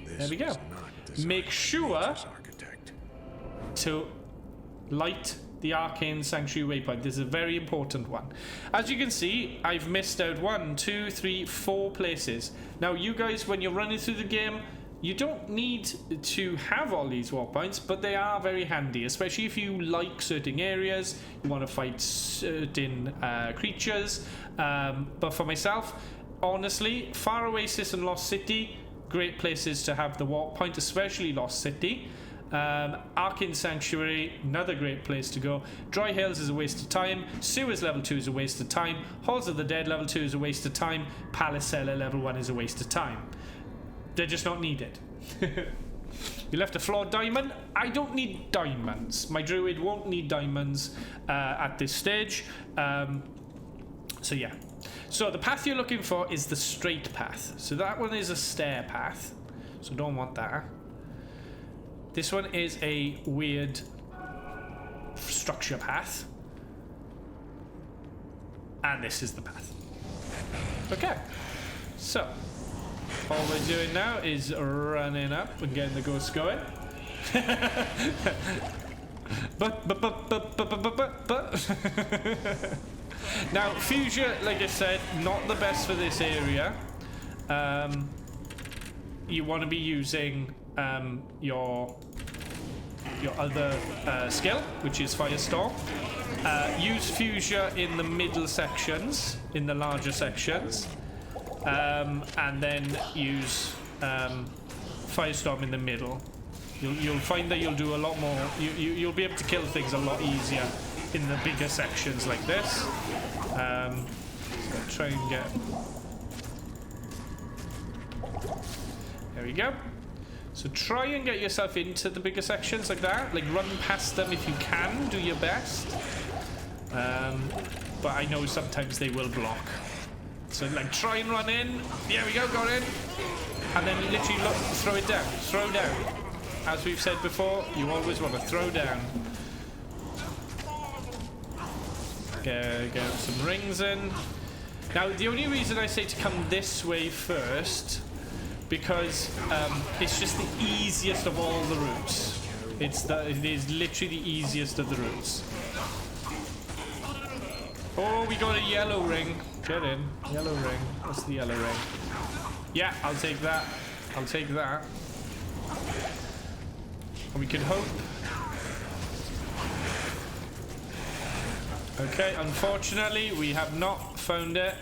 There we go. Make sure to light the Arcane Sanctuary waypoint. This is a very important one. As you can see, I've missed out 1, 2, 3, 4 places. Now you guys, when you're running through the game, you don't need to have all these waypoints, but they are very handy, especially if you like certain areas, you want to fight certain creatures. But for myself, honestly, Far Oasis and Lost City, great places to have the waypoint, especially Lost City. Arcane Sanctuary, another great place to go. Dry Hills is a waste of time. Sewers level 2 is a waste of time. Halls of the Dead level 2 is a waste of time. Palace Cellar level 1 is a waste of time. They're just not needed. You left a flawed diamond. I don't need diamonds. My druid won't need diamonds at this stage. So yeah. So the path you're looking for is the straight path. So that one is a stair path. So don't want that. This one is a weird structure path. And this is the path. Okay. So, all we're doing now is running up and getting the ghosts going. but. Now, Fuchsia, like I said, not the best for this area. You want to be using your other skill, which is Firestorm. Use Fuchsia in the middle sections, in the larger sections, and then use Firestorm in the middle. You'll find that you'll do a lot more. You'll be able to kill things a lot easier in the bigger sections like this. So try and get. There we go. So try and get yourself into the bigger sections like that. Like run past them if you can. Do your best. But I know sometimes they will block. So like try and run in. There we go, got in. And then literally look, throw it down. Throw down. As we've said before, you always want to throw down. Get some rings in. Now the only reason I say to come this way first because it's just the easiest of all the routes. It is literally the easiest of the routes. Oh, we got a yellow ring. Get in. Yellow ring. What's the yellow ring? Yeah, I'll take that. I'll take that. And we can hope. Okay, unfortunately, we have not found it.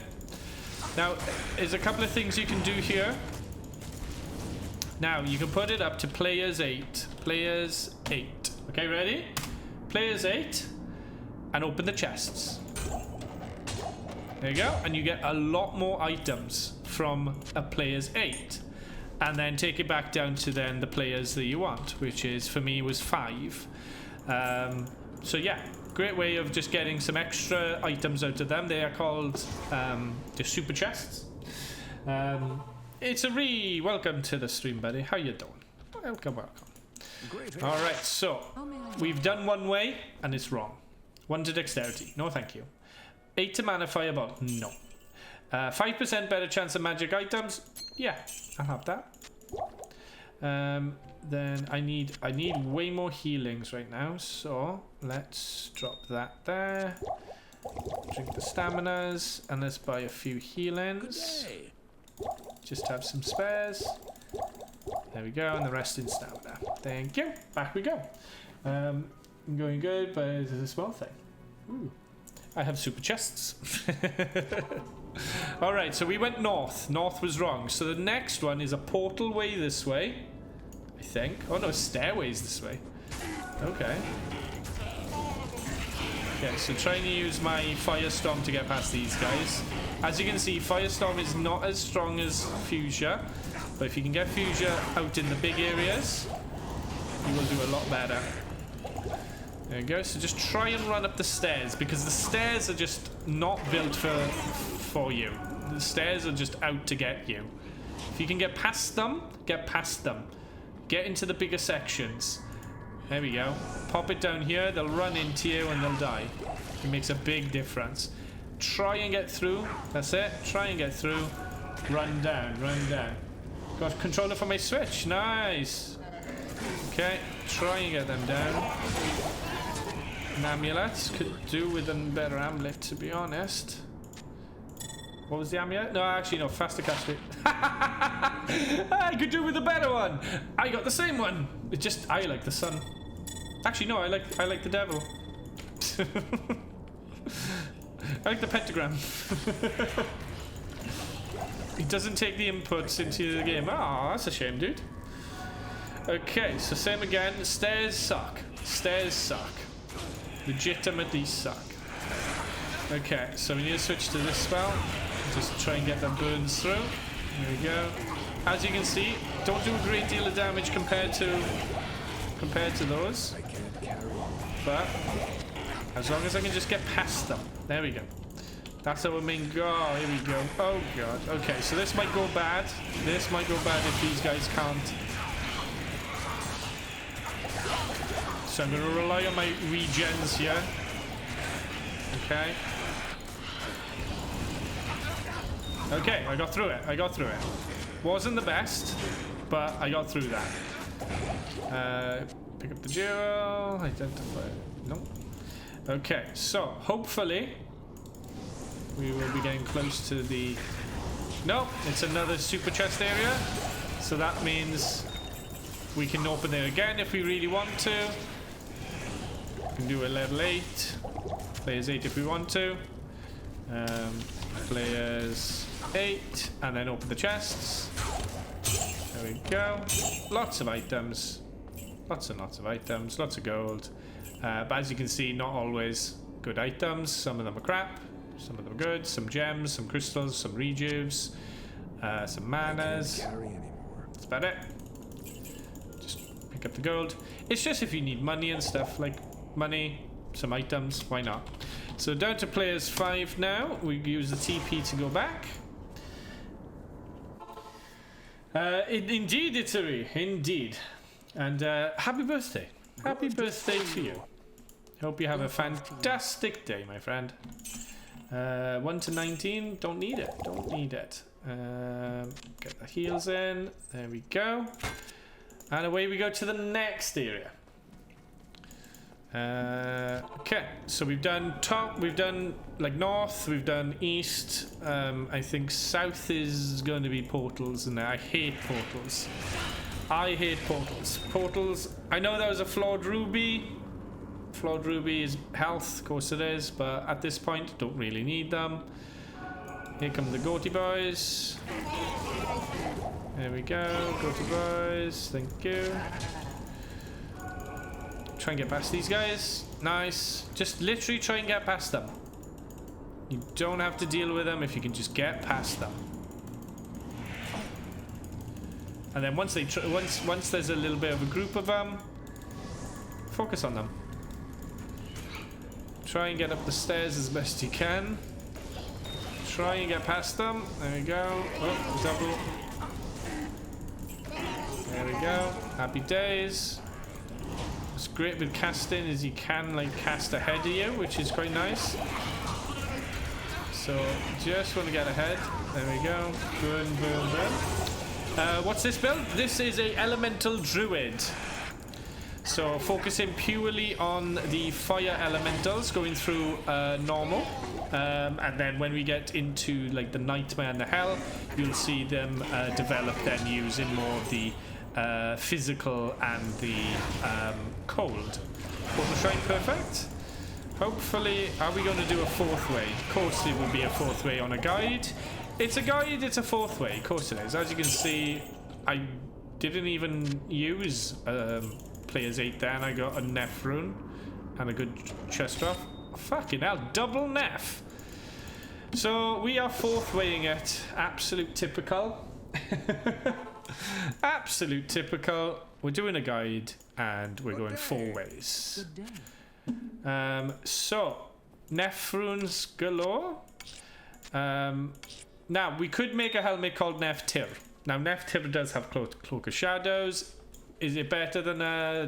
Now, there's a couple of things you can do here. Now, you can put it up to players 8. Players 8. Okay, ready? Players 8. And open the chests. There you go. And you get a lot more items from a player's 8. And then take it back down to then the players that you want, which is, for me, was 5. So, yeah. Great way of just getting some extra items out of them. They are called the super chests. It's a welcome to the stream, buddy. How you doing? Welcome. All right, so we've done one way and it's wrong. 1 to dexterity. No, thank you. 8 to mana fireball. No. 5% better chance of magic items. Yeah, I'll have that. Then I need way more healings right now, so let's drop that there. Drink the staminas, and let's buy a few healings. Just have some spares. There we go, and the rest in stamina. Thank you. Back we go. Going good, but it's a small thing. Ooh. I have super chests. Alright, so we went north. North was wrong. So the next one is a portal way this way. I think. Oh no, stairways this way. Okay. Okay, so trying to use my Firestorm to get past these guys. As you can see, Firestorm is not as strong as Fuchsia. But if you can get Fuchsia out in the big areas, you will do a lot better. There you go. So just try and run up the stairs, because the stairs are just not built for you. The stairs are just out to get you. If you can get past them, get past them. Get into the bigger sections. There we go. Pop it down here. They'll run into you and they'll die. It makes a big difference. Try and get through. That's it. Try and get through. Run down. Run down. Got controller for my Switch. Nice. Okay. Try and get them down. An amulet. Could do with a better amulet, to be honest. What was the amulet? No, actually, no. Faster cast it. I could do with a better one. I got the same one. It just, I like the sun. Actually, no. I like the devil. I like the pentagram. He doesn't take the inputs into the game. Oh, that's a shame, dude. Okay, so same again. Stairs suck. Stairs suck. Legitimately suck. Okay, so we need to switch to this spell. Just try and get them burns through. There we go. As you can see, don't do a great deal of damage compared to those. But as long as I can just get past them. There we go. That's our main goal. Here we go. Oh god. Okay, so this might go bad. This might go bad if these guys can't. So I'm going to rely on my regens here. Okay. Okay, I got through it. I got through it. Wasn't the best, but I got through that. Pick up the jewel. Identify. Nope. Okay, so hopefully we will be getting close to the... Nope, it's another super chest area. So that means we can open it again if we really want to. We can do a level 8. Players 8 if we want to. Players 8. And then open the chests. There we go. Lots of items. Lots and lots of items. Lots of gold. But as you can see, not always good items. Some of them are crap. Some of them are good. Some gems, some crystals, some rejuves, some manas. That's about it. Just pick up the gold. It's just if you need money and stuff, like money, some items, why not? So down to players 5 now. We use the TP to go back. Indeed, Itsuri. Indeed. And happy birthday. Happy birthday to you. Hope you have a fantastic day, my friend. 1 to 19. Don't need it. Don't need it. Get the heals in. There we go. And away we go to the next area. Okay, so we've done top, we've done like north, we've done east. I think south is going to be portals, and I hate portals. I hate portals. Portals, I know that was a flawed ruby. Flawed ruby is health, of course it is, but at this point, don't really need them. Here come the goatee boys. There we go, goatee boys, thank you. Try and get past these guys. Nice. Just literally try and get past them. You don't have to deal with them if you can just get past them. And then once they once there's a little bit of a group of them, focus on them. Try and get up the stairs as best you can. Try and get past them. There we go. Oh, double. There we go. Happy days. What's great with casting is you can like cast ahead of you, which is quite nice. So just want to get ahead. There we go. Boom, boom, boom. What's this build? This is a elemental druid. So focusing purely on the fire elementals, going through normal. And then when we get into like the nightmare and the hell, you'll see them develop then using more of the physical and the cold. Portal Shrine perfect. Hopefully, are we going to do a fourth way? Of course it will be a fourth way on a guide. It's a guide, it's a fourth way. Of course it is. As you can see, I didn't even use Player's 8 there, and I got a Neff rune and a good chest drop. Fucking hell, double Neff. So we are fourth weighing it. Absolute typical. Absolute typical. We're doing a guide and we're going 4 ways. So Neff runes galore. Now we could make a helmet called Neff Tir. Now Neff Tir does have Cloak of Shadows. Is it better than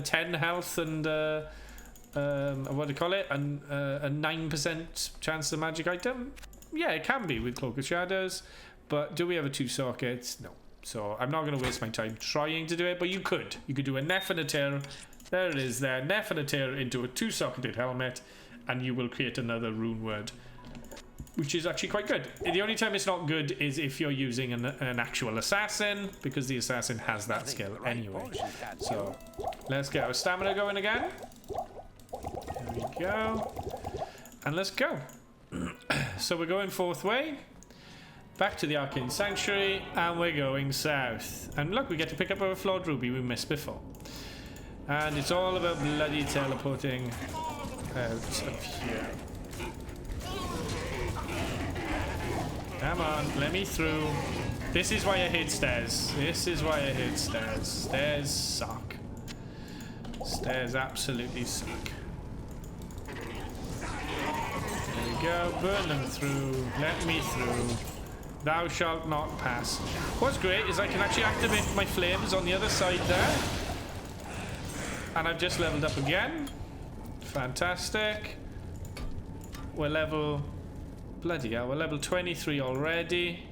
10 health and what do you call it? And a 9% chance of magic item? Yeah, it can be with Cloak of Shadows. But do we have a 2 sockets? No. So I'm not going to waste my time trying to do it, but you could. You could do a Neff and a Tir. There it is there. Neff and a Tir into a 2-socketed helmet, and you will create another rune word, which is actually quite good. The only time it's not good is if you're using an actual assassin, because the assassin has that skill anyway. So let's get our stamina going again. There we go. And let's go. So we're going 4th way. Back to the Arcane Sanctuary, and we're going south. And look, we get to pick up our flawed ruby we missed before. And it's all about bloody teleporting out of here. Come on, let me through. This is why I hate stairs. This is why I hate stairs. Stairs suck. Stairs absolutely suck. There we go. Burn them through. Let me through. Thou shalt not pass. What's great is I can actually activate my flames on the other side there. And I've just leveled up again. Fantastic. We're level... Bloody hell, we're level 23 already.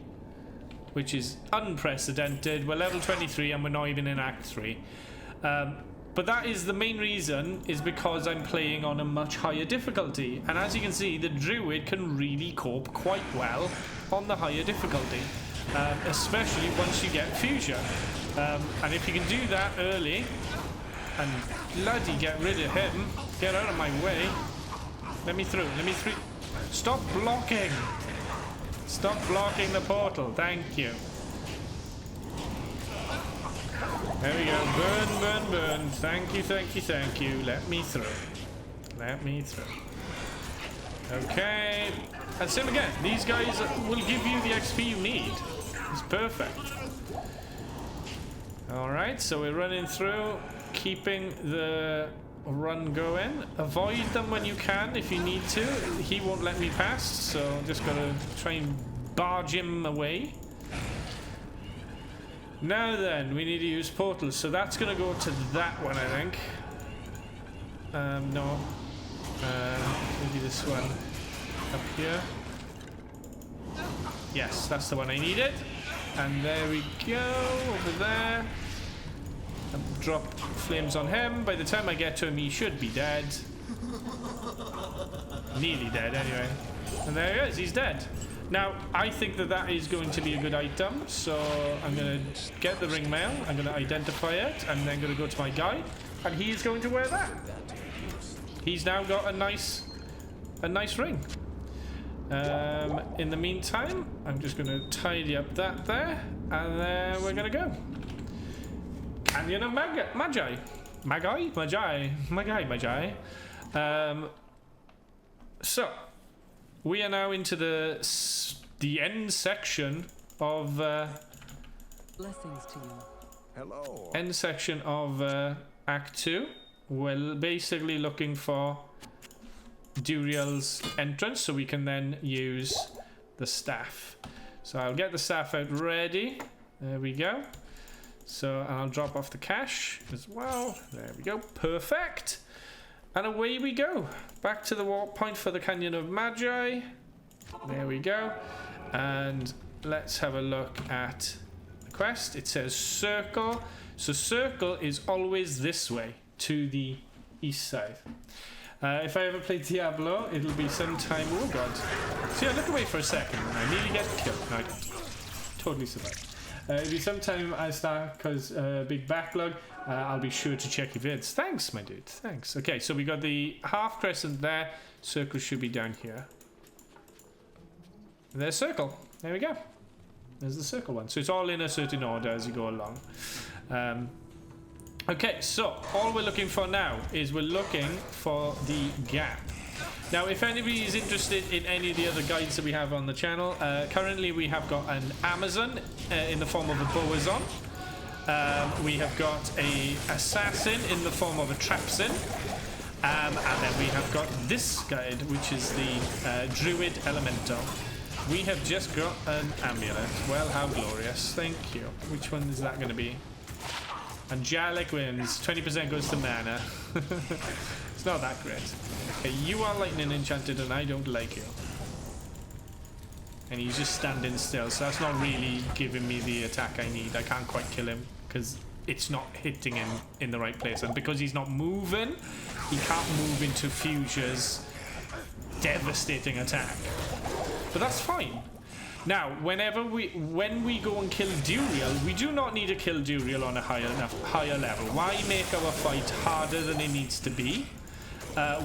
Which is unprecedented. We're level 23 and we're not even in Act 3. But that is the main reason, is because I'm playing on a much higher difficulty. And as you can see, the Druid can really cope quite well on the higher difficulty. Especially once you get Fusion. And if you can do that early, and bloody get rid of him, get out of my way. Let me through, let me through. Stop blocking. Stop blocking the portal, thank you. There we go. Burn, burn, burn. Thank you, thank you, thank you. Let me through. Let me through. Okay. And same again. These guys will give you the XP you need. It's perfect. Alright, so we're running through, keeping the run going. Avoid them when you can if you need to. He won't let me pass, so just gotta try and barge him away. Now then, we need to use portals, so that's going to go to that one, I think. No. Maybe this one up here. Yes, that's the one I needed. And there we go, over there. Drop flames on him. By the time I get to him, he should be dead. Nearly dead, anyway. And there he is, he's dead. Now, I think that that is going to be a good item, so I'm going to get the ring mail, I'm going to identify it, and then going to go to my guy, and he's going to wear that. He's now got a nice ring. In the meantime, I'm just going to tidy up that there, and then we're going to go. Canyon of Magi. So, we are now into the end section of Blessings to you. Hello. end section of Act 2. We're basically looking for Duriel's entrance so we can then use the staff. So I'll get the staff out ready. There we go. So, and I'll drop off the cash as well. There we go. Perfect. And away we go. Back to the warp point for the Canyon of Magi. There we go. And let's have a look at the quest. It says circle. So circle is always this way to the east side. If I ever play Diablo, it'll be sometime. Oh god. See, I look away for a second and I nearly get killed. No, I don't. Totally survived. It'll be sometime I start because big backlog. I'll be sure to check your vids. Thanks, my dude. Thanks. Okay, so we got the half crescent there. Circle should be down here. And there's circle. There we go. There's the circle one. So it's all in a certain order as you go along. Okay, so all we're looking for now is we're looking for the gap. Now, if anybody is interested in any of the other guides that we have on the channel, currently we have got an Amazon in the form of a Boazon. We have got a Assassin in the form of a Trapsin. And then we have got this guide, which is the Druid Elemental. We have just got an amulet. Well, how glorious. Thank you. Which one is that going to be? Angelic Winds. 20% goes to mana. It's not that great. Okay, you are lightning enchanted and I don't like you. And he's just standing still, so that's not really giving me the attack I need. I can't quite kill him because it's not hitting him in the right place. And because he's not moving, he can't move into Fuchsia's devastating attack. But that's fine. Now, when we go and kill Duriel, we do not need to kill Duriel on a higher level. Why make our fight harder than it needs to be?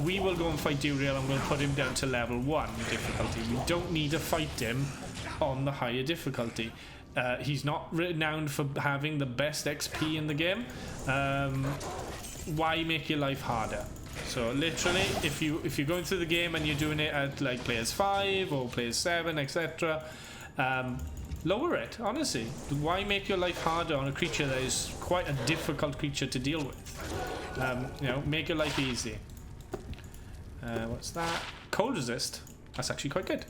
We will go and fight Duriel and we'll put him down to level 1 difficulty. We don't need to fight him on the higher difficulty. He's not renowned for having the best XP in the game. Why make your life harder? So literally, if you're going through the game and you're doing it at like players 5 or players 7, etc., lower it. Honestly, why make your life harder on a creature that is quite a difficult creature to deal with? You know, make your life easy. What's that? Cold resist. That's actually quite good.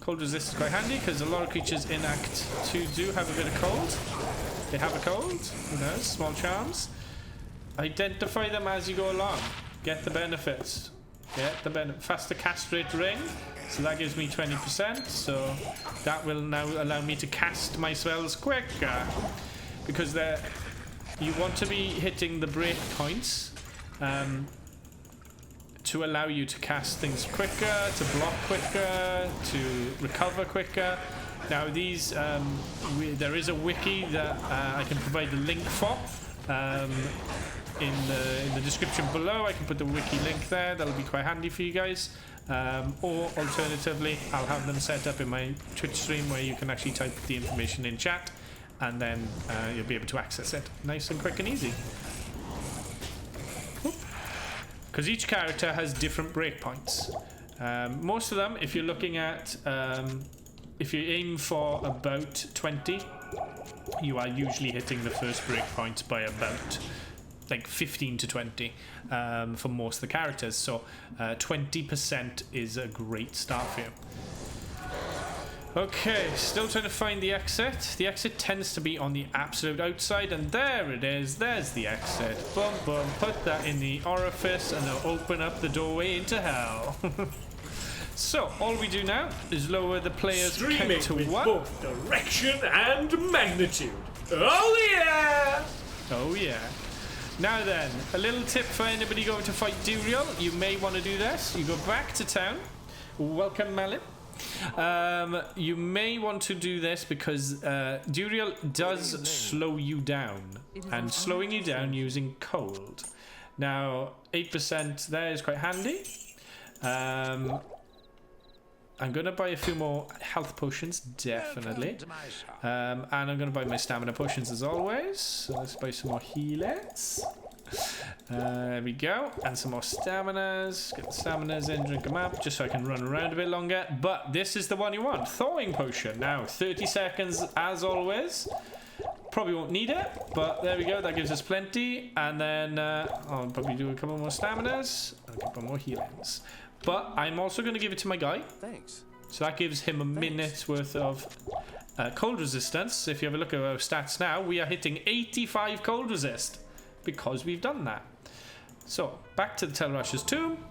Cold resist is quite handy because a lot of creatures in Act 2 do have a bit of cold. They have a cold. Who knows? Small charms. Identify them as you go along. Get the benefits. Get the faster cast rate ring. So that gives me 20%. So that will now allow me to cast my spells quicker. Because you want to be hitting the break points to allow you to cast things quicker, to block quicker, to recover quicker. Now these, there is a wiki that I can provide the link for. In the description below, I can put the wiki link there. That'll be quite handy for you guys. Or alternatively, I'll have them set up in my Twitch stream where you can actually type the information in chat, and then you'll be able to access it nice and quick and easy. Because each character has different breakpoints. Most of them, if you're looking at, if you aim for about 20, you are usually hitting the first breakpoint by about like 15 to 20 for most of the characters. So 20% is a great start for you. Okay, still trying to find the exit. The exit tends to be on the absolute outside, and there it is. There's the exit. Boom, boom. Put that in the orifice, and it'll open up the doorway into hell. So all we do now is lower the player's Streaming count to with 1. both direction and magnitude. Oh yeah! Oh yeah. Now then, a little tip for anybody going to fight Duriel. You may want to do this. You go back to town. Welcome, Malin. You may want to do this because Duriel does slow you down, and slowing you down using cold. Now 8% there is quite handy. I'm gonna buy a few more health potions, definitely, and I'm gonna buy my stamina potions as always. So let's buy some more healers. There we go, and some more staminas. Get the staminas in, drink them up, just so I can run around a bit longer. But this is the one you want, thawing potion. Now 30 seconds as always. Probably won't need it, but there we go. That gives us plenty, and then I'll probably do a couple more staminas, and a couple more healings. But I'm also going to give it to my guy. Thanks. So that gives him a minute's worth of cold resistance. If you have a look at our stats now, we are hitting 85 cold resist because we've done that. So back to the Telrash's tomb.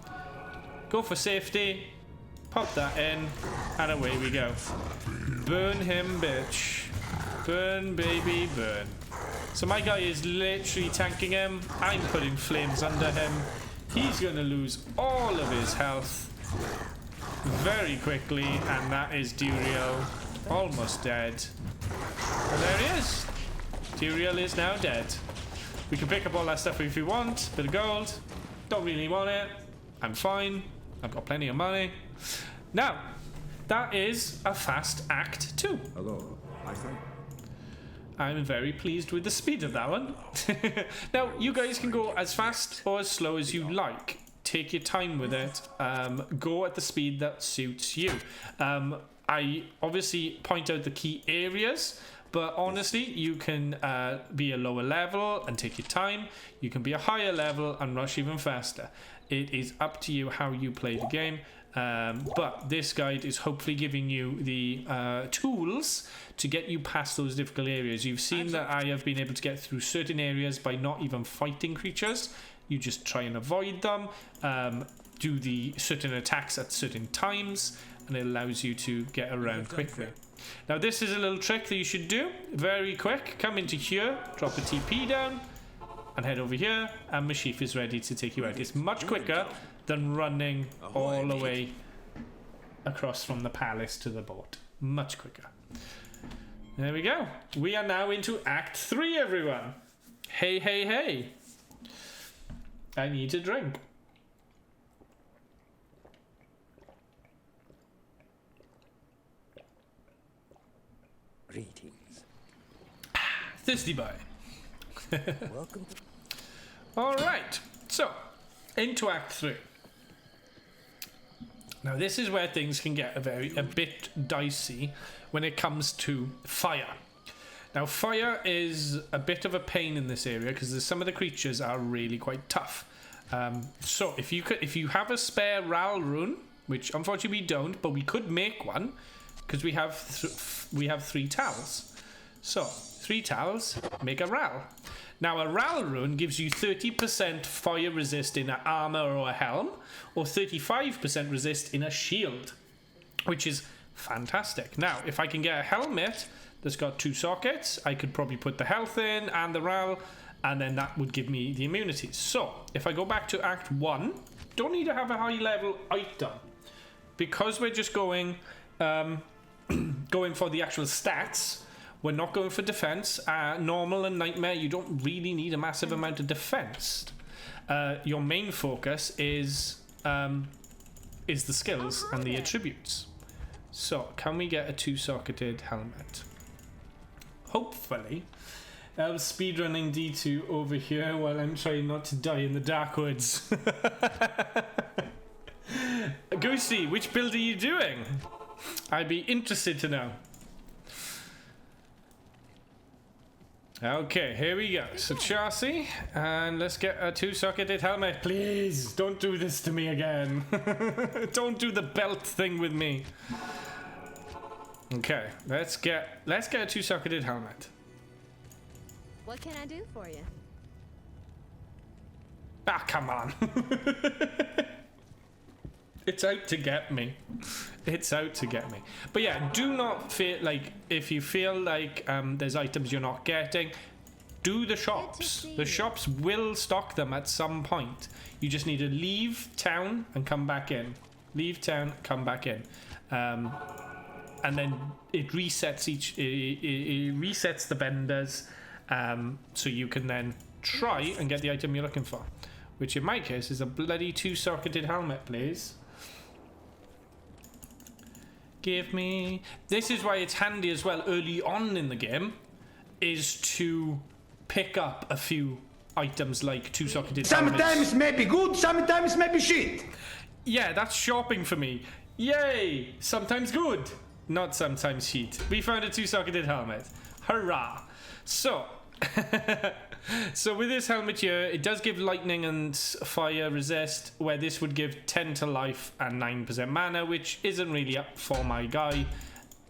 Go for safety. Pop that in. And away we go. Burn him, bitch. Burn, baby, burn. So my guy is literally tanking him. I'm putting flames under him. He's going to lose all of his health very quickly, and that is Duriel, almost dead. And there he is. Duriel is now dead. We can pick up all that stuff if we want. Bit of gold. Don't really want it. I'm fine. I've got plenty of money. Now, that is a fast Act 2. Hello, I think. I'm very pleased with the speed of that one. Now, you guys can go as fast or as slow as you like. Take your time with it. Go at the speed that suits you. I obviously point out the key areas, but honestly, you can be a lower level and take your time. You can be a higher level and rush even faster. It is up to you how you play the game. But this guide is hopefully giving you the tools to get you past those difficult areas. You've seen that I have been able to get through certain areas by not even fighting creatures. You just try and avoid them, do the certain attacks at certain times, and it allows you to get around quickly. Now this is a little trick that you should do very quick. Come into here, drop a TP down, and head over here, and Mashif is ready to take you out. It's much quicker than running all the way across from the palace to the boat. Much quicker. There we go. We are now into Act 3, everyone. Hey, hey, hey. I need a drink. Greetings. Thirsty boy. Welcome to... All right. So, into Act 3. Now, this is where things can get a bit dicey when it comes to fire. Now, fire is a bit of a pain in this area because some of the creatures are really quite tough. So, if you have a spare Ral rune, which unfortunately we don't, but we could make one because we have 3 towels. So, 3 towels make a Ral. Now, a Ral rune gives you 30% fire resist in an armor or a helm, or 35% resist in a shield, which is fantastic. Now, if I can get a helmet that's got 2 sockets, I could probably put the health in and the Ral, and then that would give me the immunities. So, if I go back to Act 1, don't need to have a high level item. Because we're just going for the actual stats, we're not going for defense. Normal and nightmare, you don't really need a massive amount of defense. Your main focus is the skills and the attributes. So, can we get a 2-socketed helmet? Hopefully. Elves speedrunning D2 over here while I'm trying not to die in the dark woods. Goosey, which build are you doing? I'd be interested to know. Okay, here we go. So chassis, and let's get a 2-socketed helmet, please. Don't do this to me again. Don't do the belt thing with me. Okay, let's get a 2-socketed helmet. What can I do for you? Ah, come on. It's out to get me. It's out to get me. But yeah, do not feel like, if you feel like there's items you're not getting, do the shops. The shops will stock them at some point. You just need to leave town and come back in. Leave town, come back in. And then it resets it resets the vendors, so you can then try and get the item you're looking for, which in my case is a bloody 2-socketed helmet, please. Give me. This is why it's handy as well early on in the game, is to pick up a few items like 2-socketed helmets. Sometimes maybe good, sometimes maybe shit. Yeah, that's shopping for me. Yay! Sometimes good, not sometimes shit. We found a 2-socketed helmet. Hurrah! So, so with this helmet here, it does give lightning and fire resist, where this would give 10 to life and 9% mana, which isn't really up for my guy.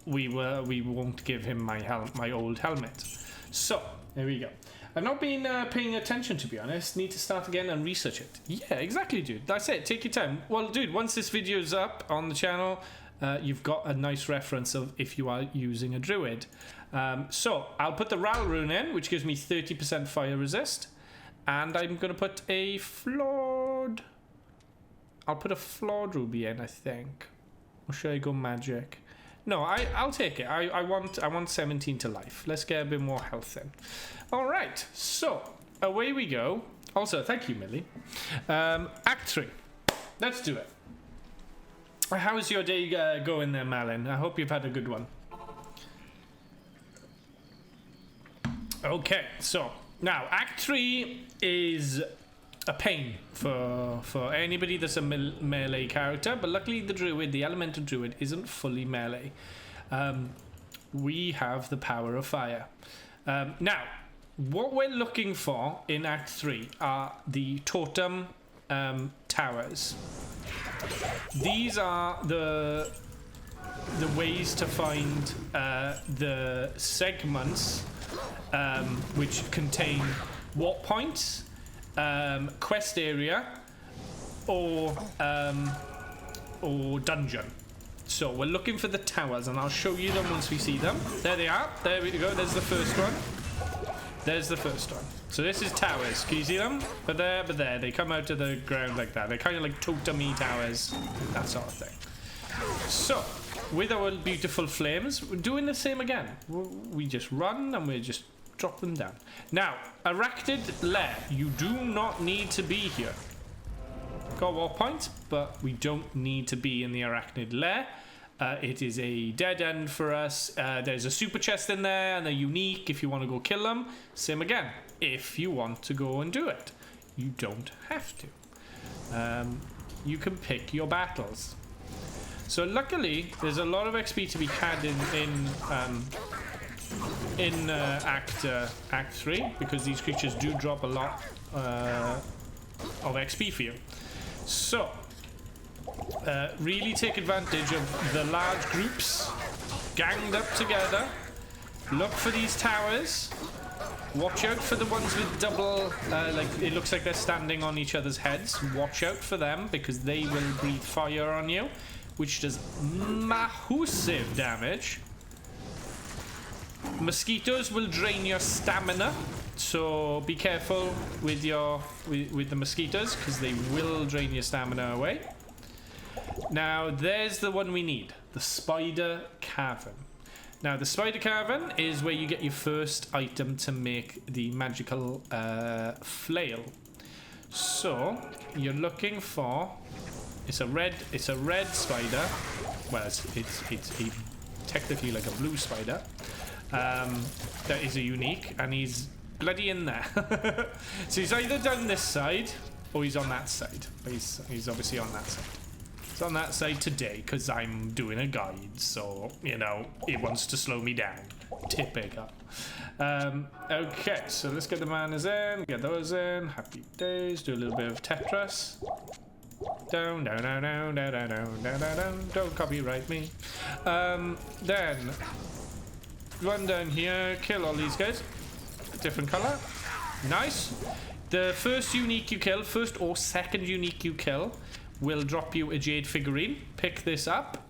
We won't give him my old helmet. So, there we go. I've not been paying attention, to be honest. Need to start again and research it. Yeah, exactly, dude. That's it. Take your time. Well, dude, once this video's up on the channel, you've got a nice reference of if you are using a druid. So, I'll put the Ral rune in, which gives me 30% fire resist. And I'm going to put a flawed... I'll put a flawed ruby in, I think. Or should I go magic? No, I'll take it. I want 17 to life. Let's get a bit more health in. All right, so away we go. Also, thank you, Millie. Act 3. Let's do it. How's your day going there, Malin? I hope you've had a good one. Okay, so now Act 3 is a pain for anybody that's a melee character, but luckily the druid, the elemental druid, isn't fully melee. We have the power of fire. Now, what we're looking for in Act 3 are the totem towers. These are the ways to find the segments which contain warp points, quest area, or dungeon. So we're looking for the towers, and I'll show you them once we see them. There they are. There we go. There's the first one. There's the first one. So this is towers. Can you see them? But there. They come out of the ground like that. They're kind of like totem-y towers, that sort of thing. So with our beautiful flames, we're doing the same again. We just run and we just drop them down. Now, Arachnid Lair. You do not need to be here. Got war points, but we don't need to be in the Arachnid Lair. It is a dead end for us. There's a super chest in there, and they're unique if you want to go kill them. Same again, if you want to go and do it. You don't have to. You can pick your battles. So luckily, there's a lot of XP to be had in Act 3, because these creatures do drop a lot of XP for you. So, really take advantage of the large groups ganged up together. Look for these towers. Watch out for the ones with double, like it looks like they're standing on each other's heads. Watch out for them, because they will breathe fire on you, which does massive damage. Mosquitoes will drain your stamina, so be careful with the mosquitoes, because they will drain your stamina away. Now there's the one we need, the spider cavern. Now the spider cavern is where you get your first item to make the magical flail. So you're looking for, it's a red spider. Well, it's technically like a blue spider. That is a unique, and he's bloody in there. So he's either down this side or he's on that side. But he's obviously on that side. It's on that side today because I'm doing a guide, so you know it wants to slow me down. Typical. Okay, so let's get the manas in, get those in. Happy days. Do a little bit of Tetris. Down, down, down, down, down, down, down, down, down, down. Don't copyright me. Then run down here, kill all these guys. Different color. Nice. The first unique you kill, first or second unique you kill, will drop you a jade figurine. Pick this up.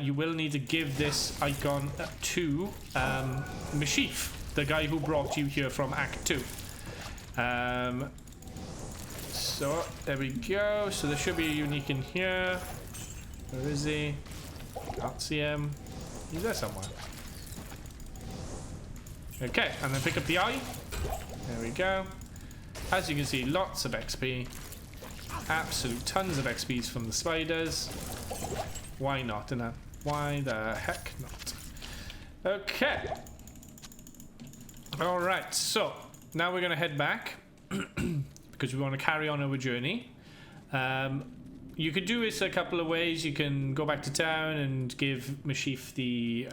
You will need to give this icon to Mashif, the guy who brought you here from Act 2. So there we go. So there should be a unique in here. Where is he? Can't see him. He's there somewhere. Okay, and then pick up the eye. There we go. As you can see, lots of XP. Absolute tons of XPs from the spiders. Why not, innit? Why the heck not? Okay. Alright, so now we're going to head back because we want to carry on our journey. You could do this a couple of ways. You can go back to town and give Mashif the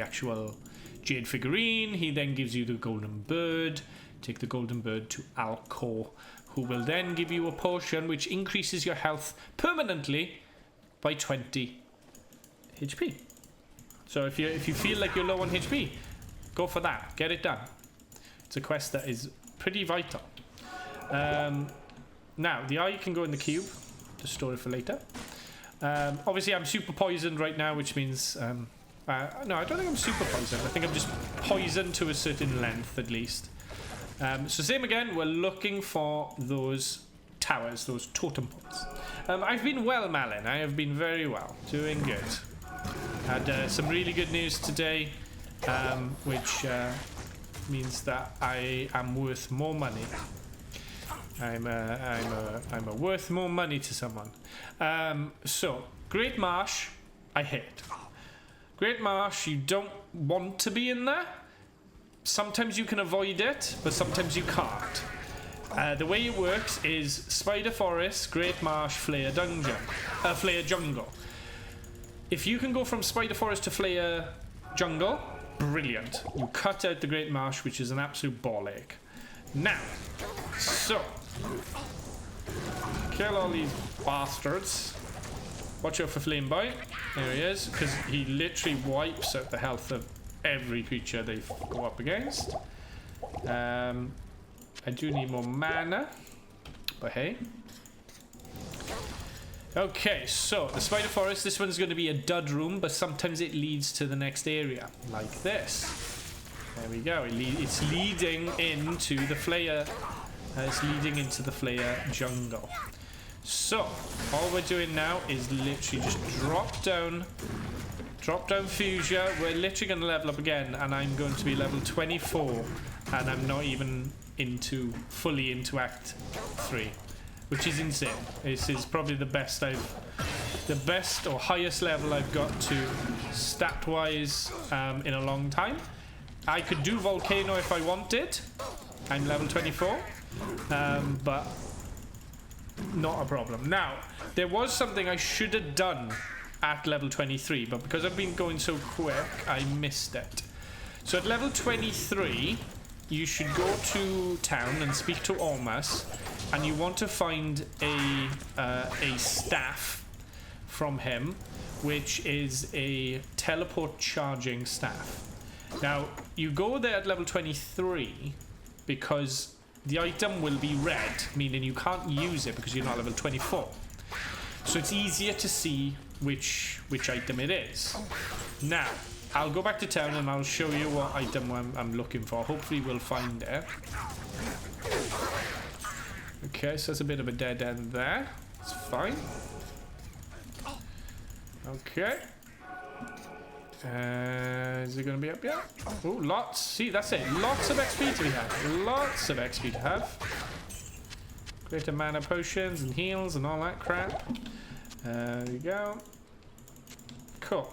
actual jade figurine. He then gives you the golden bird. Take the golden bird to Alcor, who will then give you a potion which increases your health permanently by 20 HP. So if you feel like you're low on HP, go for that. Get it done. It's a quest that is pretty vital. Now, the eye can go in the cube. Just store it for later. Obviously, I'm super poisoned right now, which means... no, I don't think I'm super poisoned. I think I'm just poisoned to a certain length, at least. So same again, we're looking for those towers, those totem poles. I've been well, Malin. I have been very well. Doing good. Had some really good news today, which means that I am worth more money. I'm a worth more money to someone. So, Great Marsh, I hate. Great Marsh, you don't want to be in there. Sometimes you can avoid it, but sometimes you can't. The way it works is Spider Forest, Great Marsh, Flare Jungle. If you can go from Spider Forest to Flare Jungle, brilliant. You cut out the Great Marsh, which is an absolute ball ache. Now, so kill all these bastards. Watch out for Flame Boy. There he is, because he literally wipes out the health of every creature they go up against. I do need more mana, but hey. Okay, so the Spider Forest, this one's going to be a dud room, but sometimes it leads to the next area, like this. There we go. It's leading into the Flare. It's leading into the Flare Jungle. So all we're doing now is literally just drop down Fuchsia. We're literally going to level up again, and I'm going to be level 24, and I'm not even fully into Act 3, which is insane. This is probably the best or highest level I've got to stat-wise in a long time. I could do Volcano if I wanted. I'm level 24, but not a problem. Now, there was something I should have done at level 23, but because I've been going so quick, I missed it. So at level 23, you should go to town and speak to Ormus, and you want to find a staff from him, which is a teleport charging staff. Now, you go there at level 23 because the item will be red, meaning you can't use it because you're not level 24. So it's easier to see which item it is. Now, I'll go back to town and I'll show you what item I'm looking for. Hopefully we'll find it. Okay, so that's a bit of a dead end there. It's fine. Okay. Is it going to be up yet? Oh, lots. See, that's it. Lots of XP to be had. Lots of XP to have. Greater mana potions and heals and all that crap. There we go. Cool.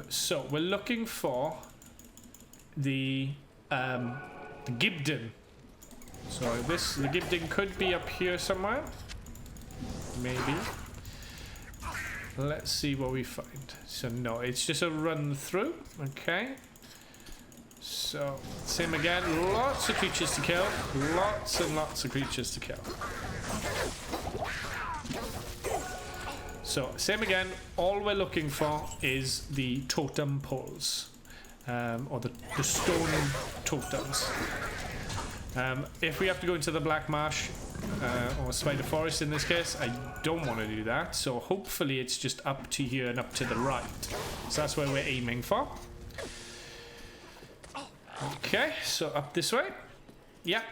So we're looking for the Gibden. So the Gibden could be up here somewhere. Maybe. Let's see what we find. So no, it's just a run through. Okay. So same again. Lots of creatures to kill. Lots and lots of creatures to kill. So same again. All we're looking for is the totem poles, or the stone totems. If we have to go into the Black Marsh, or spider forest in this case. I don't want to do that, so hopefully it's just up to here and up to the right. So that's where we're aiming for. Okay, so up this way. Yeah,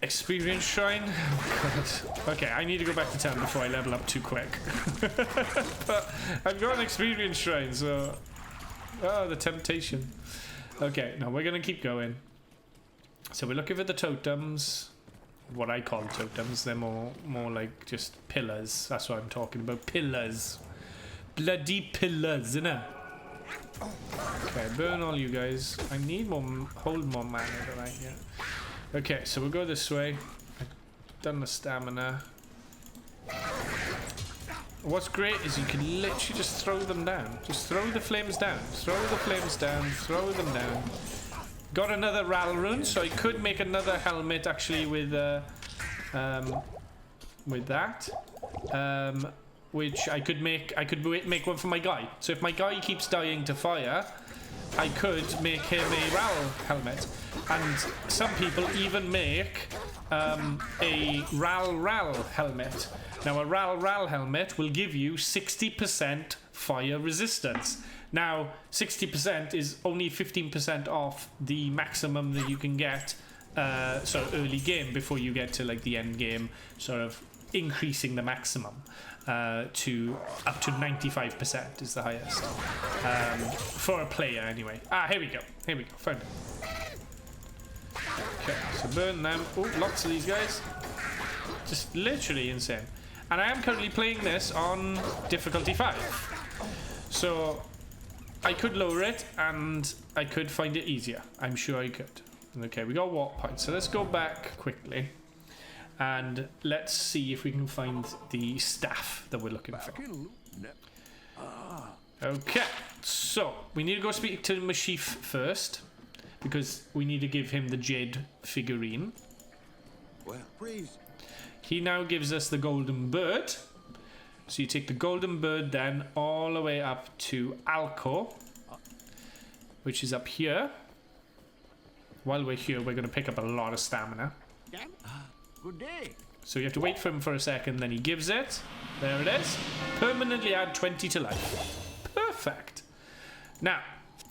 experience shrine. Oh, God. Okay, I need to go back to town before I level up too quick. But I've got an experience shrine, so... Oh, the temptation. Okay, now we're going to keep going. So we're looking for the totems. What I call totems. They're more like just pillars. That's what I'm talking about. Pillars. Bloody pillars, innit? Okay, burn all you guys. I need more, hold more mana than I get. Okay, so we'll go this way. I've done the stamina. What's great is you can literally just throw them down. Just throw the flames down. Throw the flames down. Throw them down. Got another Ral rune, so I could make another helmet actually with that. Which I could make one for my guy. So if my guy keeps dying to fire, I could make him a Ral helmet. And some people even make a Ral helmet. Now a Ral helmet will give you 60% fire resistance. Now 60% is only 15% off the maximum that you can get so early game before you get to like the end game, sort of increasing the maximum to up to 95% is the highest for a player anyway. Here we go, found it. Okay, so burn them. Oh, lots of these guys, just literally insane. And I am currently playing this on difficulty 5, so I could lower it and I could find it easier. I'm sure I could. Okay, we got warp points, so let's go back quickly and let's see if we can find the staff that we're looking for. Okay, so we need to go speak to Mashif first because we need to give him the Jade figurine. Well, please. He now gives us the golden bird. So you take the golden bird then all the way up to Alco, which is up here. While we're here, we're going to pick up a lot of stamina. Good day. So you have to wait for him for a second, then he gives it. There it is. Permanently add 20 to life. Perfect. Now,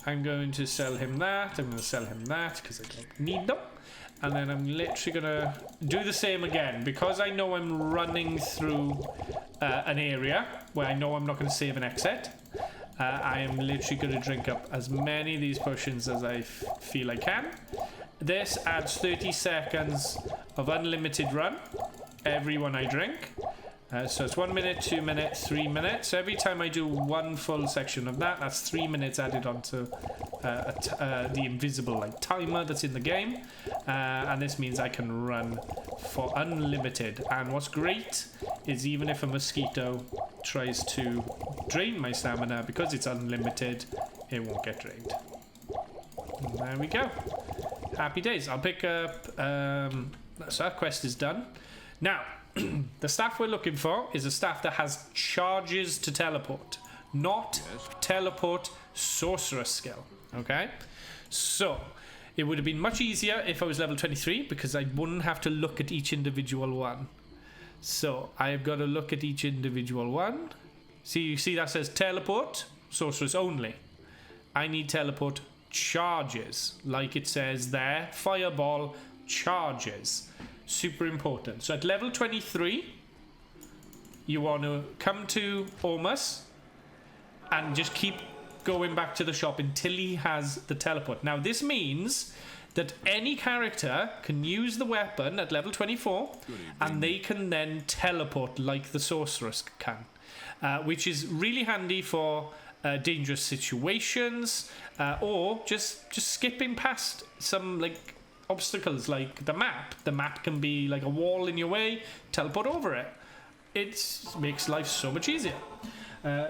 I'm going to sell him that. I'm going to sell him that because I don't need them. And then I'm literally going to do the same again. Because I know I'm running through an area where I know I'm not going to save an exit. I am literally going to drink up as many of these potions as I feel I can. This adds 30 seconds of unlimited run every one I drink. So it's 1 minute, 2 minutes, 3 minutes. So every time I do one full section of that, that's 3 minutes added onto the invisible like timer that's in the game. And this means I can run for unlimited. And what's great is even if a mosquito tries to drain my stamina, because it's unlimited, it won't get drained. And there we go. Happy days. I'll pick up... so that quest is done. Now, the staff we're looking for is a staff that has charges to teleport, not teleport sorcerer skill. Okay? So, it would have been much easier if I was level 23 because I wouldn't have to look at each individual one. So, I have got to look at each individual one. See, you see that says teleport, sorcerers only. I need teleport charges, like it says there. Fireball charges. Super important. So at level 23, you want to come to Ormus and just keep going back to the shop until he has the teleport. Now this means that any character can use the weapon at level 24 and they can then teleport like the sorceress can, which is really handy for dangerous situations or just skipping past some like obstacles like the map. The map can be like a wall in your way, teleport over it. It makes life so much easier.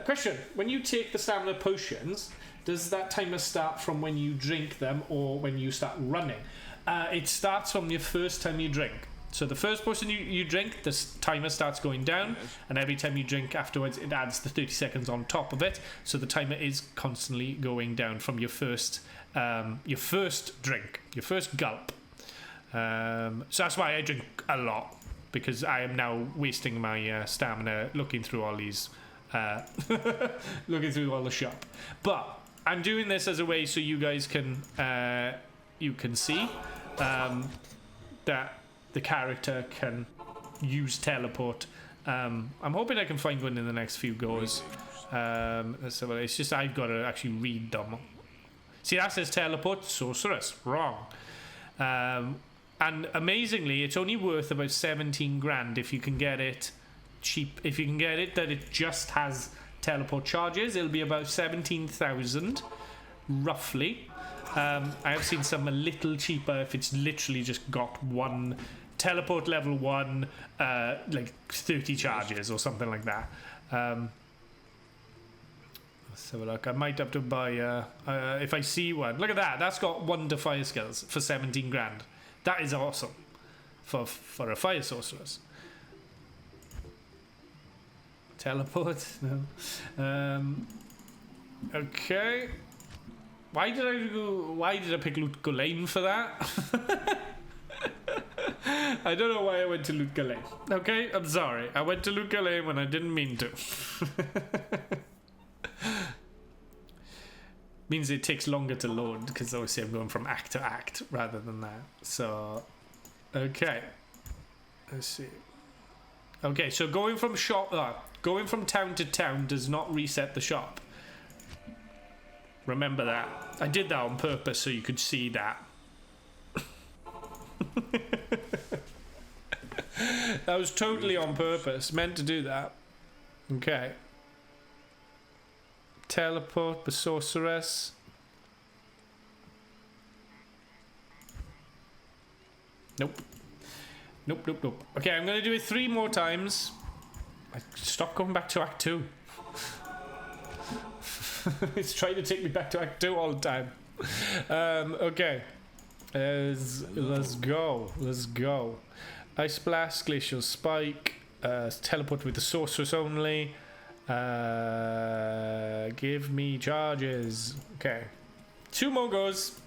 Question, when you take the stamina potions, does that timer start from when you drink them or when you start running? It starts from your first time you drink. So the first potion you drink, this timer starts going down, and every time you drink afterwards, it adds the 30 seconds on top of it. So the timer is constantly going down from your first drink, your first gulp. So that's why I drink a lot. because I am now wasting my stamina looking through all these, looking through all the shop. But I'm doing this as a way so you guys can see that the character can use teleport. I'm hoping I can find one in the next few goes. So it's just I've got to actually read them. See, that says teleport sorceress. Wrong. And amazingly, it's only worth about 17 grand if you can get it cheap. If you can get it that it just has teleport charges, it'll be about 17,000 roughly. I have seen some a little cheaper if it's literally just got one teleport level 1, like 30 charges or something like that. Let's have a look. I might have to buy if I see one. Look at that. That's got 1 to fire skills for 17 grand. That is awesome for a fire sorceress. Teleport. No. Okay. Why did I pick Loot Gulain for that? I don't know why I went to Loot Gulain. Okay, I'm sorry. I went to Loot Gulain when I didn't mean to. Means it takes longer to load because obviously I'm going from act to act rather than that. So, okay. Let's see. Okay, so going from town to town does not reset the shop. Remember that. I did that on purpose so you could see that. That was totally on purpose. Meant to do that. Okay. Teleport, the sorceress. Nope. Nope, nope, nope. Okay, I'm going to do it 3 more times. Stop going back to Act 2. It's trying to take me back to Act 2 all the time. Okay. Let's go. Let's go. Ice Blast, Glacial Spike, teleport with the sorceress only. Give me charges. Okay. 2 more goes,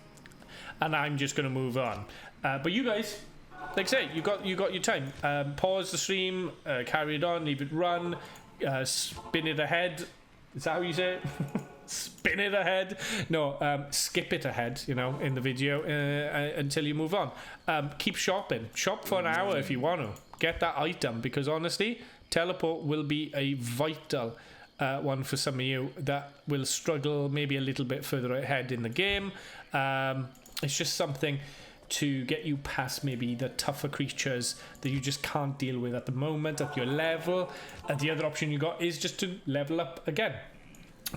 and I'm just gonna move on. But you guys, like I say, you got your time. Pause the stream, carry it on, leave it run, spin it ahead. Is that how you say it? Spin it ahead. No, skip it ahead, you know, in the video until you move on. Keep shopping. Shop for an hour if you want to. Get that item, because honestly, teleport will be a vital one for some of you that will struggle maybe a little bit further ahead in the game. It's just something to get you past maybe the tougher creatures that you just can't deal with at the moment at your level. And the other option you got is just to level up again.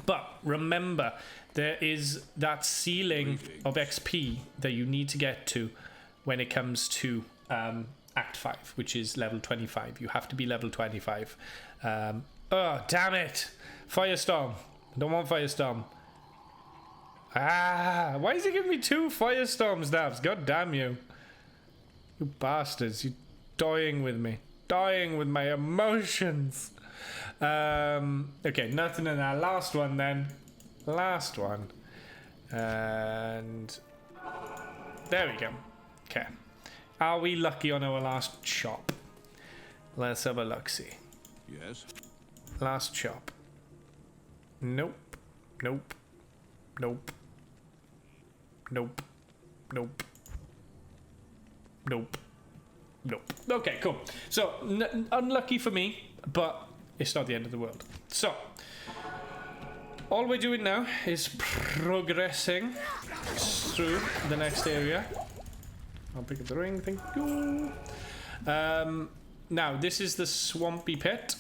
But remember, there is that ceiling of XP that you need to get to when it comes to Act 5, which is level 25. You have to be level 25. Oh, damn it! Firestorm. I don't want Firestorm. Ah, why is he giving me 2 Firestorm stabs? God damn you. You bastards. You're toying with me. Dying with my emotions. Okay, nothing in our last one then. Last one. And there we go. Okay. Are we lucky on our last shop? Let's have a look-see. Yes? Last shop. Nope. Nope. Nope. Nope. Nope. Nope. Nope. Okay, cool. So, unlucky for me, but it's not the end of the world. So, all we're doing now is progressing through the next area. I'll pick up the ring, thank you. Now, this is the Swampy Pit.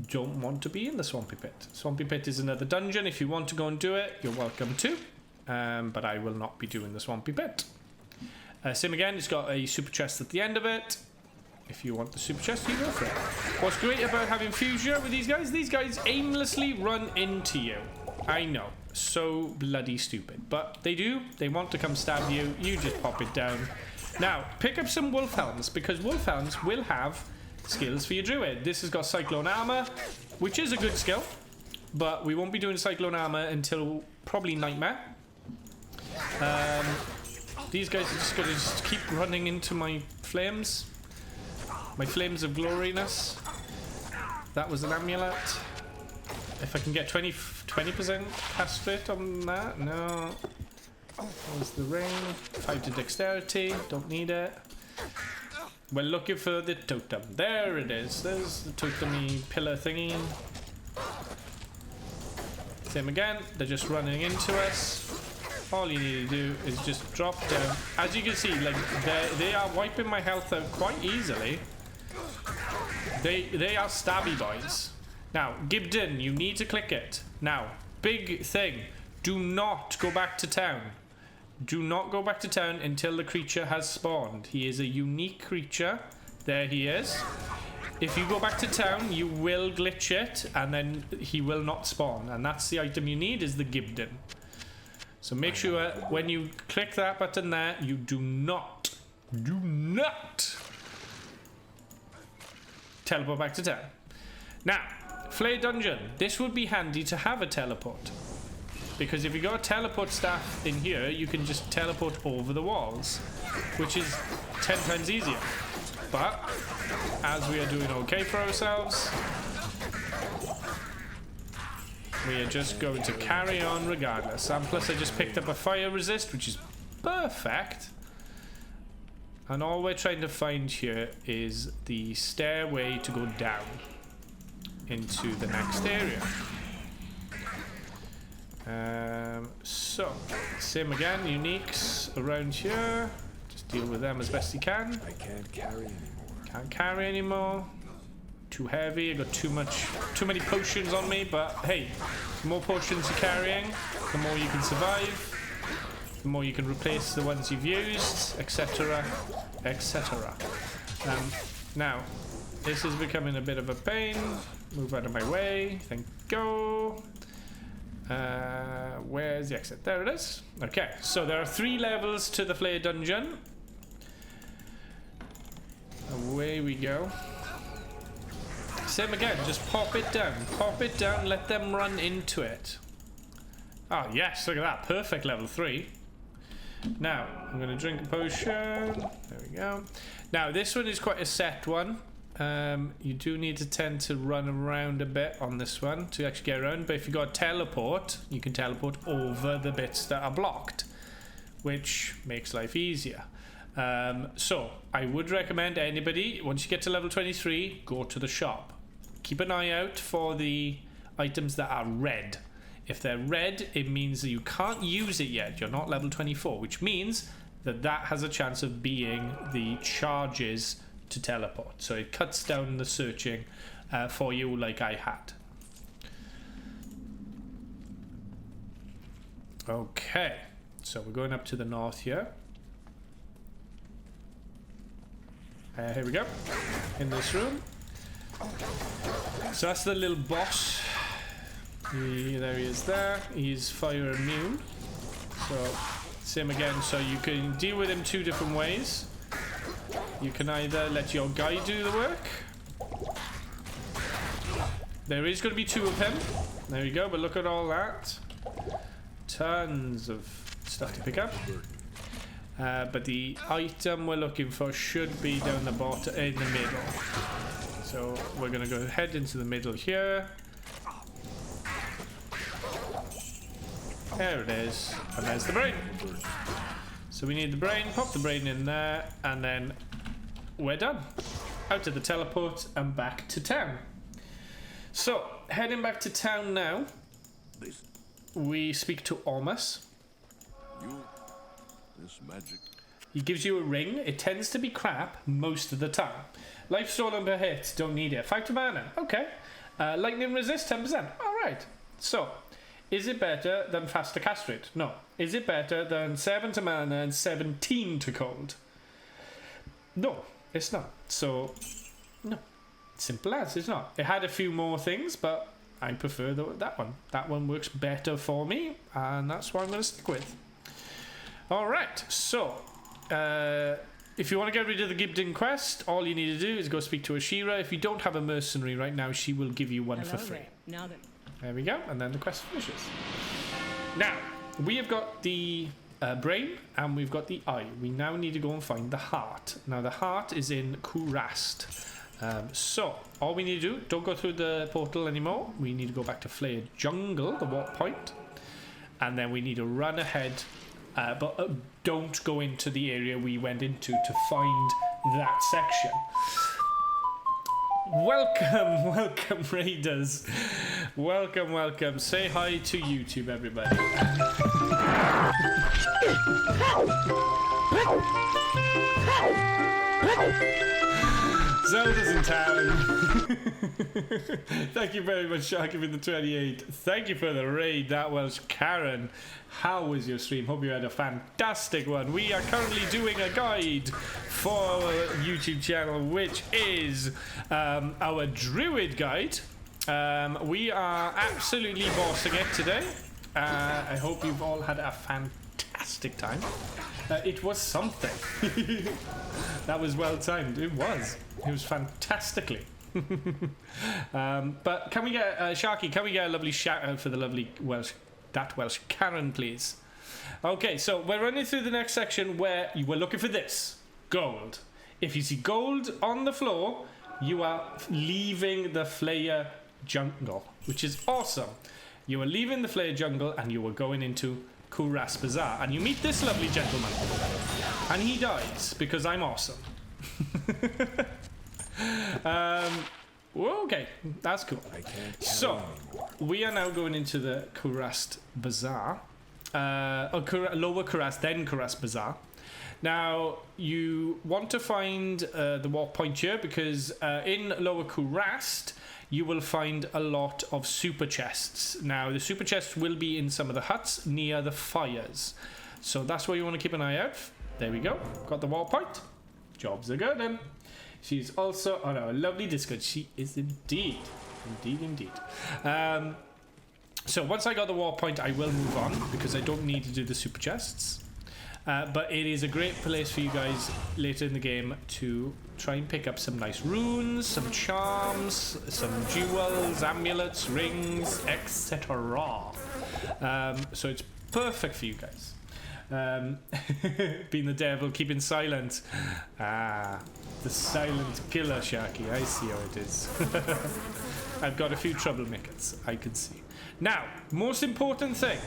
Don't want to be in the Swampy Pit. Swampy Pit is another dungeon. If you want to go and do it, you're welcome to. But I will not be doing the Swampy Pit. Same again, it's got a super chest at the end of it. If you want the super chest, you go for it. What's great about having Fuchsia with these guys aimlessly run into you. I know, so bloody stupid. But they do, they want to come stab you, you just pop it down. Now, pick up some Wolfhounds, because Wolfhounds will have skills for your Druid. This has got Cyclone Armor, which is a good skill, but we won't be doing Cyclone Armor until probably Nightmare. These guys are just going to keep running into my flames. My flames of gloriness. That was an amulet. If I can get 20% cast rate on that. No. There's the ring. 5 to dexterity. Don't need it. We're looking for the totem. There it is. There's the totemy pillar thingy. Same again. They're just running into us. All you need to do is just drop down. As you can see, like they are wiping my health out quite easily. They are stabby boys. Now, Gibden, you need to click it. Now, big thing. Do not go back to town. Do not go back to town until the creature has spawned. He is a unique creature. There he is. If you go back to town, you will glitch it, and then he will not spawn. And that's the item you need, is the Gibden. So make sure when you click that button there, you do not teleport back to town. Now, Flay Dungeon. This would be handy to have a teleport. Because if you got a teleport staff in here, you can just teleport over the walls, which is 10 times easier. But, as we are doing okay for ourselves, we are just going to carry on regardless. And plus I just picked up a fire resist, which is perfect. And all we're trying to find here is the stairway to go down into the next area. So, same again, uniques around here. Just deal with them as best you can. I can't carry anymore. Can't carry anymore. Too heavy. I got too many potions on me. But hey, the more potions you're carrying, the more you can survive. The more you can replace the ones you've used, etc., etc. Now, this is becoming a bit of a pain. Move out of my way. Thank you. Where's the exit? There it is. Okay, so there are 3 levels to the Flay Dungeon. Away we go. Same again, just pop it down, let them run into it. Oh yes, look at that, perfect level 3. Now, I'm going to drink a potion. There we go. Now, this one is quite a set one. You do need to tend to run around a bit on this one to actually get around, but if you got teleport, you can teleport over the bits that are blocked, which makes life easier. So I would recommend anybody, once you get to level 23, go to the shop. Keep an eye out for the items that are red. If they're red, it means that you can't use it yet. You're not level 24, which means that that has a chance of being the charges to teleport. So it cuts down the searching for you like I had. Okay, so we're going up to the north here. Here we go, in this room. So that's the little boss. There he is there. He's fire immune. So, same again. So you can deal with him 2 different ways. You can either let your guy do the work. There is going to be 2 of him. There we go, but look at all that. Tons of stuff to pick up. But the item we're looking for should be down the bottom, in the middle. So we're going to go ahead into the middle here. There it is. And there's the brain. So we need the brain, pop the brain in there, and then we're done. Out of the teleport and back to town. So, heading back to town now, we speak to Ormus. This magic. He gives you a ring. It tends to be crap most of the time. Life stolen per hit, don't need it. 5 to mana, okay. Lightning resist, 10%. Alright. So, is it better than faster cast rate? No. Is it better than 7 to mana and 17 to cold? No, it's not. So, no. Simple as, it's not. It had a few more things, but I prefer that one. That one works better for me, and that's what I'm going to stick with. Alright, so, if you want to get rid of the Gibden quest, all you need to do is go speak to Ashira. If you don't have a mercenary right now, she will give you one for free. Now then. There we go, and then the quest finishes. Now, we have got the brain, and we've got the eye. We now need to go and find the heart. Now the heart is in Kurast. So all we need to do, don't go through the portal anymore. We need to go back to Flare Jungle, the warp point, and then we need to run ahead, but don't go into the area we went into to find that section. Welcome raiders, welcome. Say hi to YouTube, everybody. Zelda's in town. Thank you very much, Sharky, for the 28. Thank you for the raid. That was Karen. How was your stream? Hope you had a fantastic one. We are currently doing a guide for our YouTube channel, which is our Druid guide. We are absolutely bossing it today. I hope you've all had a fantastic time. It was something. That was well timed. It was fantastically. But can we get Sharky? Can we get a lovely shout out for the lovely Welsh Karen, please? Okay, so we're running through the next section where you were looking for this gold. If you see gold on the floor, you are leaving the Flare Jungle, which is awesome. You are leaving the Flare Jungle and you are going into Kurast Bazaar, and you meet this lovely gentleman, and he dies because I'm awesome. Okay, that's cool. So we are now going into the Kurast Bazaar, Lower Kurast, then Kurast Bazaar. Now you want to find the warp point here because in Lower Kurast you will find a lot of super chests. Now the super chests will be in some of the huts near the fires, so that's where you want to keep an eye out. There we go, got the warp point. Jobs are good then. She's also on our lovely Discord. She is indeed. So once I got the warp point, I will move on because I don't need to do the super chests. But it is a great place for you guys later in the game to try and pick up some nice runes, some charms, some jewels, amulets, rings, etc. So it's perfect for you guys. Being the devil, keeping silent. The silent killer, Sharky. I see how it is. I've got a few troublemakers, I can see. Now, most important thing,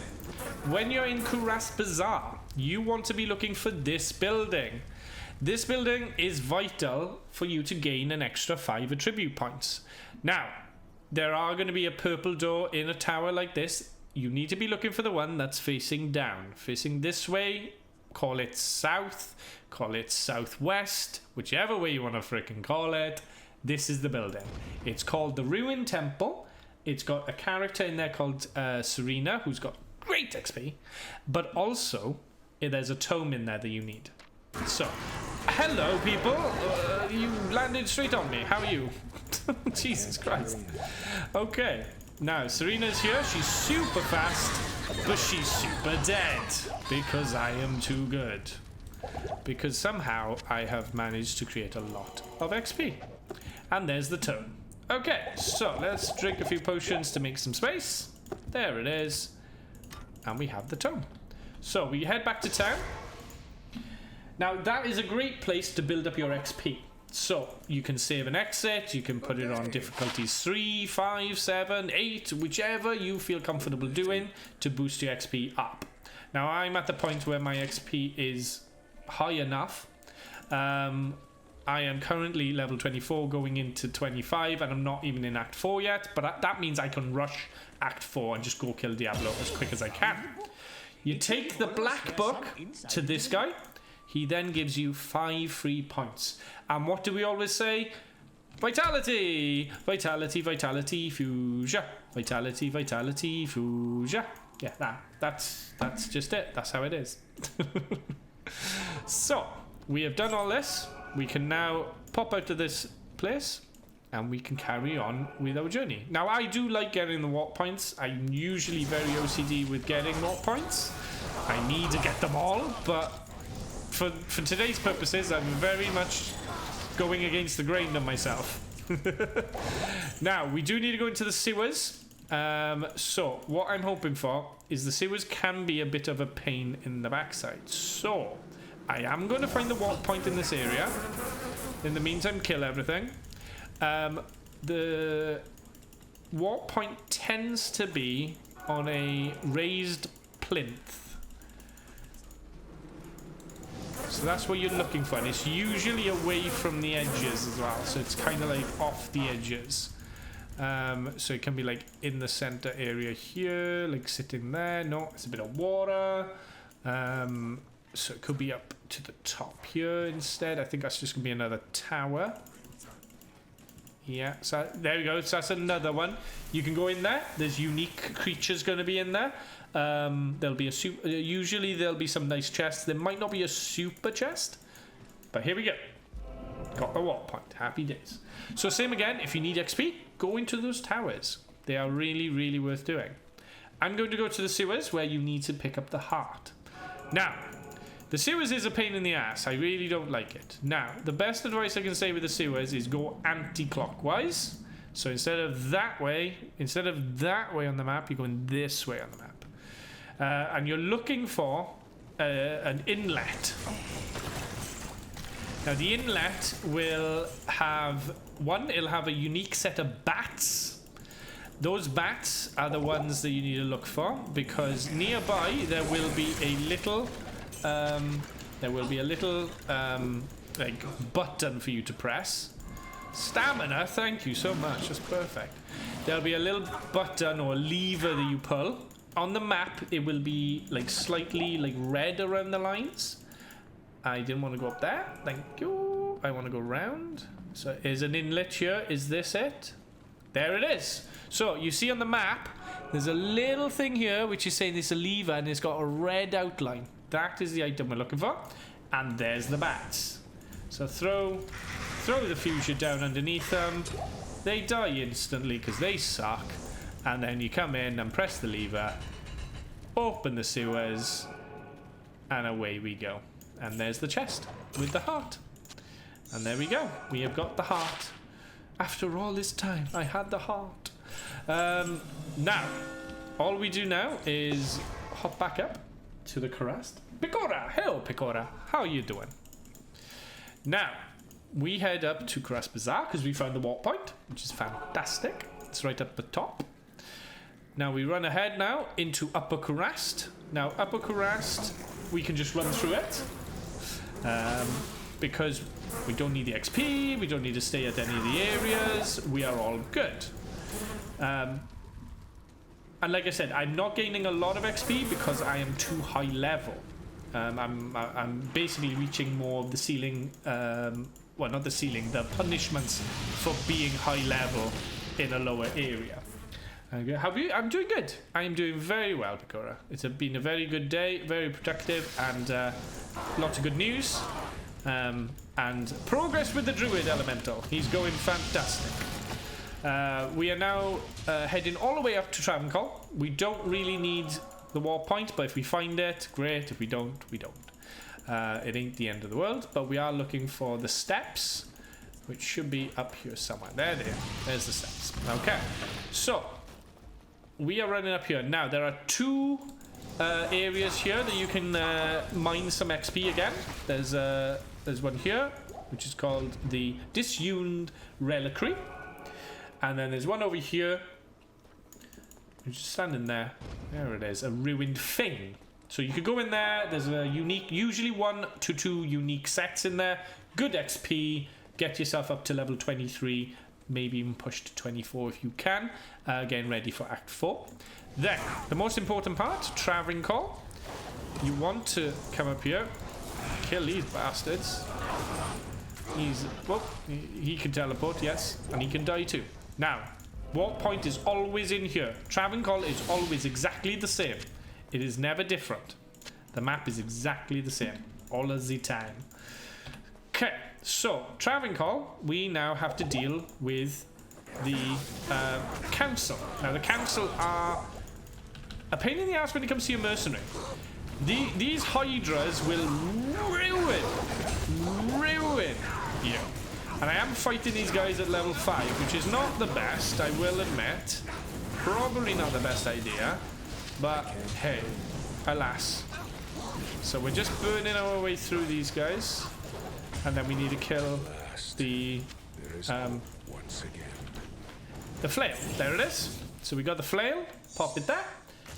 when you're in Kurast Bazaar, you want to be looking for this building. This building is vital for you to gain an extra 5 attribute points. Now, there are going to be a purple door in a tower like this. You need to be looking for the one that's facing down. Facing this way, call it south, call it southwest, whichever way you want to freaking call it. This is the building. It's called the Ruined Temple. It's got a character in there called Serena, who's got great XP, but also there's a tome in there that you need. So, hello people, you landed straight on me. How are you? Jesus Christ. Okay, now Serena's here. She's super fast, but she's super dead because I am too good. Because somehow I have managed to create a lot of XP. And there's the tome. Okay, so let's drink a few potions to make some space. There it is. And we have the tome. So we head back to town. Now that is a great place to build up your XP. So you can save an exit, you can put it on difficulties 3, 5, 7, 8, whichever you feel comfortable doing to boost your XP up. Now I'm at the point where my XP is high enough. I am currently level 24 going into 25 and I'm not even in Act 4 yet, but that means I can rush Act 4 and just go kill Diablo as quick as I can. You take the black book to this guy. He then gives you 5 free points. And what do we always say? Vitality! Vitality, vitality, fuchsia. Vitality, vitality, fuchsia. Yeah, that's just it. That's how it is. So, we have done all this. We can now pop out of this place and we can carry on with our journey. Now, I do like getting the warp points. I'm usually very OCD with getting warp points. I need to get them all, but for today's purposes, I'm very much going against the grain of myself. Now, we do need to go into the sewers. So what I'm hoping for is the sewers can be a bit of a pain in the backside. So I am going to find the warp point in this area. In the meantime, kill everything. The warp point tends to be on a raised plinth. So that's what you're looking for. And it's usually away from the edges as well. So it's kind of like off the edges. So it can be like in the center area here, like sitting there. No, it's a bit of water. So it could be up to the top here instead. I think that's just gonna be another tower. Yeah, so there we go. So that's another one. You can go in there. There's unique creatures going to be in there. There'll be a usually there'll be some nice chests. There might not be a super chest, but here we go. Got the warp point. Happy days. So same again. If you need XP, go into those towers. They are really, really worth doing. I'm going to go to the sewers where you need to pick up the heart. Now, the sewers is a pain in the ass. I really don't like it. Now, the best advice I can say with the sewers is go anti-clockwise. So instead of that way on the map, you're going this way on the map. And you're looking for an inlet. Now, the inlet will have it'll have a unique set of bats. Those bats are the ones that you need to look for, because nearby there will be a little like button for you to press. Stamina, thank you so much, that's perfect. There'll be a little button or lever that you pull. On the map, it will be like slightly like red around the lines. I didn't want to go up there, thank you. I want to go around. So is an inlet here, is this it? There it is. So you see on the map, there's a little thing here which is saying it's a lever and it's got a red outline. That is the item we're looking for. And there's the bats. So throw the fuchsia down underneath them. They die instantly because they suck. And then you come in and press the lever, open the sewers, and away we go. And there's the chest with the heart. And there we go. We have got the heart. After all this time, I had the heart. Now, all we do now is hop back up to the Karast. Picora! Hello, Picora. How are you doing? Now, we head up to Karast Bazaar because we found the warp point, which is fantastic. It's right up the top. Now, we run ahead now into Upper Karast. Now, Upper Karast, we can just run through it. Because we don't need the XP, we don't need to stay at any of the areas, we are all good. And like I said, I'm not gaining a lot of XP because I am too high level. I'm basically reaching more of the ceiling, well, not the ceiling, the punishments for being high level in a lower area. Okay, I'm doing good. I am doing very well, Picora. It's been a very good day, very productive, and lots of good news. And progress with the Druid Elemental. He's going fantastic. We are now heading all the way up to Travancore. We don't really need the warp point, but if we find it, great. If we don't, we don't. It ain't the end of the world, but we are looking for the steps, which should be up here somewhere. There they are. There's the steps. Okay. So, we are running up here. Now, there are two areas here that you can mine some XP again. There's one here, which is called the Disuned Reliquary. And then there's one over here, which is standing there. There it is, a Ruined Thing. So you could go in there. There's a unique, usually 1 to 2 unique sets in there. Good XP. Get yourself up to level 23. Maybe even push to 24 if you can. Getting ready for Act 4. Then, the most important part, Travancore. You want to come up here. Kill these bastards. He can teleport, yes, and he can die too. Now, warp point is always in here. Travancore is always exactly the same. It is never different. The map is exactly the same all of the time. Okay, so Travancore, we now have to deal with the council. Now, the council are a pain in the ass when it comes to your mercenary. These hydras will ruin you. And I am fighting these guys at level 5, which is not the best, I will admit. Probably not the best idea, but hey, alas. So we're just burning our way through these guys, and then we need to kill the Once again. the flail. There it is. So we got the flail, pop it there,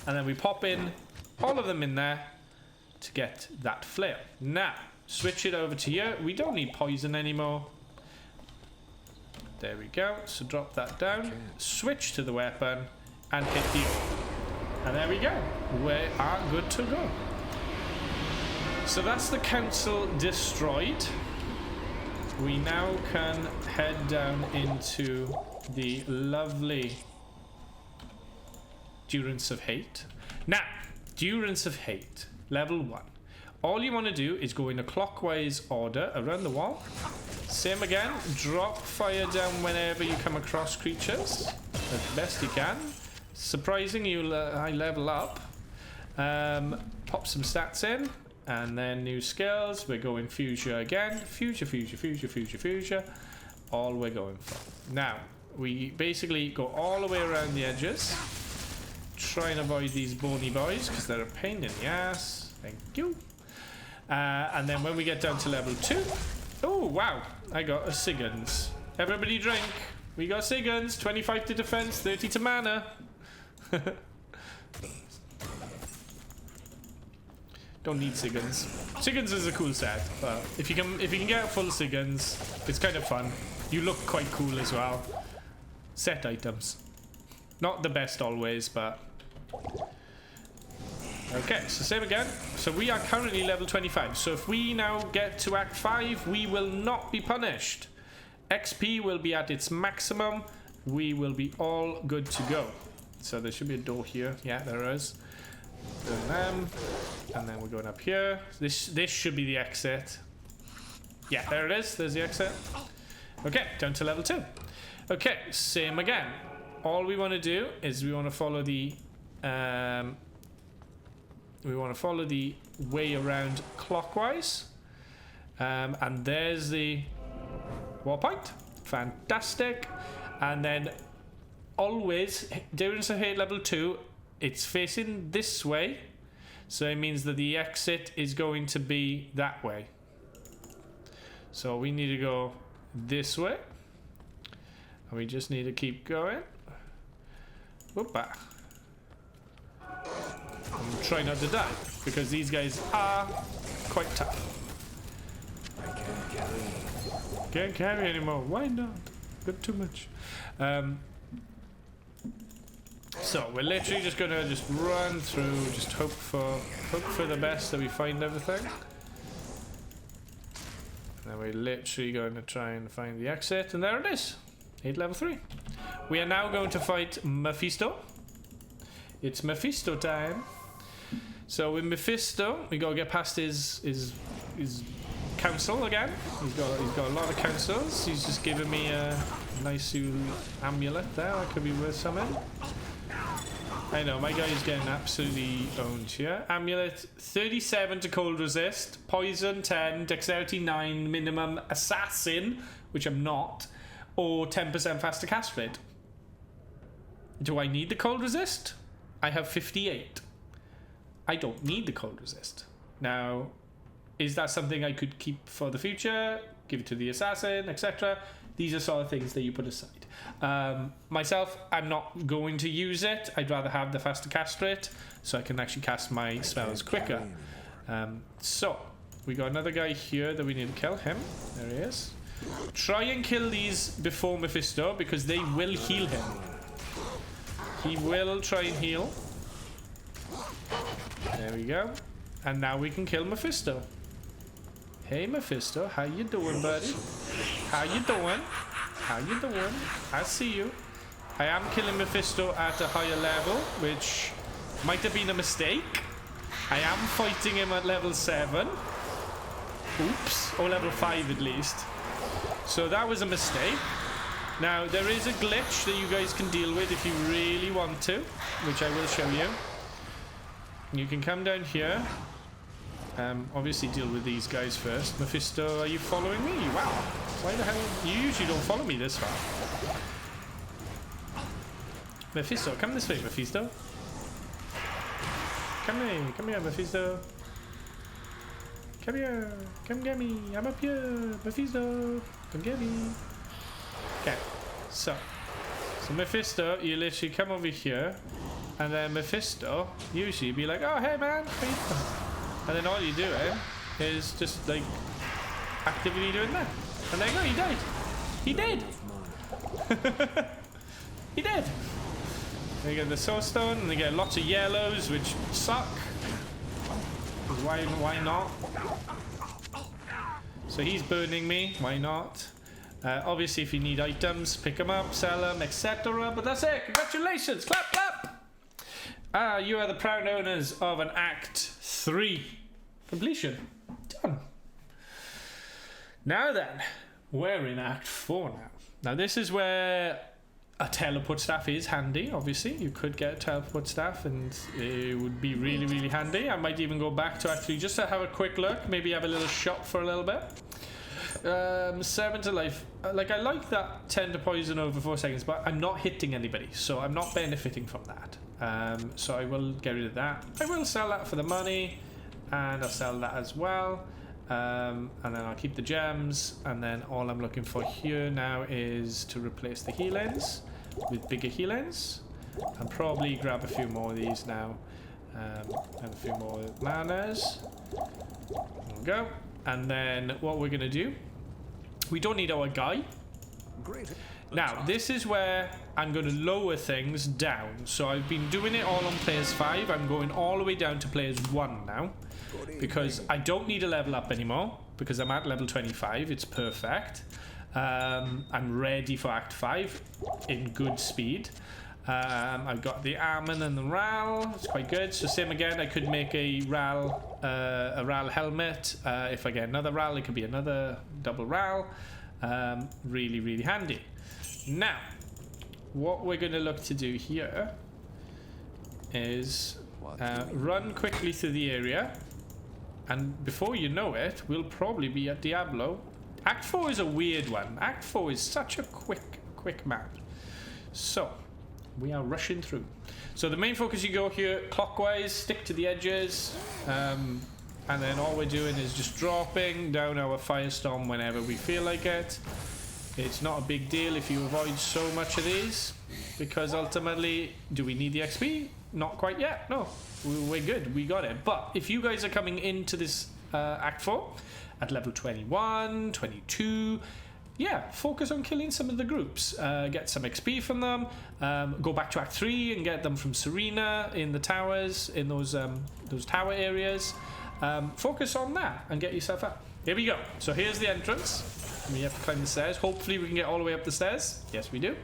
and then we pop in all of them in there to get that flail. Now, switch it over to here. We don't need poison anymore. There we go. So drop that down, switch to the weapon, and hit the orb. And there we go. We are good to go. So that's the council destroyed. We now can head down into the lovely Durance of Hate. Now, Durance of Hate, level 1. All you want to do is go in a clockwise order around the wall. Same again, drop fire down whenever you come across creatures as best you can. Surprising, you'll high level up. Pop some stats in, and then new skills. We're going Fuchsia again. Fuchsia. All we're going for. Now, we basically go all the way around the edges. Try and avoid these bony boys because they're a pain in the ass. Thank you. And then when we get down to level 2, oh wow, I got a Siggins. Everybody drink. We got Siggins. 25 to defense, 30 to mana. Don't need Siggins. Siggins is a cool set, but if you can get full Siggins, it's kind of fun. You look quite cool as well. Set items. Not the best always, but okay, so same again. So we are currently level 25. So if we now get to Act 5, we will not be punished. XP will be at its maximum. We will be all good to go. So there should be a door here. Yeah, there is. Doing them. And then we're going up here. This should be the exit. Yeah, there it is. There's the exit. Okay, down to level 2. Okay, same again. All we want to do is we want to follow the way around clockwise. And there's the war point. Fantastic. And then always, Durance of Hate level 2, it's facing this way. So it means that the exit is going to be that way. So we need to go this way. And we just need to keep going. Whoopa. And try not to die, because these guys are quite tough. Can't carry anymore. Why not? Got too much. So we're literally just gonna run through, just hope for the best that we find everything. And then we're literally going to try and find the exit, and there it is. 8 level 3. We are now going to fight Mephisto. It's Mephisto time. So with Mephisto, we gotta get past his council again. He's got a lot of councils. He's just given me a nice little amulet there. That could be worth something. I know, my guy is getting absolutely owned here. Amulet, 37 to cold resist, poison 10, dexterity 9, minimum assassin, which I'm not, or 10% faster cast rate. Do I need the cold resist? I have 58. I don't need the cold resist. Now, is that something I could keep for the future? Give it to the assassin, etc. These are sort of things that you put aside. Myself, I'm not going to use it. I'd rather have the faster cast rate so I can actually cast my spells quicker. So, we got another guy here that we need to kill. Him. There he is. Try and kill these before Mephisto because they will heal him. He will try and heal. There we go. And now we can kill Mephisto. Hey Mephisto, how you doing, buddy? How you doing? How you doing? I see you. I am killing Mephisto at a higher level, which might have been a mistake. I am fighting him at level 7. Oops. Or level 5 at least. So that was a mistake. Now, there is a glitch that you guys can deal with if you really want to, which I will show you. You can come down here. Obviously deal with these guys first. Mephisto, are you following me? Wow. Why the hell? You usually don't follow me this far. Mephisto, come this way, Mephisto. Come here, Mephisto. Come here, come get me. I'm up here, Mephisto. Come get me. Okay, so Mephisto, you literally come over here, and then Mephisto usually be like, "Oh, hey man, how you doing?" And then all you do is just like actively doing that, and there you go, he died. He did. He did. They get the soul stone, and they get lots of yellows, which suck. Why not? So he's burning me. Why not? Obviously, if you need items, pick them up, sell them, etc. But that's it. Congratulations! Clap, clap. You are the proud owners of an Act 3 completion. Done. Now then, we're in Act 4 now. Now this is where a teleport staff is handy. Obviously, you could get a teleport staff, and it would be really, really handy. I might even go back to Act 3 just to have a quick look. Maybe have a little shop for a little bit. 7 to life. Like, I like that 10 to poison over 4 seconds, but I'm not hitting anybody, so I'm not benefiting from that. So I will get rid of that. I will sell that for the money, and I'll sell that as well. And then I'll keep the gems, and then all I'm looking for here now is to replace the healings with bigger healings, and probably grab a few more of these now, and a few more manas. There we go. And then what we're gonna do, we don't need our guy. Now this is where I'm going to lower things down. So I've been doing it all on players 5. I'm going all the way down to players 1 now, because I don't need a level up anymore, because I'm at level 25. It's perfect. I'm ready for Act 5 in good speed. I've got the Armin and the Ral. It's quite good. So same again, I could make a Ral helmet. If I get another Ral, it could be another double Ral. Really, really handy. Now, what we're going to look to do here is run quickly through the area, and before you know it, we'll probably be at Diablo. Act 4 is a weird one. Act 4 is such a quick map. So we are rushing through. So the main focus, you go here clockwise, stick to the edges, and then all we're doing is just dropping down our firestorm whenever we feel like it. It's not a big deal if you avoid so much of these, because ultimately, do we need the XP? Not quite yet. No, we're good. We got it. But if you guys are coming into this Act 4 at level 21, 22, yeah, focus on killing some of the groups. Get some XP from them. Go back to Act 3 and get them from Serena in the towers, in those tower areas. Focus on that and get yourself up. Here we go. So here's the entrance. We have to climb the stairs. Hopefully we can get all the way up the stairs. Yes, we do.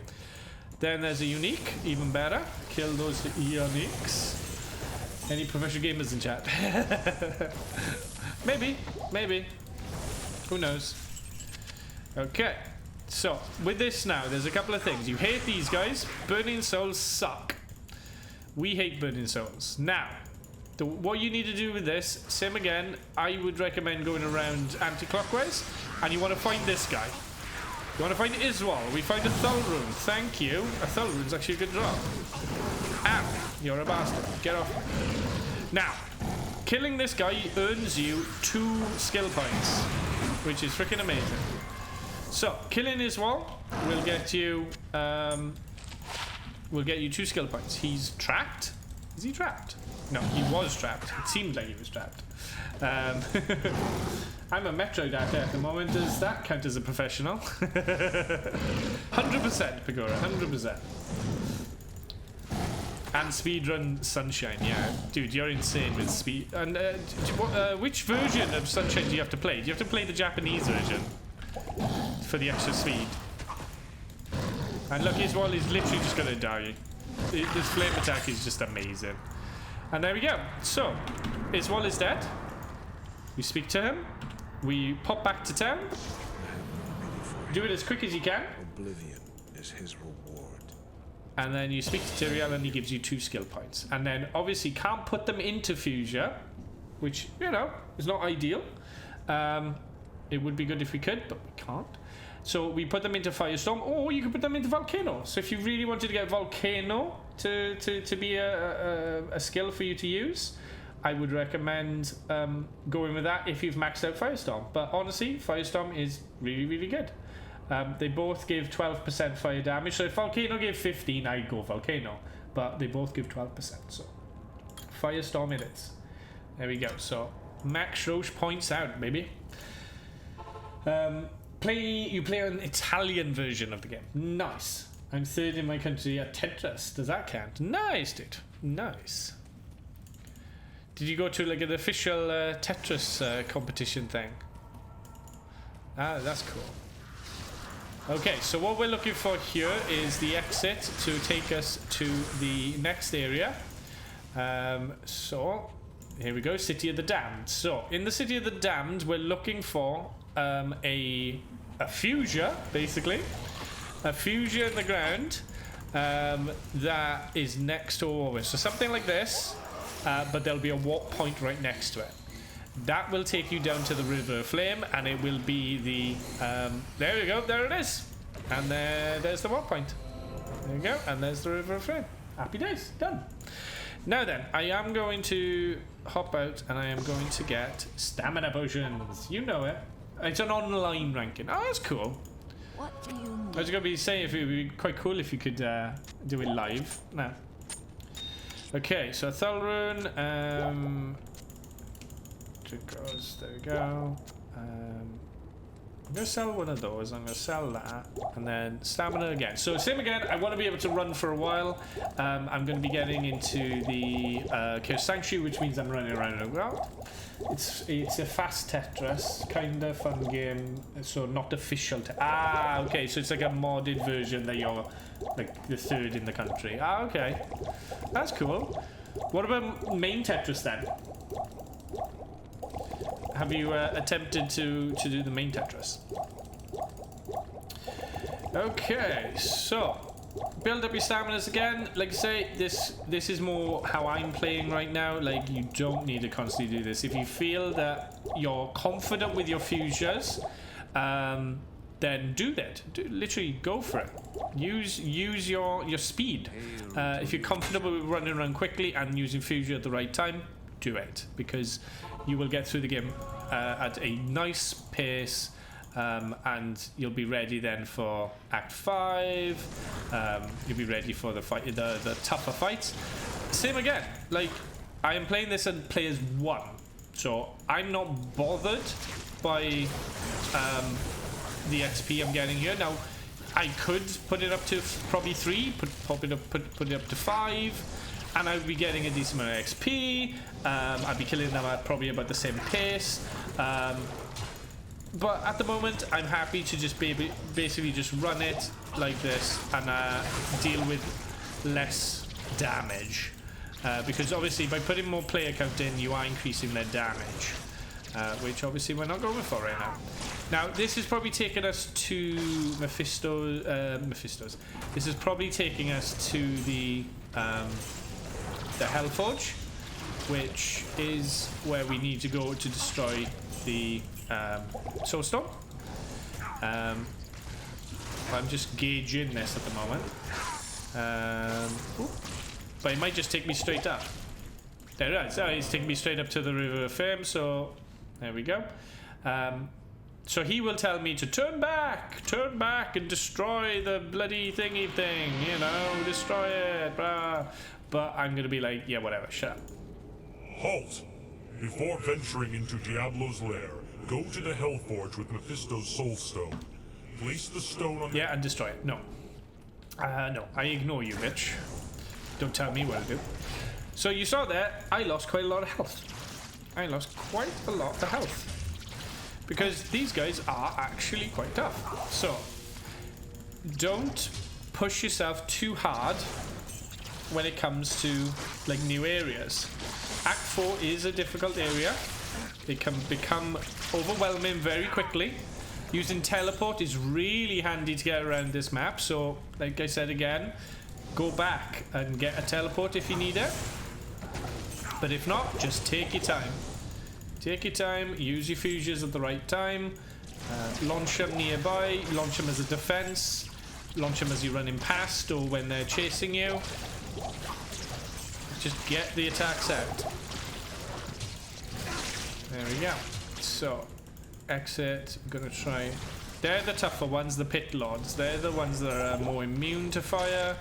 Then there's a unique, even better. Kill those uniques. Any professional gamers in chat? Maybe. Who knows? Okay. So with this now, there's a couple of things. You hate these guys. Burning souls suck. We hate burning souls. Now, what you need to do with this, same again, I would recommend going around anti-clockwise, and you want to find this guy. You want to find Iswal. We find a Thull rune. Thank you. A Thull rune's actually a good drop. Ow, you're a bastard. Get off. Now, killing this guy earns you 2 skill points, which is freaking amazing. So, killing Iswal will get you 2 skill points. He's trapped. Is he trapped? No, he was trapped. It seemed like he was trapped. I'm a Metroid actor at the moment. Does that count as a professional? 100%, Pagora, 100%. And speedrun Sunshine, yeah. Dude, you're insane with speed. And which version of Sunshine do you have to play? Do you have to play the Japanese version for the extra speed? And look, his wall is literally just going to die. This flame attack is just amazing. And there we go. So, Iswal is dead. We speak to him. We pop back to town. Do it as quick as you can. Oblivion is his reward. And then you speak to Tyrael and he gives you 2 skill points. And then obviously can't put them into Fuchsia, which, you know, is not ideal. It would be good if we could, but we can't. So we put them into Firestorm, or you could put them into Volcano. So if you really wanted to get Volcano to be a skill for you to use, I would recommend going with that if you've maxed out Firestorm. But honestly, Firestorm is really, really good. They both give 12% fire damage. So if Volcano gave 15, I'd go Volcano. But they both give 12%. So Firestorm it is. There we go. So Max Roche points out, baby. You play an Italian version of the game. Nice. I'm third in my country at Tetris. Does that count? Nice, dude. Nice. Did you go to like an official Tetris competition thing? Ah, that's cool. Okay, so what we're looking for here is the exit to take us to the next area. So here we go, City of the Damned. So in the City of the Damned, we're looking for a fuser, basically. A fuser in the ground that is next to a warwick. So something like this, but there'll be a warp point right next to it. That will take you down to the River of Flame, and it will be the there we go, there it is, and there's the warp point. There you go, and there's the River of Flame. Happy days, done. Now then, I am going to hop out and I am going to get stamina potions. You know it. It's an online ranking. Oh, that's cool. What do you I was going to be saying if it would be quite cool if you could do it live. No. Okay, so Thalrune, there we go. I'm going to sell one of those. I'm going to sell that. And then stamina again. So same again. I want to be able to run for a while. I'm going to be getting into the Chaos Sanctuary, which means I'm running around as well. It's a fast Tetris, kind of fun game. So not official. Okay. So it's like a modded version that you're like the third in the country. Okay. That's cool. What about main Tetris then? Have you attempted to do the main Tetris? Okay, so build up your staminas again. Like I say, this is more how I'm playing right now. Like, you don't need to constantly do this. If you feel that you're confident with your fusers, then do that. Literally go for it. Use your speed. If you're comfortable with running around quickly and using fuser at the right time, do it, because you will get through the game at a nice pace, and you'll be ready then for Act 5. You'll be ready for the fight, the tougher fights. Same again, like I am playing this at players 1, so I'm not bothered by the XP I'm getting here. Now I could put it up to probably 3, put it up to 5, and I'd be getting a decent amount of XP. I'd be killing them at probably about the same pace. But at the moment, I'm happy to just basically just run it like this and deal with less damage. Because obviously, by putting more player count in, you are increasing their damage. Which obviously we're not going for right now. Now, this is probably taking us to Mephisto's. This is probably taking us to the Hellforge, which is where we need to go to destroy the Soulstone. I'm just gauging this at the moment. But it might just take me straight up. There it is. Oh, it's taking me straight up to the River of Fame, so there we go. So he will tell me to turn back and destroy the bloody thingy thing, you know, destroy it, blah. But I'm gonna be like, yeah, whatever, shut up. Halt! Before venturing into Diablo's lair, go to the Hellforge with Mephisto's Soulstone. Place the stone on the... Yeah, and destroy it. No. No, I ignore you, bitch. Don't tell me what to do. So you saw there, I lost quite a lot of health. I lost quite a lot of health. Because these guys are actually quite tough. So, don't push yourself too hard when it comes to like new areas. Act 4 is a difficult area. It can become overwhelming very quickly. Using teleport is really handy to get around this map. So, like I said again, go back and get a teleport if you need it. But if not, just take your time. Take your time, use your fusions at the right time, Launch them nearby, launch them as a defense, launch them as you're running past or when they're chasing you. Just get the attacks out. There we go. So, exit. I'm gonna try. They're the tougher ones, the pit lords. They're the ones that are more immune to fire.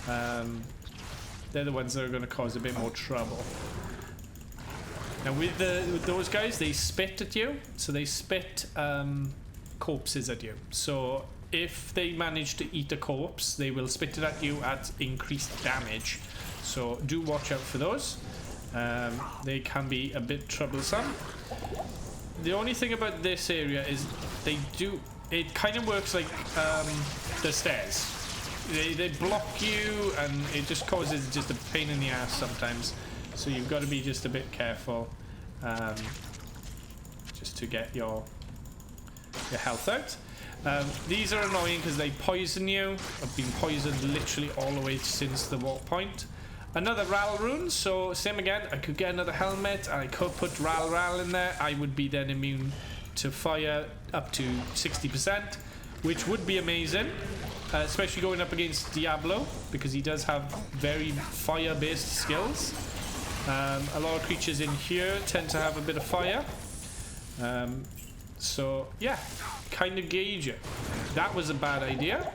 They're the ones that are going to cause a bit more trouble. Now with those guys, they spit at you. So they spit corpses at you. So if they manage to eat a corpse, they will spit it at you at increased damage. So do watch out for those. They can be a bit troublesome. The only thing about this area is it kind of works like the stairs. They block you and it just causes just a pain in the ass sometimes. So you've got to be just a bit careful just to get your health out. These are annoying because they poison you. I've been poisoned literally all the way since the walk point. Another Ral rune, so same again. I could get another helmet. I could put Ral in there. I would be then immune to fire up to 60%, which would be amazing, especially going up against Diablo because he does have very fire-based skills. A lot of creatures in here tend to have a bit of fire, so yeah, kind of gauge it. That was a bad idea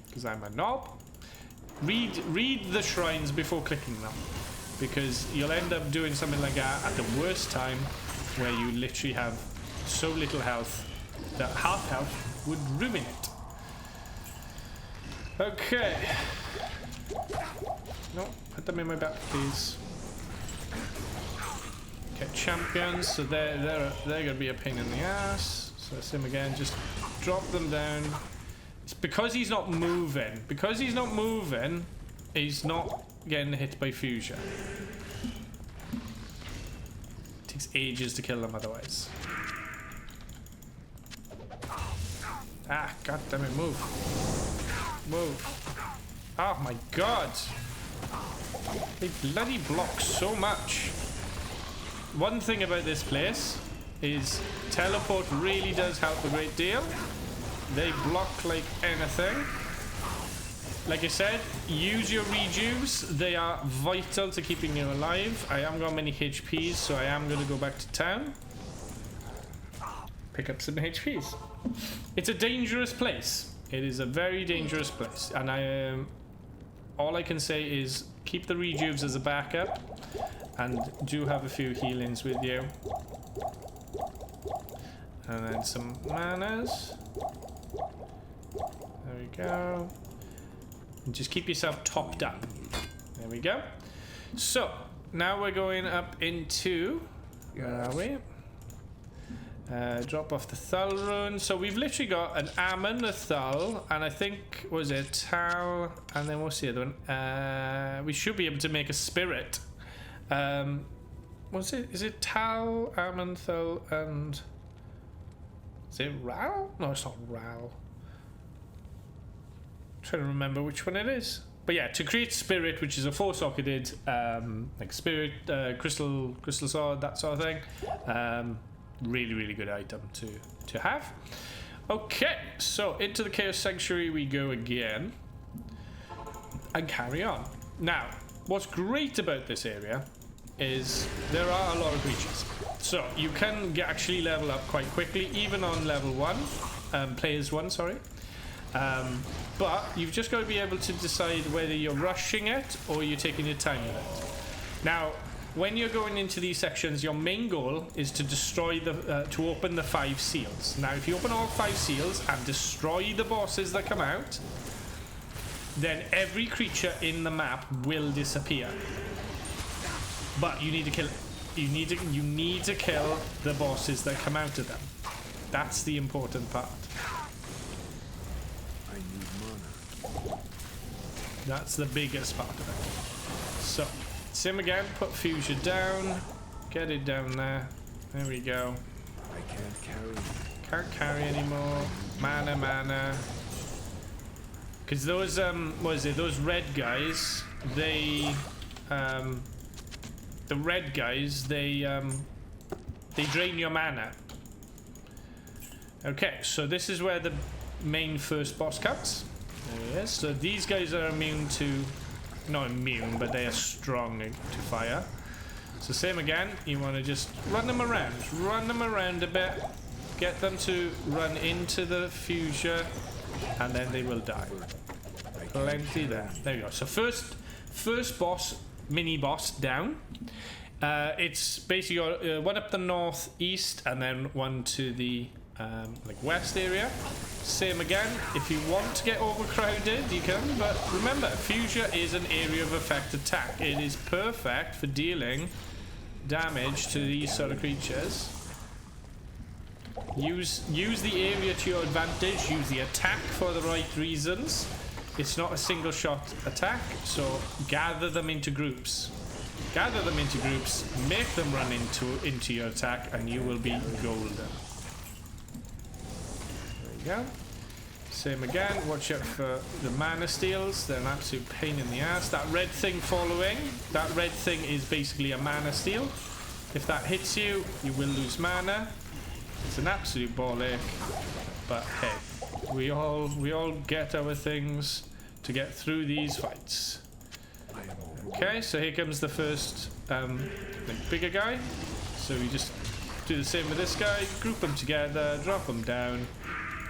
because I'm a knob. Read the shrines before clicking them, because you'll end up doing something like that at the worst time, where you literally have so little health that half health would ruin it. Okay. No, put them in my back, please. Okay, champions. So they're gonna be a pain in the ass. So same again. Just drop them down. It's because he's not moving. Because he's not moving, he's not getting hit by fusion. It takes ages to kill them otherwise. Ah, god damn it, move. Move. Oh my god. They bloody block so much. One thing about this place is teleport really does help a great deal. They block like anything. Like I said, use your rejuves. They are vital to keeping you alive. I haven't got many HPs, so I am going to go back to town. Pick up some HPs. It's a dangerous place. It is a very dangerous place. And all I can say is keep the rejuves as a backup. And do have a few healings with you. And then some manas. There we go. And just keep yourself topped up. There we go. So, now we're going up into... Where are we? Drop off the Thull rune. So we've literally got an Ammon, a Thull, and I think, was it Tal? And then what's the other one? We should be able to make a Spirit. What's it? Is it Tal, Ammon, Thull, and... Is it Ral? No, it's not Ral. Trying to remember which one it is, but yeah, to create Spirit, which is a 4-socketed like Spirit crystal sword, that sort of thing. Really good item to have. Okay, so into the Chaos Sanctuary we go again and carry on. Now, what's great about this area is there are a lot of creatures, so you can actually level up quite quickly, even on level 1, players 1, sorry. But you've just got to be able to decide whether you're rushing it or you're taking your time with it. Now, when you're going into these sections, your main goal is to destroy to open the 5 seals. Now, if you open all 5 seals and destroy the bosses that come out, then every creature in the map will disappear. But you need to kill. You need to kill the bosses that come out of them. That's the important part. That's the biggest part of it. So, sim again, put fusion down, get it down there. There we go. I can't carry. Can't carry anymore. Mana. Because those what is it? Those red guys, they the red guys, they drain your mana. Okay, so this is where the main first boss comes. There he is. So these guys are immune to... Not immune, but they are strong to fire. So same again, you want to just run them around a bit, get them to run into the fuchsia, and then they will die. Plenty there. There we go. So first boss, mini boss down. It's basically got one up the northeast and then one to the like west area. Same again, if you want to get overcrowded you can, but remember, fuchsia is an area of effect attack. It is perfect for dealing damage to these sort of creatures. Use the area to your advantage, use the attack for the right reasons. It's not a single shot attack, so gather them into groups. Gather them into groups, make them run into your attack, and you will be golden. There you go. Same again, watch out for the mana steals, they're an absolute pain in the ass. That red thing following, that red thing is basically a mana steal. If that hits you, you will lose mana. It's an absolute ball ache, but hey, we all get our things to get through these fights. Okay, so here comes the first like bigger guy. So we just do the same with this guy, group them together, drop them down,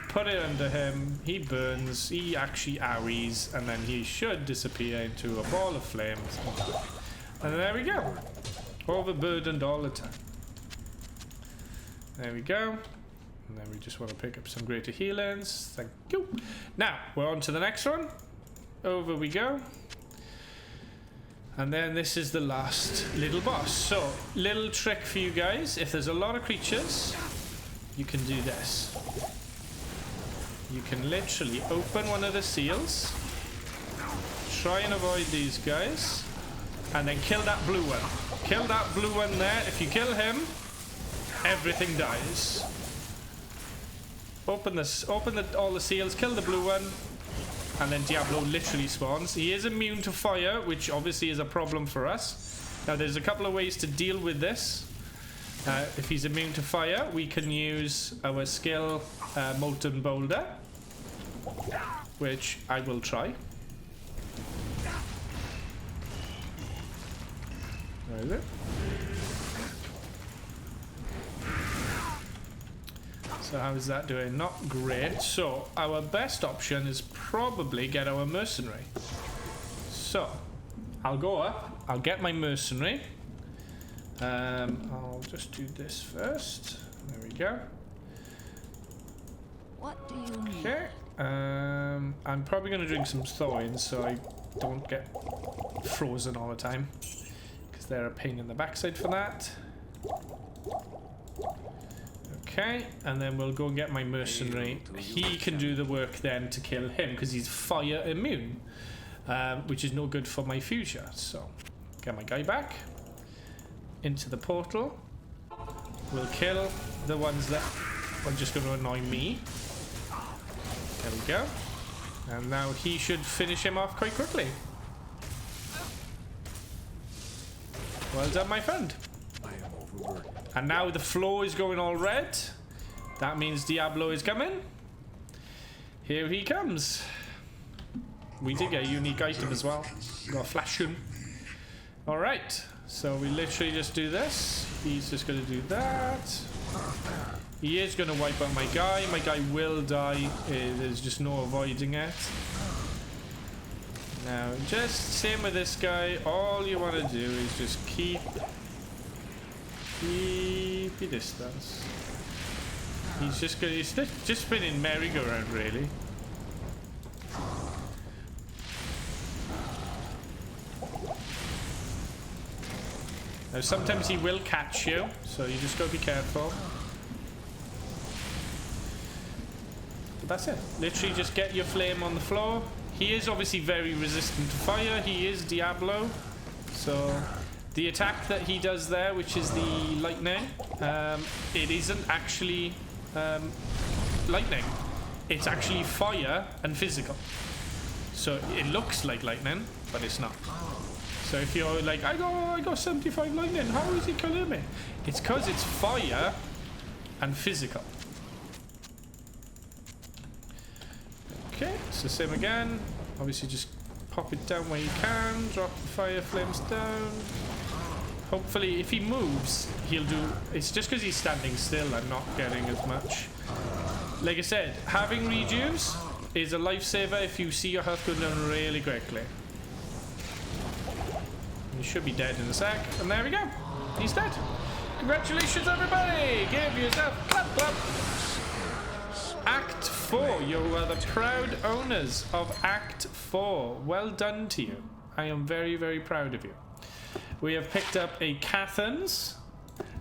put it under him, he burns, he actually owies, and then he should disappear into a ball of flames. And there we go. Overburdened all the time. There we go. And then we just want to pick up some greater healings. Thank you. Now, we're on to the next one. Over we go. And then this is the last little boss. So, little trick for you guys. If there's a lot of creatures, you can do this. You can literally open one of the seals, try and avoid these guys, and then kill that blue one. Kill that blue one there. If you kill him, everything dies. Open all the seals, kill the blue one, and then Diablo literally spawns. He is immune to fire, which obviously is a problem for us. Now there's a couple of ways to deal with this. If he's immune to fire, we can use our skill Molten Boulder, which I will try. Where is it? So how is that doing? Not great. So our best option is probably get our mercenary. So I'll go up, I'll get my mercenary. I'll just do this first. There we go. What do you need? Okay. I'm probably going to drink some thawing so I don't get frozen all the time, because they're a pain in the backside for that. Okay, and then we'll go and get my mercenary. He can do the work then to kill him, because he's fire immune, which is no good for my fuchsia. So, get my guy back into the portal. We'll kill the ones that are just going to annoy me. There we go. And now he should finish him off quite quickly. Well done, my friend. And now the floor is going all red. That means Diablo is coming. Here he comes. We did get a unique item as well. Got a flash him. Alright. So we literally just do this. He's just going to do that. He is going to wipe out my guy. My guy will die. There's just no avoiding it. Now, just same with this guy. All you want to do is just keep your distance. He's just going to just spinning merry-go-round, really. Now, sometimes he will catch you, so you just got to be careful. But that's it. Literally, just get your flame on the floor. He is obviously very resistant to fire. He is Diablo, so the attack that he does there, which is the lightning, it isn't actually lightning. It's actually fire and physical. So it looks like lightning, but it's not. So if you're like, I got 75 lightning, how is he killing me? It's because it's fire and physical. Okay, it's the same again. Obviously just pop it down where you can, drop the fire flames down. Hopefully if he moves, he'll do... It's just because he's standing still I'm not getting as much. Like I said, having rejuves is a lifesaver if you see your health go down really quickly. You should be dead in a sec. And there we go. He's dead. Congratulations, everybody! Give yourself a clap, clap. Act 4. You are the proud owners of Act 4. Well done to you. I am very, very proud of you. We have picked up a Cathans.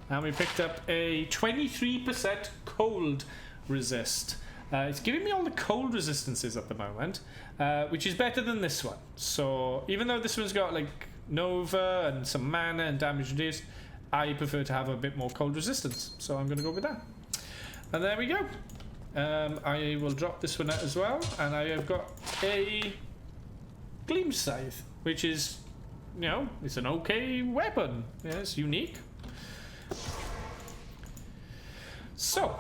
And we picked up a 23% cold resist. It's giving me all the cold resistances at the moment, which is better than this one. So even though this one's got like Nova and some mana and damage reduced, I prefer to have a bit more cold resistance. So I'm going to go with that. And there we go. I will drop this one out as well. And I have got a Gleam Scythe, which is, you know, it's an okay weapon. Yeah, it's unique. So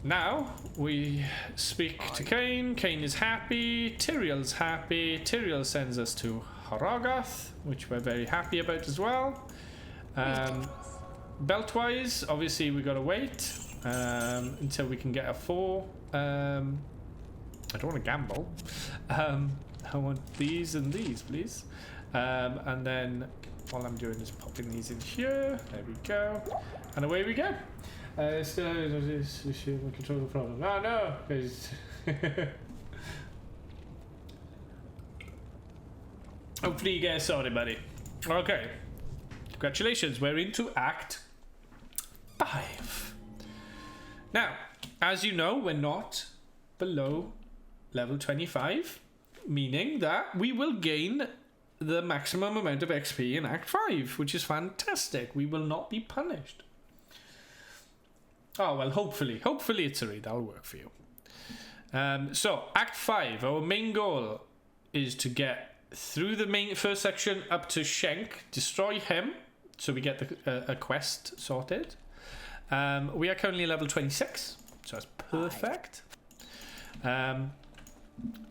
now we speak to Kain. Kain is happy. Tyrael's happy. Tyrael sends us to Haragoth, which we're very happy about as well. Belt-wise, obviously we gotta wait until we can get a 4. I don't want to gamble. I want these and these, please. And then all I'm doing is popping these in here. There we go. And away we go. Still control the problem. Oh no, because hopefully you guys sorted, buddy. Okay. Congratulations, we're into Act 5. Now, as you know, we're not below level 25, meaning that we will gain the maximum amount of XP in Act 5, which is fantastic. We will not be punished. Oh, well, hopefully it's a read. That'll work for you. So, Act 5, our main goal is to get through the main first section up to Shenk, destroy him, so we get a quest sorted. We are currently level 26, so that's perfect.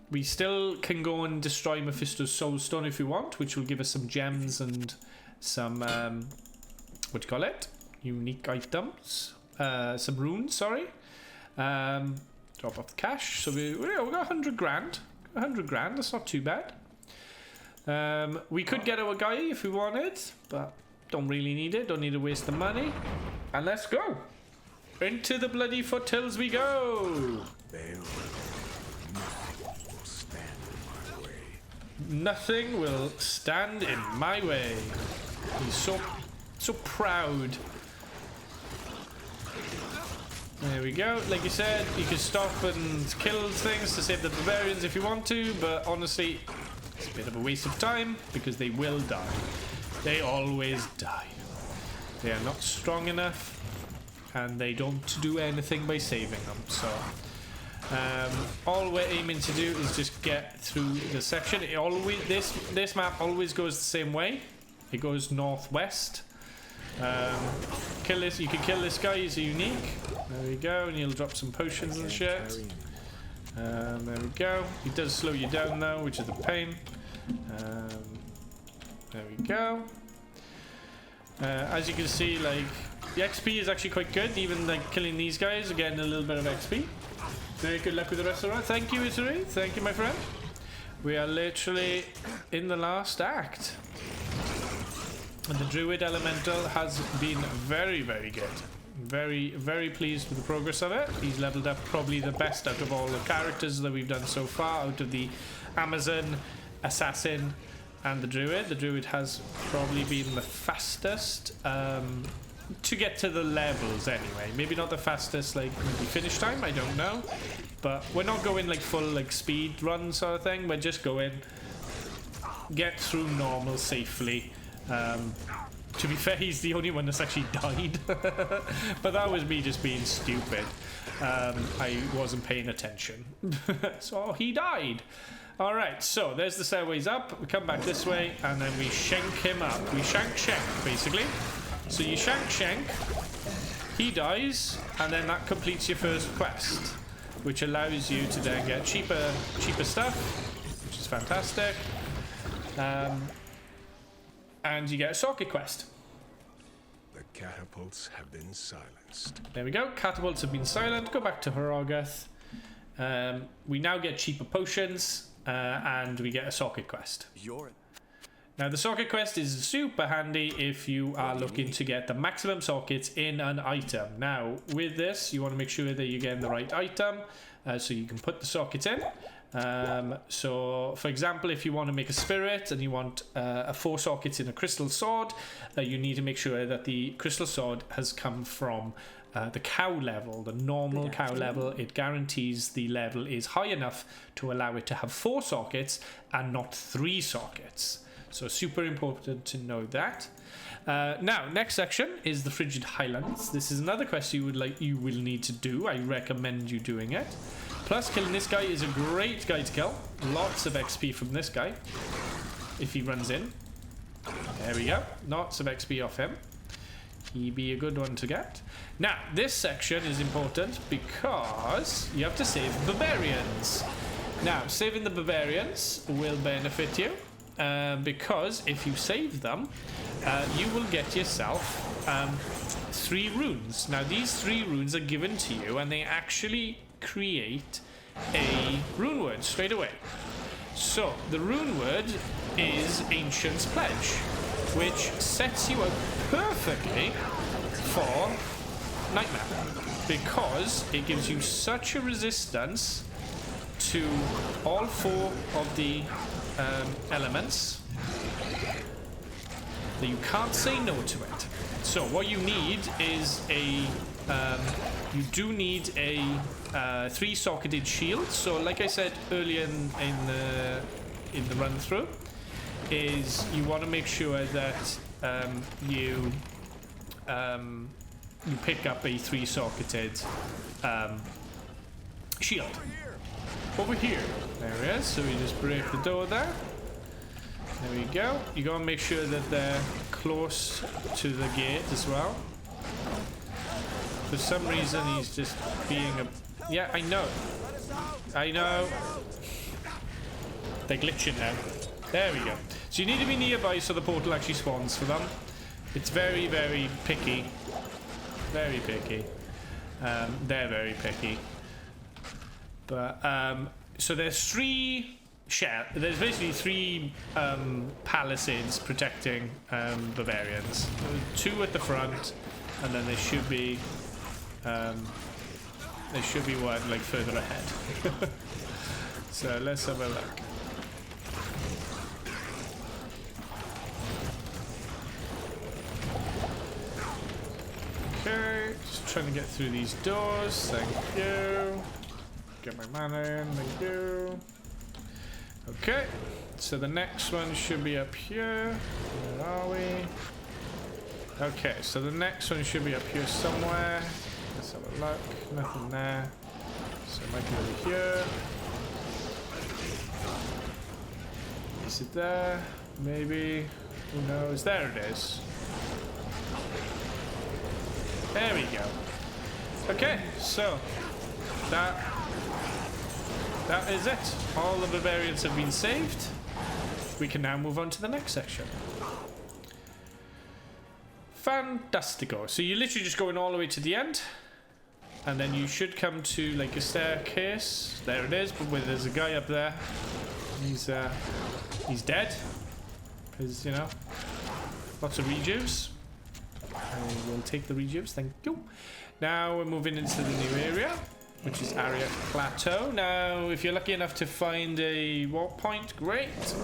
We still can go and destroy Mephisto's Soulstone if we want, which will give us some gems and some, what do you call it? Unique items. Some runes, sorry. Drop off the cash. So we got 100 grand. 100 grand, that's not too bad. We could get our guy if we wanted, but don't really need it. Don't need to waste the money. And let's go. Into the bloody foothills we go. Nothing will stand in my way. He's so proud. There we go. Like you said, you can stop and kill things to save the barbarians if you want to, but honestly, it's a bit of a waste of time because they will die. They always die. They are not strong enough, and they don't do anything by saving them. So, all we're aiming to do is just get through the section. It always this map always goes the same way. It goes northwest. Kill this. You can kill this guy. He's unique. There we go, and he'll drop some potions and shit. There we go. He does slow you down though, which is a pain. There we go. As you can see, like the XP is actually quite good. Even like killing these guys, getting a little bit of XP. Very good luck with the rest of the run. Thank you, Isuri. Thank you, my friend. We are literally in the last act. And the Druid Elemental has been very, very good. Very, very pleased with the progress of it. He's leveled up probably the best out of all the characters that we've done so far, out of the Amazon, Assassin, and the Druid. The Druid has probably been the fastest to get to the levels anyway. Maybe not the fastest, like maybe finish time, I don't know. But we're not going like full like speed run sort of thing. We're just going, get through normal safely. To be fair, he's the only one that's actually died. But that was me just being stupid. I wasn't paying attention. So he died. Alright, so there's the stairways up. We come back this way, and then we shank him up. We shank, basically. So you shank, he dies, and then that completes your first quest. which allows you to then get cheaper stuff, which is fantastic. And you get a socket quest. The catapults have been silenced. There we go. Catapults have been silent. Go back to Horogoth. We now get cheaper potions, and we get a socket quest. Now, the socket quest is super handy if you are looking to get the maximum sockets in an item. Now, with this, you want to make sure that you're getting the right item, so you can put the sockets in. So, for example, if you want to make a spirit and you want 4 sockets in a crystal sword, you need to make sure that the crystal sword has come from the cow level, the normal cow level. It guarantees the level is high enough to allow it to have 4 sockets and not 3 sockets. So super important to know that. Now, next section is the Frigid Highlands. This is another quest you will need to do. I recommend you doing it. Plus, killing this guy is a great guy to kill. Lots of XP from this guy if he runs in. There we go. Lots of XP off him. He'd be a good one to get. Now, this section is important because you have to save barbarians. Now, saving the barbarians will benefit you. Because if you save them, you will get yourself 3 runes. Now, these 3 runes are given to you, and they actually create a rune word straight away. So, the rune word is Ancient's Pledge, which sets you up perfectly for Nightmare, because it gives you such a resistance to all 4 of the elements that you can't say no to it. So what you need is a you do need a 3-socketed shield. So like I said earlier in the run through, is you want to make sure that you pick up a 3-socketed shield. Over here. There it is. So we just break the door there. There we go. You gotta make sure that they're close to the gate as well. For some reason he's just being a... Yeah, I know. I know. They're glitching now. There we go. So you need to be nearby so the portal actually spawns for them. It's very, very picky. Very picky. They're very picky. But, so there's 3 there's basically 3 palisades protecting barbarians. 2 at the front, and then there should be one like further ahead. So let's have a look. Okay, just trying to get through these doors. Thank you. Get my mana in, thank you. Okay, so the next one should be up here. Where are we? Okay, so the next one should be up here somewhere. Let's have a look. Nothing there. So it might be over here. Is it there? Maybe. Who knows? There it is. There we go. Okay, so that is it. All the barbarians have been saved. We can now move on to the next section. Fantastico. So you're literally just going all the way to the end, and then you should come to like a staircase. There it is, but where there's a guy up there. He's dead, because you know, lots of rejuves. We'll take the rejuves, thank you. Now we're moving into the new area, which is Area Plateau. Now, if you're lucky enough to find a warp point, great.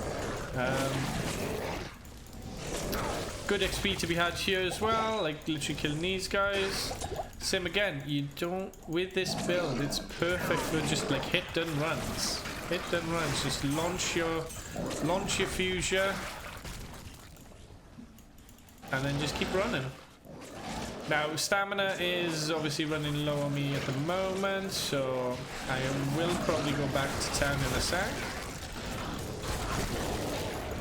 Good XP to be had here as well, like literally killing these guys. Same again, you don't, with this build, it's perfect for just like hit and runs. Hit and runs, just launch your fuchsia, and then just keep running. Now, stamina is obviously running low on me at the moment, so I will probably go back to town in a sec.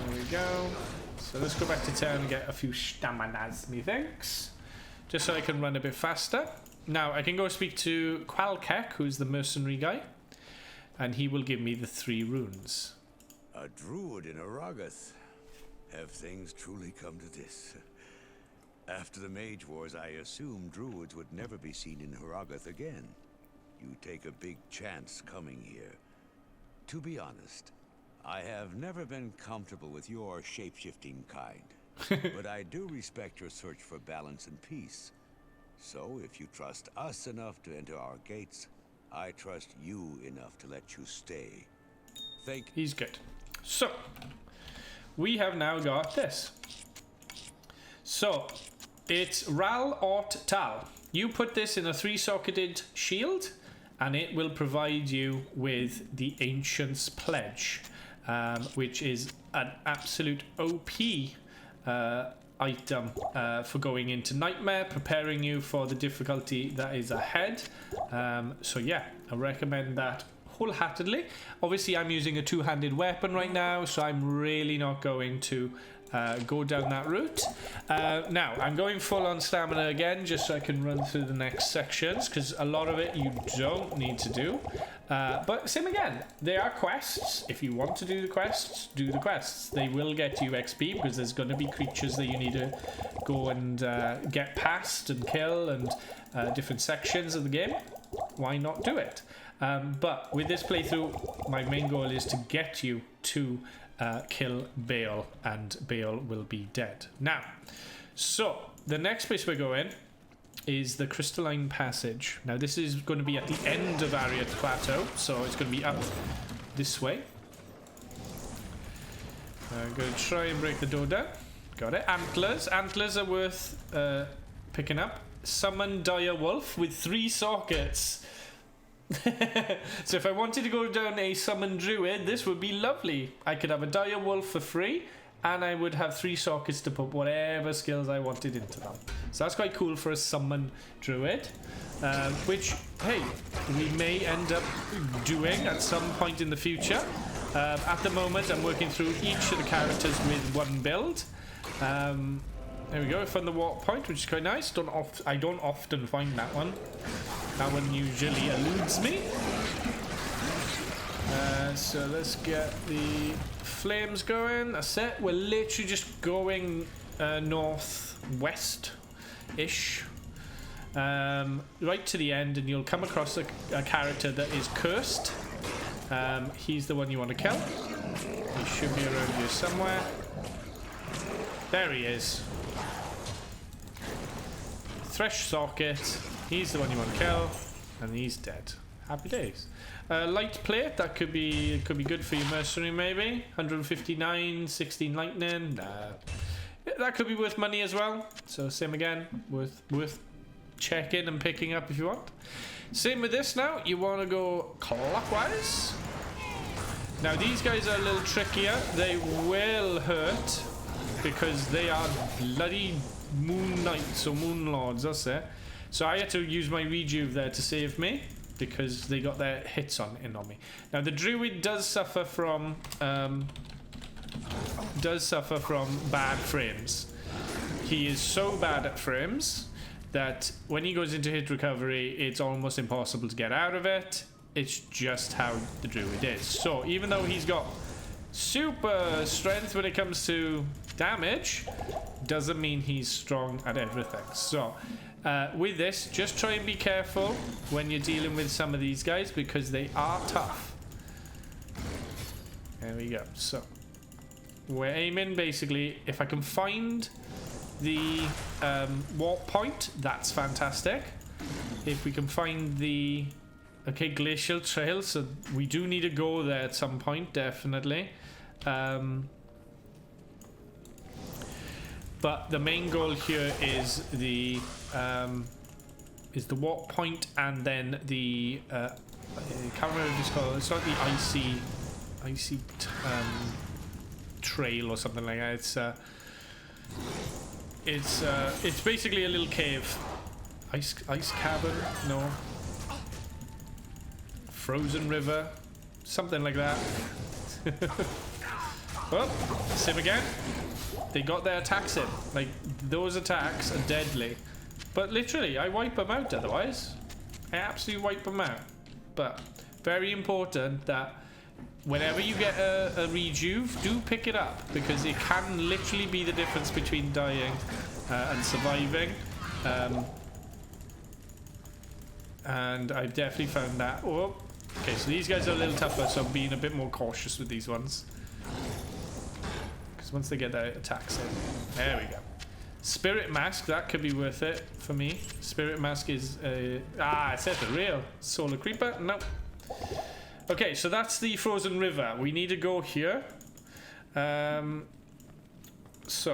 There we go. So let's go back to town and get a few staminas, methinks. Just so I can run a bit faster. Now I can go speak to Qualkek, who's the mercenary guy, and he will give me the 3 runes. A druid in Aragath. Have things truly come to this? After the Mage Wars, I assumed druids would never be seen in Haragath again. You take a big chance coming here. To be honest, I have never been comfortable with your shape-shifting kind. But I do respect your search for balance and peace. So if you trust us enough to enter our gates, I trust you enough to let you stay. He's good. So, we have now got this. So, it's Ral Ort Tal. You put this in a 3-socketed shield, and it will provide you with the Ancient's Pledge, which is an absolute OP item for going into Nightmare, preparing you for the difficulty that is ahead. So yeah, I recommend that wholeheartedly. Obviously, I'm using a 2-handed weapon right now, so I'm really not going to go down that route. Now, I'm going full on stamina again, just so I can run through the next sections, because a lot of it you don't need to do. But same again, they are quests. If you want to do the quests, do the quests. They will get you XP, because there's going to be creatures that you need to go and get past and kill, and different sections of the game. Why not do it? But with this playthrough, my main goal is to get you to kill Baal, and Baal will be dead. Now, so the next place we're going is the Crystalline Passage. Now, this is going to be at the end of Ariat Plateau, so it's going to be up this way. I'm going to try and break the door down. Got it. Antlers. Antlers are worth picking up. Summon Dire Wolf with 3 sockets. So if I wanted to go down a summon druid, this would be lovely. I could have a dire wolf for free, and I would have 3 sockets to put whatever skills I wanted into them. So that's quite cool for a summon druid, which, hey, we may end up doing at some point in the future. At the moment, I'm working through each of the characters with 1 build. There we go. I found the warp point, which is quite nice. I don't often find that one. That one usually eludes me. So let's get the flames going. That's it. We're literally just going northwest-ish. Right to the end, and you'll come across a character that is cursed. He's the one you want to kill. He should be around here somewhere. There he is. Thresh socket. He's the one you want to kill, and he's dead. Happy days. Light plate, that could be good for your mercenary, maybe. 159, 16 lightning. That could be worth money as well. So same again, worth checking and picking up if you want. Same with this now. You want to go clockwise. Now these guys are a little trickier. They will hurt because they are bloody moon knights or moon lords. That's it. So I had to use my rejuve there to save me, because they got their hits on me. Now the druid does suffer from bad frames. He is so bad at frames that when he goes into hit recovery, it's almost impossible to get out of it. It's just how the druid is. So even though he's got super strength when it comes to damage, doesn't mean he's strong at everything. So with this, just try and be careful when you're dealing with some of these guys, because they are tough. There we go. So we're aiming basically, if I can find the warp point, that's fantastic. If we can find the glacial trail, so we do need to go there at some point, definitely. But the main goal here is the warp point, and then the I can't remember what it's called. It's like the icy trail or something like that. It's basically a little cave. Ice cavern? No. Frozen river? Something like that. Oh, same again. They got their attacks in. Like, those attacks are deadly. But literally, I wipe them out otherwise. I absolutely wipe them out. But very important that whenever you get a rejuve, do pick it up, because it can literally be the difference between dying and surviving. And I've definitely found that. Oh, okay, so these guys are a little tougher, so I'm being a bit more cautious with these ones. Because once they get their attacks in. There we go. Spirit Mask, that could be worth it for me. Spirit Mask is... I said the real. Solar Creeper? Nope. Okay, so that's the Frozen River. We need to go here. So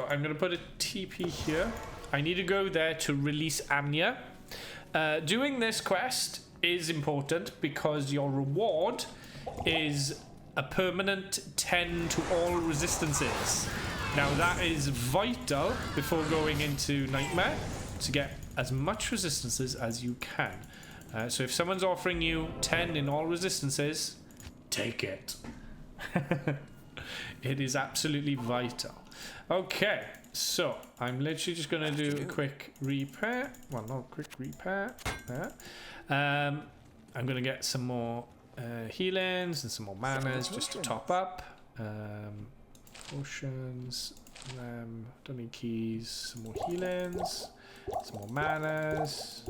I'm going to put a TP here. I need to go there to release Anya. Doing this quest is important because your reward is a permanent 10 to all resistances. Now that is vital before going into Nightmare to get as much resistances as you can. So if someone's offering you 10 in all resistances, take it. It is absolutely vital. Okay, so I'm literally just going to do a quick repair. Well, not a quick repair. I'm going to get some more healings and some more manas just to top up. Potions. Don't need keys. Some more healings. Some more manas.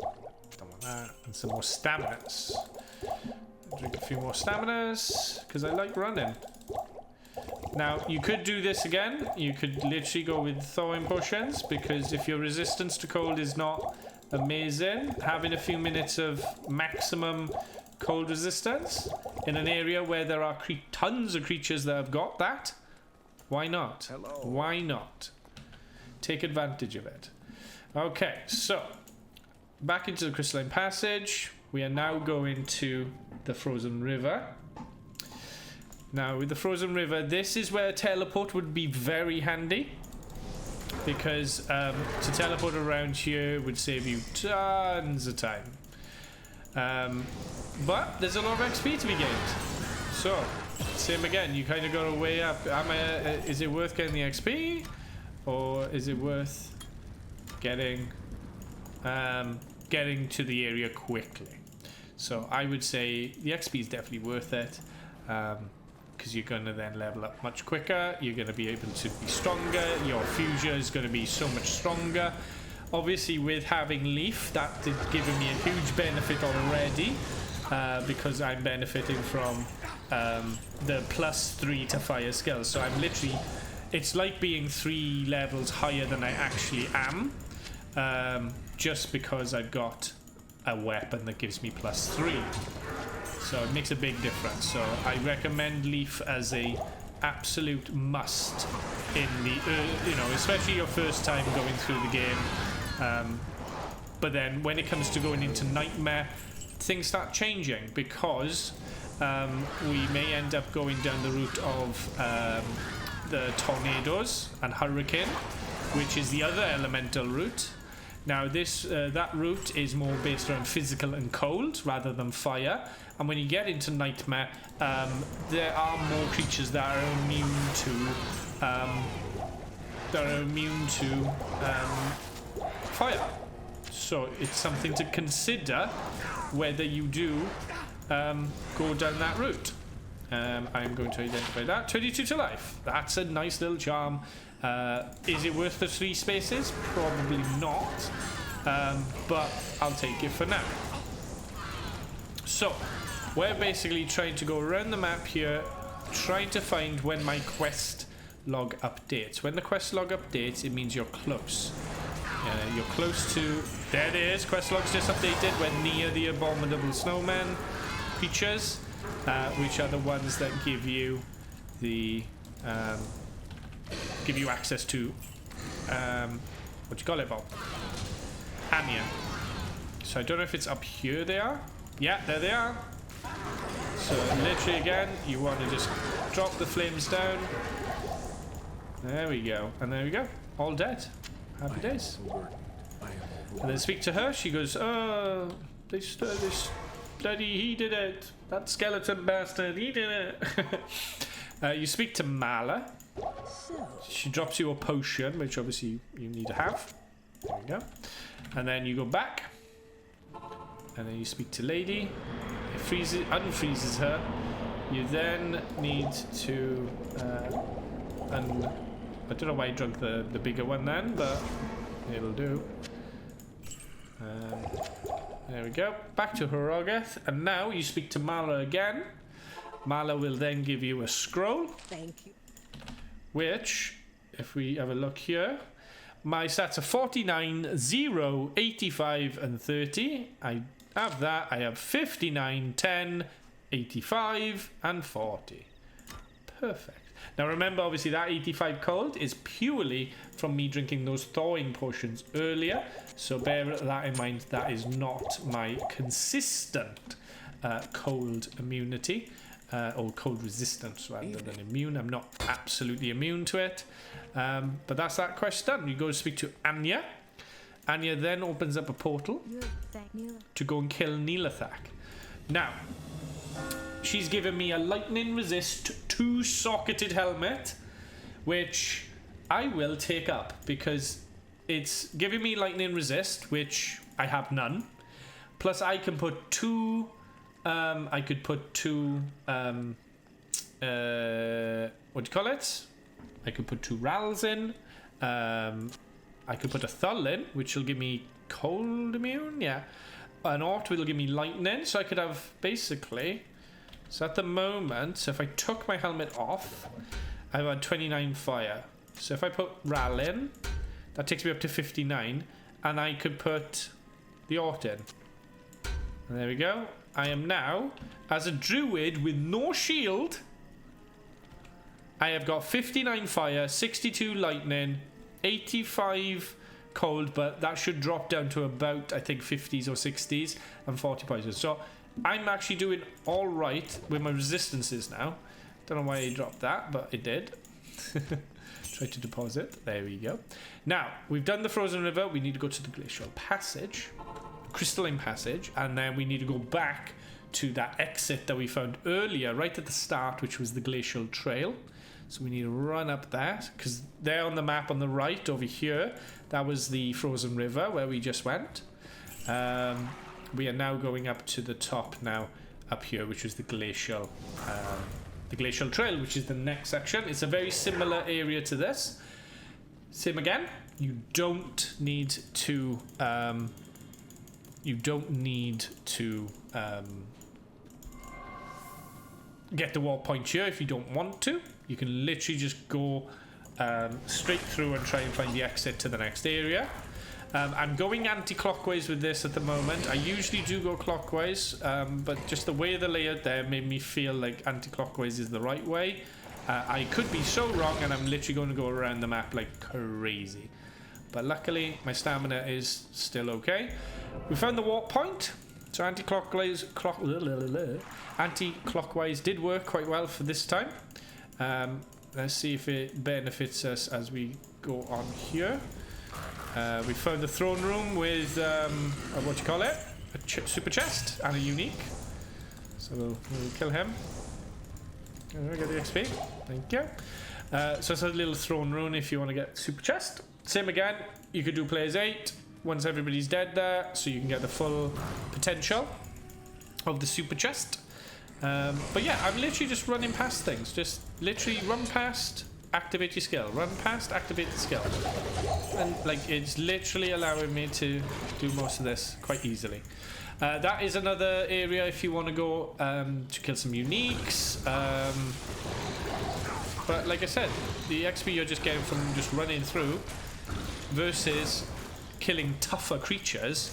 Don't want that. And some more staminas. Drink a few more staminas because I like running. Now, you could do this again. You could literally go with thawing potions, because if your resistance to cold is not amazing, having a few minutes of maximum cold resistance in an area where there are tons of creatures that have got that, why not? Hello. Why not? Take advantage of it. Okay, so back into the Crystalline Passage. We are now going to the Frozen River. Now, with the Frozen River, this is where a teleport would be very handy, because to teleport around here would save you tons of time. But there's a lot of XP to be gained. So, same again, you kind of got to weigh up. Is it worth getting the XP? Or is it worth getting to the area quickly? So I would say the XP is definitely worth it, because you're going to then level up much quicker. You're going to be able to be stronger. Your fusion is going to be so much stronger. Obviously, with having Leaf, that did give me a huge benefit already, because I'm benefiting from the +3 to fire skills. So I'm literally, it's like being 3 levels higher than I actually am, just because I've got a weapon that gives me +3. So it makes a big difference. So I recommend Leaf as a absolute must in the, especially your first time going through the game. But then when it comes to going into Nightmare, things start changing, because we may end up going down the route of the tornadoes and hurricane, which is the other elemental route. Now that route is more based around physical and cold rather than fire, and when you get into Nightmare, there are more creatures that are immune to fire. So it's something to consider whether you do go down that route. I'm going to identify that. 22 to life. That's a nice little charm. Is it worth the 3 spaces? Probably not, but I'll take it for now. So we're basically trying to go around the map here, trying to find when my quest log updates. When the quest log updates, it means you're close. You're close to... There it is. Quest log's just updated. We're near the abominable snowman creatures, which are the ones that give you the... give you access to what do you call it, Bob? Anya. So I don't know if it's up here they are. Yeah, there they are. So literally again, you want to just drop the flames down. There we go. And there we go. All dead. Happy days. And then speak to her. She goes, oh, this bloody, he did it. That skeleton bastard, he did it. You speak to Mala. She drops you a potion, which obviously you need to have. There we go. And then you go back. And then you speak to Lady. It freezes, unfreezes her. You then need to... I don't know why I drank the bigger one then, but it'll do. There we go. Back to Horogeth. And now you speak to Mala again. Mala will then give you a scroll. Thank you. Which, if we have a look here, my stats are 49, 0, 85, and 30. I have that. I have 59, 10, 85, and 40. Perfect. Now remember, obviously, that 85 cold is purely from me drinking those thawing potions earlier. So bear that in mind. That is not my consistent cold immunity. Or cold resistance rather than immune. I'm not absolutely immune to it. But that's that quest done. You go to speak to Anya. Anya then opens up a portal to go and kill Neelathak. Now, she's given me a lightning resist 2-socketed helmet, which I will take up because it's giving me lightning resist, which I have none. Plus, I can put two. I could put two. What do you call it? I could put 2 Rals in. I could put a Thull in, which will give me cold immune. Yeah, an Ort will give me lightning, so I could have basically. So at the moment, so if I took my helmet off, I've had 29 fire. So if I put Ral in, that takes me up to 59, and I could put the Ort in. And there we go. I am now, as a druid with no shield, I have got 59 fire, 62 lightning, 85 cold, but that should drop down to about, I think, 50s or 60s, and 40 poison. So I'm actually doing all right with my resistances now. Don't know why I dropped that, but it did. Try to deposit. There we go. Now, we've done the frozen river. We need to go to the glacial passage. Crystalline passage, and then we need to go back to that exit that we found earlier right at the start, which was the glacial trail. So we need to run up that, because there on the map on the right over here, that was the frozen river where we just went. We are now going up to the top now up here, which was the glacial trail, which is the next section. It's a very similar area to this. Same again. You don't need to get the wall point here if you don't want to. You can literally just go straight through and try and find the exit to the next area. I'm going anti-clockwise with this at the moment. I usually do go clockwise, but just the way the layout there made me feel like anti-clockwise is the right way. I could be so wrong, and I'm literally going to go around the map like crazy. But luckily, my stamina is still okay. We found the warp point, so anti-clockwise did work quite well for this time. Let's see if it benefits us as we go on here. We found the throne room with what do you call it? A super chest and a unique. So we'll kill him. There we get the XP. Thank you. So it's a little throne room if you want to get super chest. Same again. You could do players 8 once everybody's dead there, so you can get the full potential of the super chest. But yeah, I'm literally just running past things. Just literally run past, activate your skill. Run past, activate the skill. And like it's literally allowing me to do most of this quite easily. That is another area if you want to go to kill some uniques. But like I said, the XP you're just getting from just running through versus killing tougher creatures,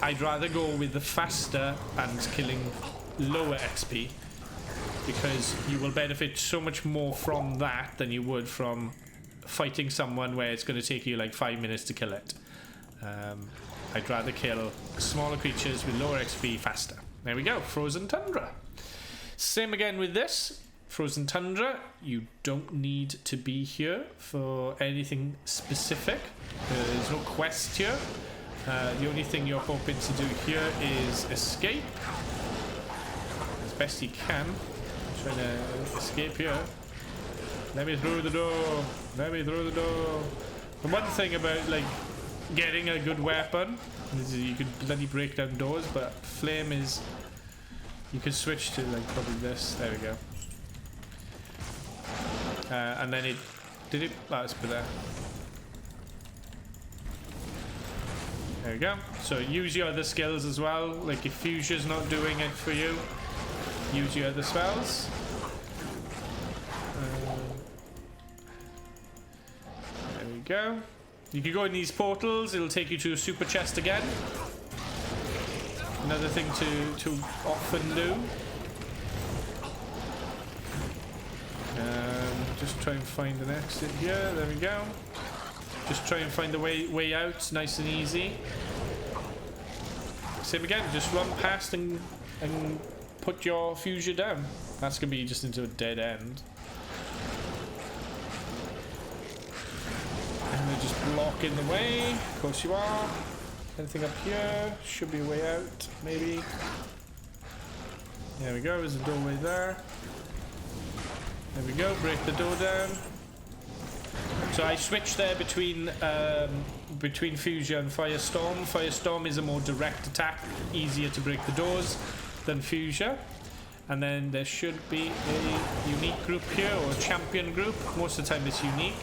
I'd rather go with the faster and killing lower XP, because you will benefit so much more from that than you would from fighting someone where it's going to take you like 5 minutes to kill it. I'd rather kill smaller creatures with lower XP faster. There we go, Frozen Tundra. Same again with this. Frozen Tundra, you don't need to be here for anything specific. There's no quest here. The only thing you're hoping to do here is escape as best you can. Trying to escape here. Let me through the door. Let me through the door. The one thing about like getting a good weapon. You could bloody break down doors, but flame is... You could switch to like probably this. There we go. And then it... Did it? Oh, it's put there. There we go. So use your other skills as well. Like if Fuchsia's not doing it for you, use your other spells. There we go. You can go in these portals. It'll take you to a super chest again. Another thing to often do. Just try and find an exit here. There we go. Just try and find the way out. Nice and easy. Same again. Just run past and put your Fuchsia down. That's gonna be just into a dead end. And they're just blocking the way. Of course you are. Anything up here? Should be a way out, maybe. There we go. There's a doorway there. There we go. Break the door down. So I switched there between Fuchsia and Firestorm. Firestorm is a more direct attack, easier to break the doors than Fuchsia. And then there should be a unique group here, or a champion group. Most of the time it's unique.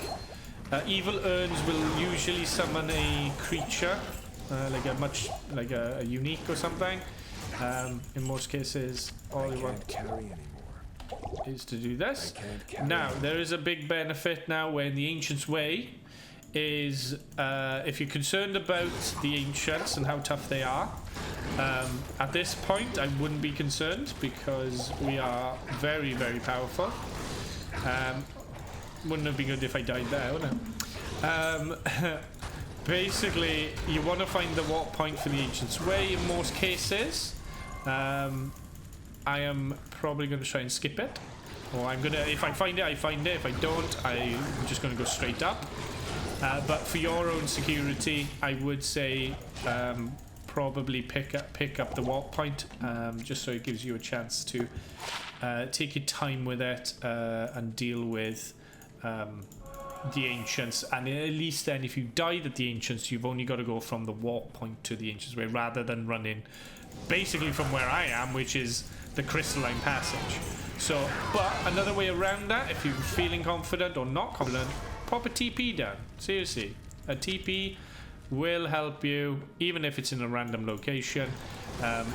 Evil Urns will usually summon a creature, like a unique or something. In most cases, all you want is to do this. Now, there is a big benefit now where in the Ancients' Way is if you're concerned about the Ancients and how tough they are, at this point I wouldn't be concerned because we are very, very powerful. Wouldn't have been good if I died there, would it? Basically, you want to find the warp point for the Ancients' Way in most cases. I am probably going to try and skip it. Or I'm going to, if I find it, I find it. If I don't, I'm just going to go straight up. But for your own security, I would say probably pick up the warp point, just so it gives you a chance to take your time with it and deal with the Ancients. And at least then, if you died at the Ancients, you've only got to go from the warp point to the Ancients' Way rather than running basically from where I am, which is the Crystalline Passage. So, but another way around that, if you're feeling confident or not confident, pop a TP down. Seriously, a TP will help you, even if it's in a random location.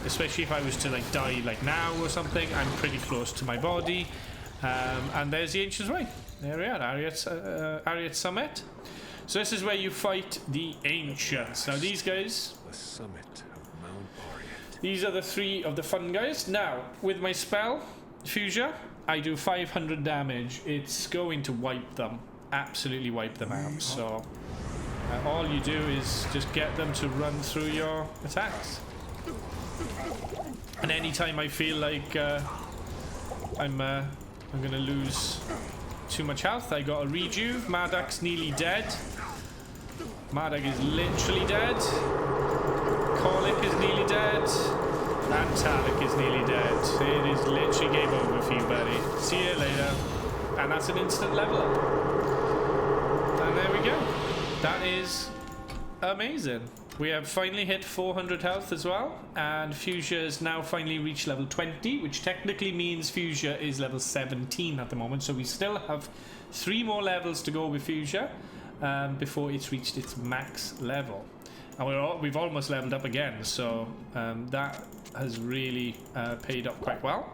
Especially if I was to like die like now or something, I'm pretty close to my body. And there's the Ancients' Way. There we are, Ariat Summit. So this is where you fight the Ancients. Now these guys, The summit of Mount Ariat. these are the three of the fun guys. Now, with my spell, Fuchsia, I do 500 damage. It's going to wipe them. Absolutely wipe them out. So all you do is just get them to run through your attacks. And anytime I feel like I'm gonna lose too much health, I got a rejuve. Mardak's nearly dead. Mardak is literally dead. Korlik is nearly dead. And Talik is nearly dead. It is literally game over for you, buddy. See you later. And that's an instant level up. And there we go. That is amazing. We have finally hit 400 health as well. And Fuchsia has now finally reached level 20, which technically means Fuchsia is level 17 at the moment. So we still have 3 more levels to go with Fuchsia before it's reached its max level. And we've almost leveled up again, so that has really paid up quite well.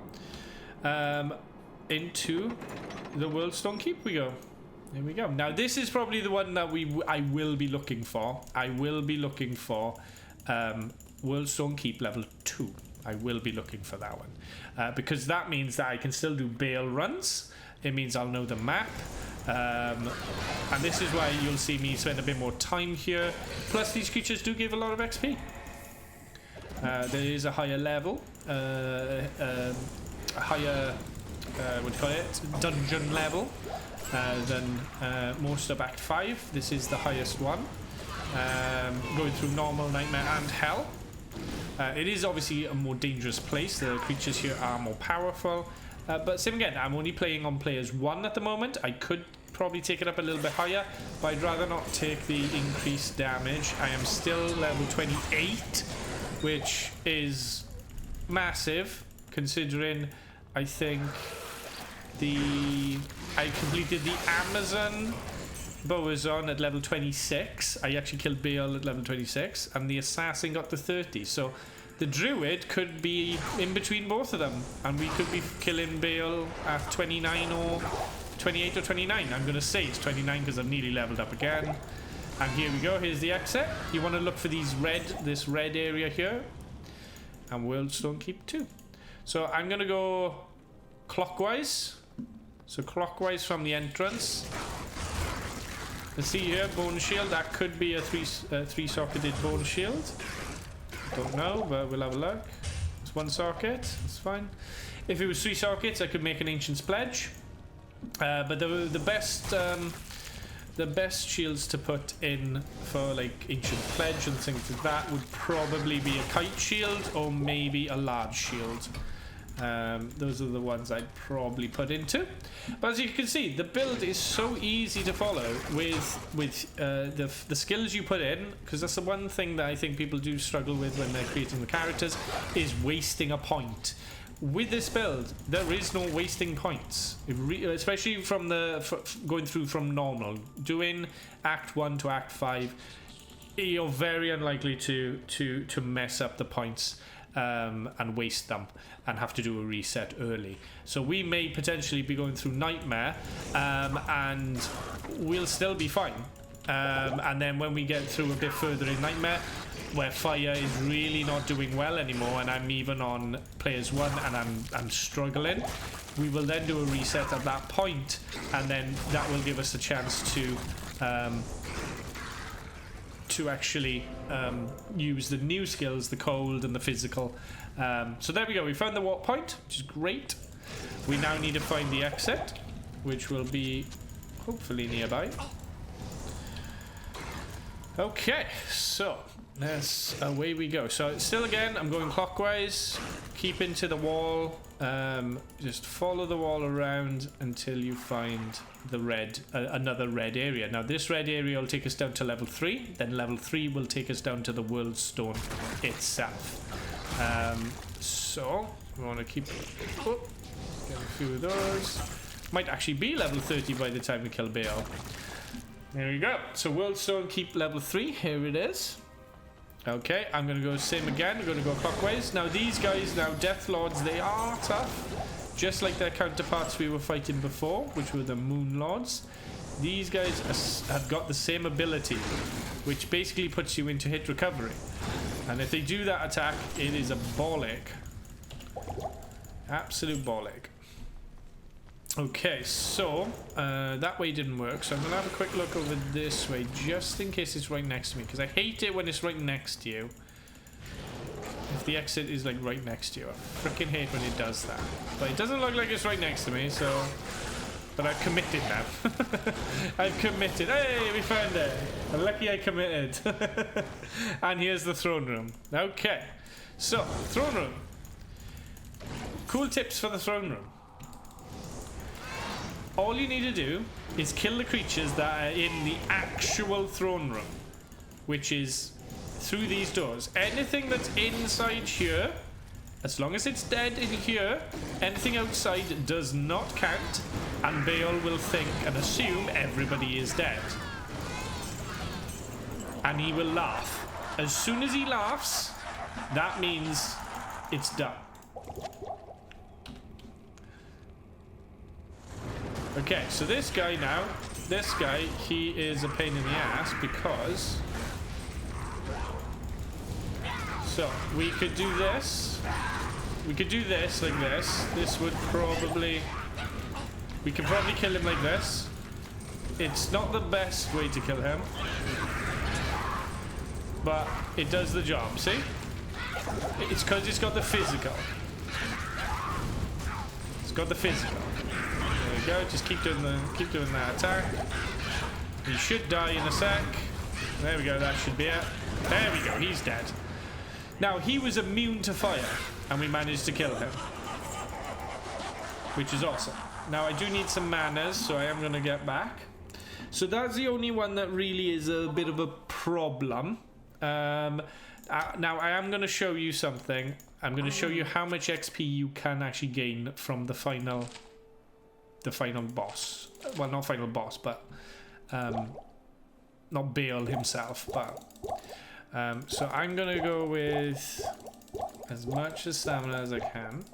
Into the Worldstone Keep we go. There we go. Now this is probably the one that I will be looking for. I will be looking for Worldstone Keep level 2. I will be looking for that one because that means that I can still do Baal runs. It means I'll know the map. And this is why you'll see me spend a bit more time here. Plus these creatures do give a lot of XP. There is a higher level, a higher what do you call it, dungeon level than most of Act 5. This is the highest one, going through normal, nightmare and hell. It is obviously a more dangerous place. The creatures here are more powerful. But same again, I'm only playing on players 1 at the moment. I could probably take it up a little bit higher, but I'd rather not take the increased damage. I am still level 28, which is massive, considering I think I completed the Amazon Boazon at level 26. I actually killed Baal at level 26, and the Assassin got to 30. So the Druid could be in between both of them, and we could be killing Baal at 29 or 28 or 29. I'm going to say it's 29 because I've nearly leveled up again. And here we go. Here's the exit. You want to look for this red area here, and Worldstone Keep 2. So I'm going to go clockwise. So clockwise from the entrance. Let's see here, bone shield. That could be a three-socketed bone shield. Don't know, but we'll have a look. It's one socket. That's fine. If it was 3 sockets, I could make an Ancient's Pledge. But the best shields to put in for like Ancient Pledge and things like that would probably be a kite shield or maybe a large shield. Those are the ones I'd probably put into. But as you can see, the build is so easy to follow with the skills you put in, because that's the one thing that I think people do struggle with when they're creating the characters, is wasting a point. With this build, there is no wasting points, especially from going through from normal. Doing Act 1 to Act 5, you're very unlikely to mess up the points and waste them and have to do a reset early. So we may potentially be going through Nightmare and we'll still be fine. And then when we get through a bit further in Nightmare, where fire is really not doing well anymore, and I'm even on players 1 and I'm struggling, we will then do a reset at that point, and then that will give us a chance to actually use the new skills, the cold and the physical. So there we go, we found the warp point, which is great. We now need to find the exit, which will be hopefully nearby. Okay, so away we go. So still again, I'm going clockwise, keep into the wall, just follow the wall around until you find the red, another red area. Now this red area will take us down to level 3, then level 3 will take us down to the World Stone itself. So we want to keep get a few of those. Might actually be level 30 by the time we kill Baal. There we go. So World Stone Keep level 3, here it is. Okay, I'm going to go same again. I'm going to go clockwise. Now these guys, Death Lords, they are tough. Just like their counterparts we were fighting before, which were the Moon Lords. These guys have got the same ability, which basically puts you into hit recovery. And if they do that attack, it is a bollock. Absolute bollock. Okay, so that way didn't work, so I'm gonna have a quick look over this way just in case it's right next to me, because I hate it when it's right next to you. If the exit is like right next to you, I freaking hate when it does that. But it doesn't look like it's right next to me, so. But I've committed now. I've committed. Hey, we found it. I'm lucky I committed. And here's the throne room. Okay, so throne room. Cool tips for the throne room. All you need to do is kill the creatures that are in the actual throne room, which is through these doors. Anything that's inside here, as long as it's dead in here, anything outside does not count, and Baal will think and assume everybody is dead. And he will laugh. As soon as he laughs, that means it's done. Okay, so this guy, he is a pain in the ass because... So, we could do this. We could do this like this. This would probably... We could probably kill him like this. It's not the best way to kill him. But it does the job, see? It's because it's got the physical. It's got the physical. Go, just keep doing that attack. He should die in a sec. There we go, that should be it. There we go, he's dead. Now he was immune to fire, and we managed to kill him, which is awesome. Now I do need some manners, so I am going to get back. So that's the only one that really is a bit of a problem. Now I am going to show you something. I'm going to show you how much XP you can actually gain from the final boss. Well, not final boss, but not Baal himself. But so I'm going to go with as much stamina as I can.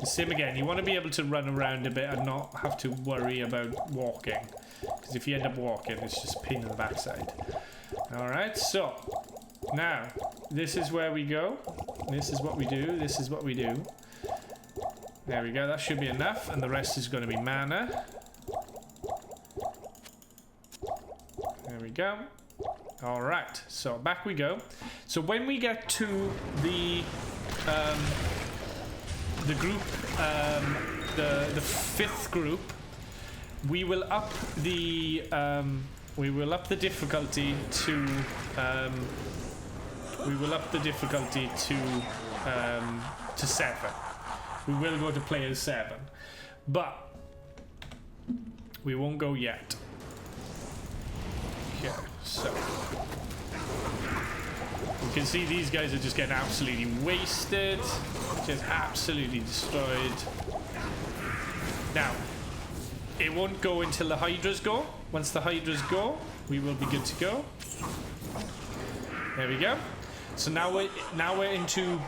Same again, you want to be able to run around a bit and not have to worry about walking. Because if you end up walking, it's just a pain in the backside. Alright, so now this is where we go. This is what we do. This is what we do. There we go. That should be enough. And the rest is going to be mana. There we go. Alright, so back we go. So when we get to the group, the fifth group, we will up the difficulty to 7. We will go to players 7, but we won't go yet. Okay, so you can see these guys are just getting absolutely wasted, just absolutely destroyed. Now, it won't go until the Hydras go. Once the Hydras go, we will be good to go. There we go. So now we're into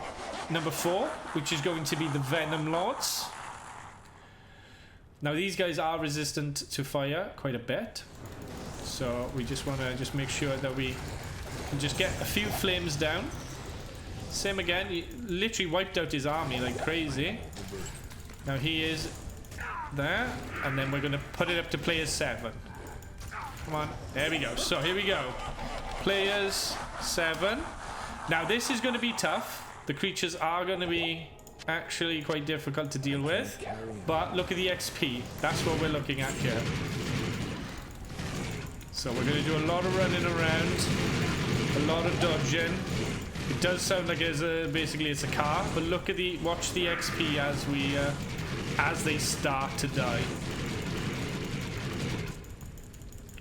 number 4, which is going to be the Venom Lords. Now these guys are resistant to fire quite a bit, so we just want to make sure that we can just get a few flames down. Same again, he literally wiped out his army like crazy. Now he is there, and then we're going to put it up to players 7. Come on, there we go. So here we go, players 7. Now this is going to be tough. The creatures are going to be actually quite difficult to deal with, but look at the XP. That's what we're looking at here. So we're going to do a lot of running around, a lot of dodging. It does sound like basically it's a car, but look at watch the XP as they start to die.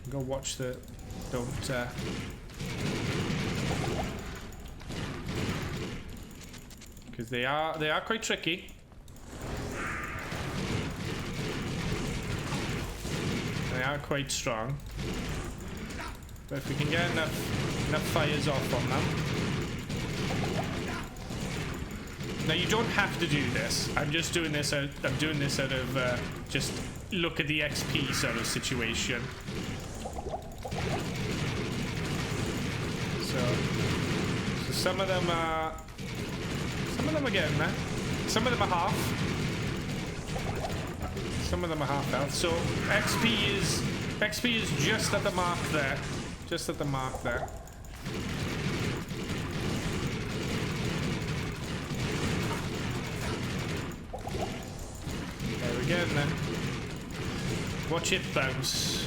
Go watch because they are quite tricky. They are quite strong. But if we can get enough fires off on them. Now you don't have to do this. I'm just doing this out of just look at the XP sort of situation. So some of them are getting there. Some of them are half. Some of them are half health. So XP is just at the mark there. Just at the mark there. There we go then. Watch it bounce.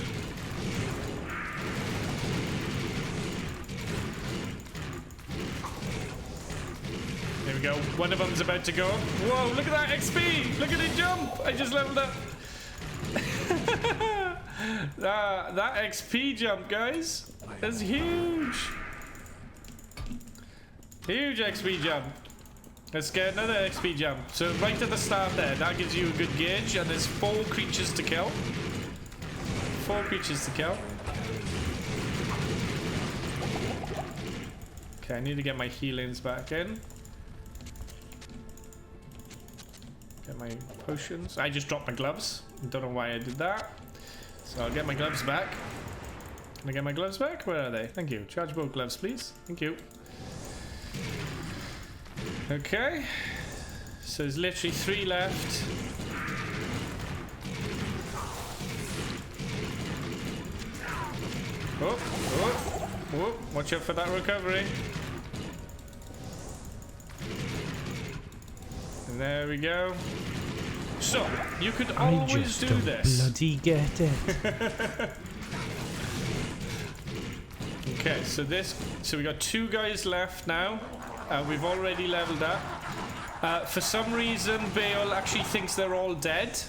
There we go. One of them's about to go. Whoa, look at that XP! Look at it jump! I just leveled up. That XP jump, guys, is huge. Huge XP jump. Let's get another XP jump. So right at the start there, that gives you a good gauge, and there's 4 creatures to kill. 4 creatures to kill. Okay, I need to get my healings back in. Get my potions. I just dropped my gloves. Don't know why I did that. So I'll get my gloves back. Can I get my gloves back? Where are they? Thank you. Charge both gloves, please. Thank you. Okay. So there's literally 3 left. Oh, oh, oh. Watch out for that recovery. And there we go. So, you could always do this. Bloody get it. Okay, so we got 2 guys left now. We've already leveled up. For some reason, Baal actually thinks they're all dead.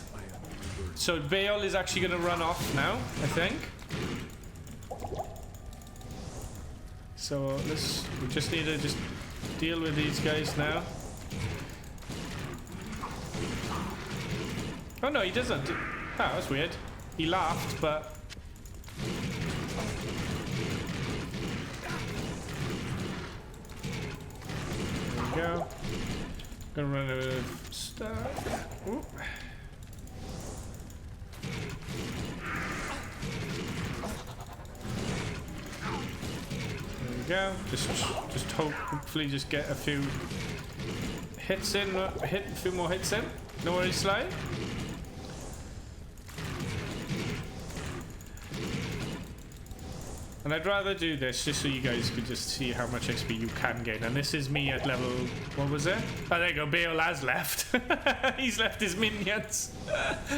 So Baal is actually going to run off now, I think. So we just need to just deal with these guys now. Oh no, he doesn't. Oh, that's weird. He laughed, but... There we go. Gonna run out of stuff. Ooh. There we go. Just hopefully just get a few hits in. Hit a few more hits in. No worries, Sly. And I'd rather do this just so you guys could just see how much XP you can gain. And this is me at level... What was it? Oh, there you go. Baal has left. He's left his minions.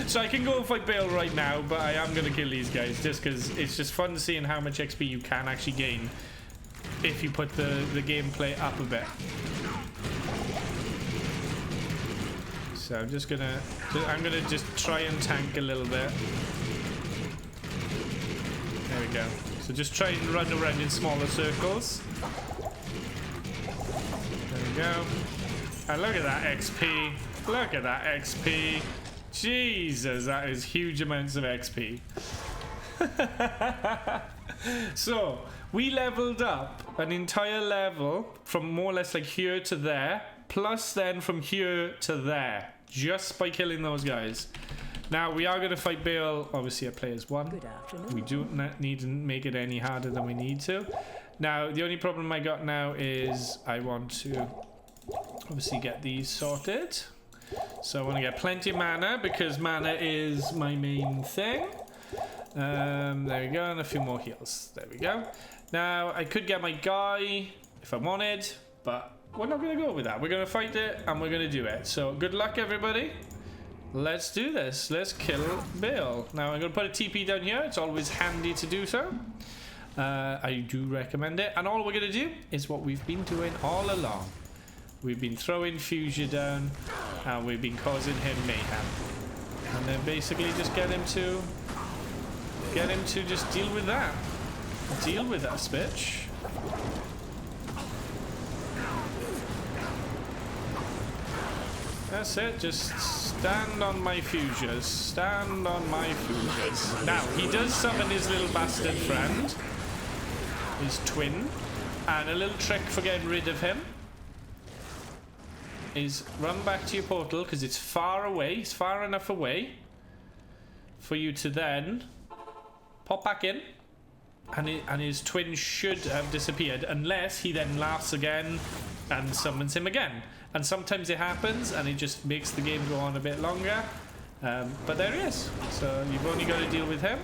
So I can go and fight Baal right now, but I am going to kill these guys just because it's just fun seeing how much XP you can actually gain if you put the gameplay up a bit. So I'm just going to... I'm going to just try and tank a little bit. There we go. So just try and run around in smaller circles. There we go. And look at that XP. Look at that XP. Jesus, that is huge amounts of XP. So, we leveled up an entire level from more or less like here to there, plus then from here to there, just by killing those guys. Now, we are going to fight Baal, obviously, at players 1. Good afternoon. We do not need to make it any harder than we need to. Now, the only problem I got now is I want to obviously get these sorted. So I want to get plenty of mana because mana is my main thing. There we go, and a few more heals. There we go. Now, I could get my guy if I wanted, but we're not going to go with that. We're going to fight it, and we're going to do it. So, good luck, everybody. Let's do this. Let's kill Baal. Now, I'm going to put a TP down here. It's always handy to do so. I do recommend it. And all we're going to do is what we've been doing all along. We've been throwing Fuchsia down, and we've been causing him mayhem. And then basically just get him to just deal with that. Deal with that, bitch. That's it, just stand on my Fuchsias. Stand on my Fuchsias. Now, he does summon his little bastard friend. His twin. And a little trick for getting rid of him is run back to your portal, because it's far away. It's far enough away for you to then pop back in. And his twin should have disappeared, unless he then laughs again and summons him again. And sometimes it happens, and it just makes the game go on a bit longer. But there he is. So you've only got to deal with him.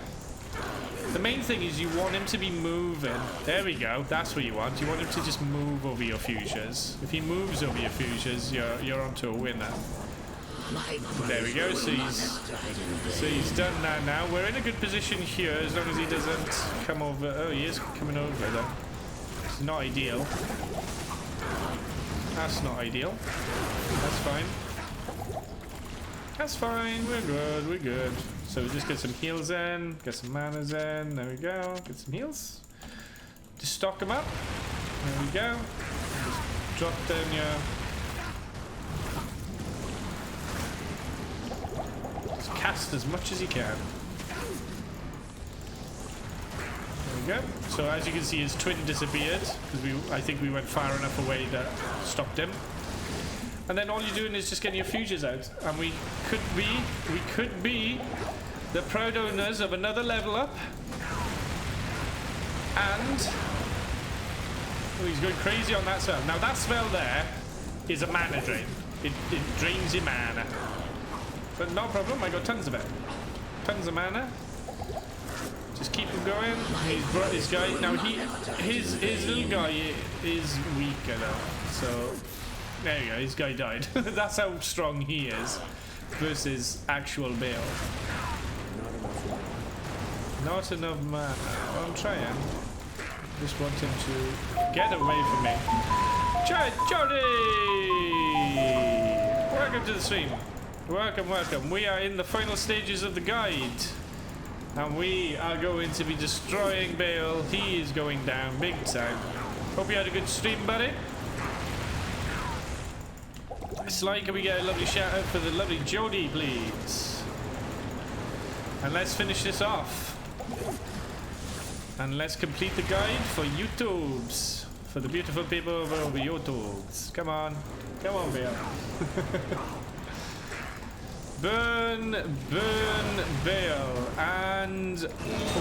The main thing is you want him to be moving. There we go. That's what you want. You want him to just move over your Fuchsias. If he moves over your Fuchsias, you're onto a winner. There we go. So he's done that now. We're in a good position here, as long as he doesn't come over. Oh, he is coming over then. It's not ideal. That's not ideal. That's fine. That's fine. We're good. We're good. So we just get some heals in. Get some manas in. There we go. Get some heals. Just stock them up. There we go. Just drop down your... Just cast as much as you can. There we go. So as you can see, his twin disappeared because I think we went far enough away that stopped him. And then all you're doing is just getting your Fuchsias out, and we could be the proud owners of another level up. And oh, he's going crazy on that spell. Now that spell there is a mana drain. It drains your mana, but no problem. I got tons of it. Tons of mana. Just keep him going. He's brought his guy. Now his little guy is weaker though. So there you go. His guy died. That's how strong he is versus actual Baal. Not enough mana. Well, I'm trying. Just want him to get away from me. Jody! Welcome to the stream. Welcome, welcome. We are in the final stages of the guide. And we are going to be destroying Baal. He is going down big time. Hope you had a good stream, buddy. Sly, can we get a lovely shout out for the lovely Jody, please? And let's finish this off. And let's complete the guide for YouTubes. For the beautiful people over YouTubes. Come on. Come on, Baal. Burn, burn, Baal. And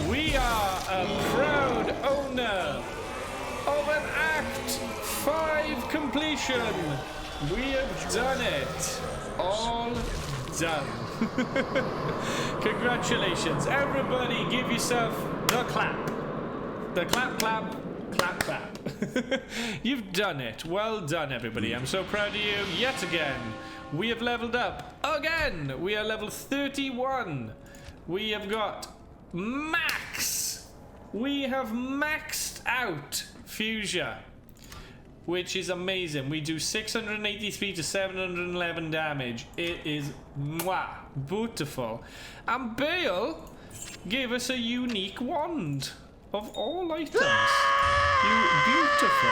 we are a proud owner of an Act 5 completion. We have done it. All done. Congratulations. Everybody give yourself the clap. The clap, clap, clap, clap. You've done it. Well done, everybody. I'm so proud of you. Yet again, we have leveled up. Again, we are level 31. We have got max. We have maxed out Fuchsia, which is amazing. We do 683 to 711 damage. It is mwah, beautiful. And Baal gave us a unique wand of all items. You beautiful.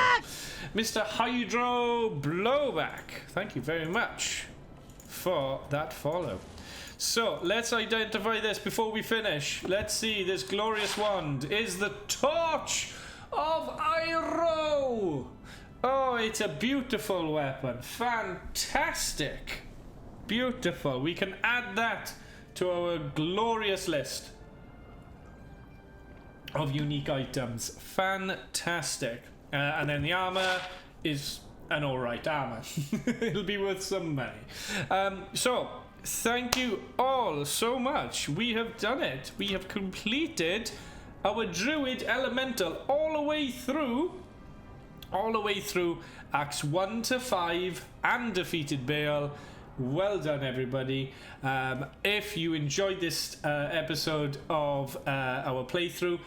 Mr. Hydro Blowback, thank you very much for that follow. So let's identify this before we finish. Let's see, this glorious wand is the Torch of Iroh. Oh, it's a beautiful weapon. Fantastic. Beautiful. We can add that to our glorious list of unique items. Fantastic. And then the armor is an alright armor. It'll be worth some money. So, thank you all so much. We have done it. We have completed our Druid Elemental all the way through Acts 1 to 5 and defeated Baal. Well done, everybody. If you enjoyed this episode of our playthrough,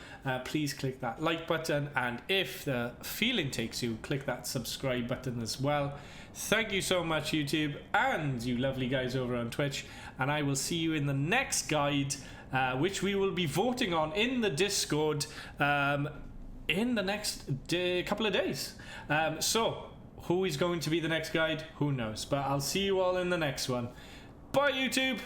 please click that like button, and if the feeling takes you, click that subscribe button as well. Thank you so much, YouTube, and you lovely guys over on Twitch, and I will see you in the next guide, which we will be voting on in the Discord in the next couple of days. So who is going to be the next guide? Who knows? But I'll see you all in the next one. Bye, YouTube!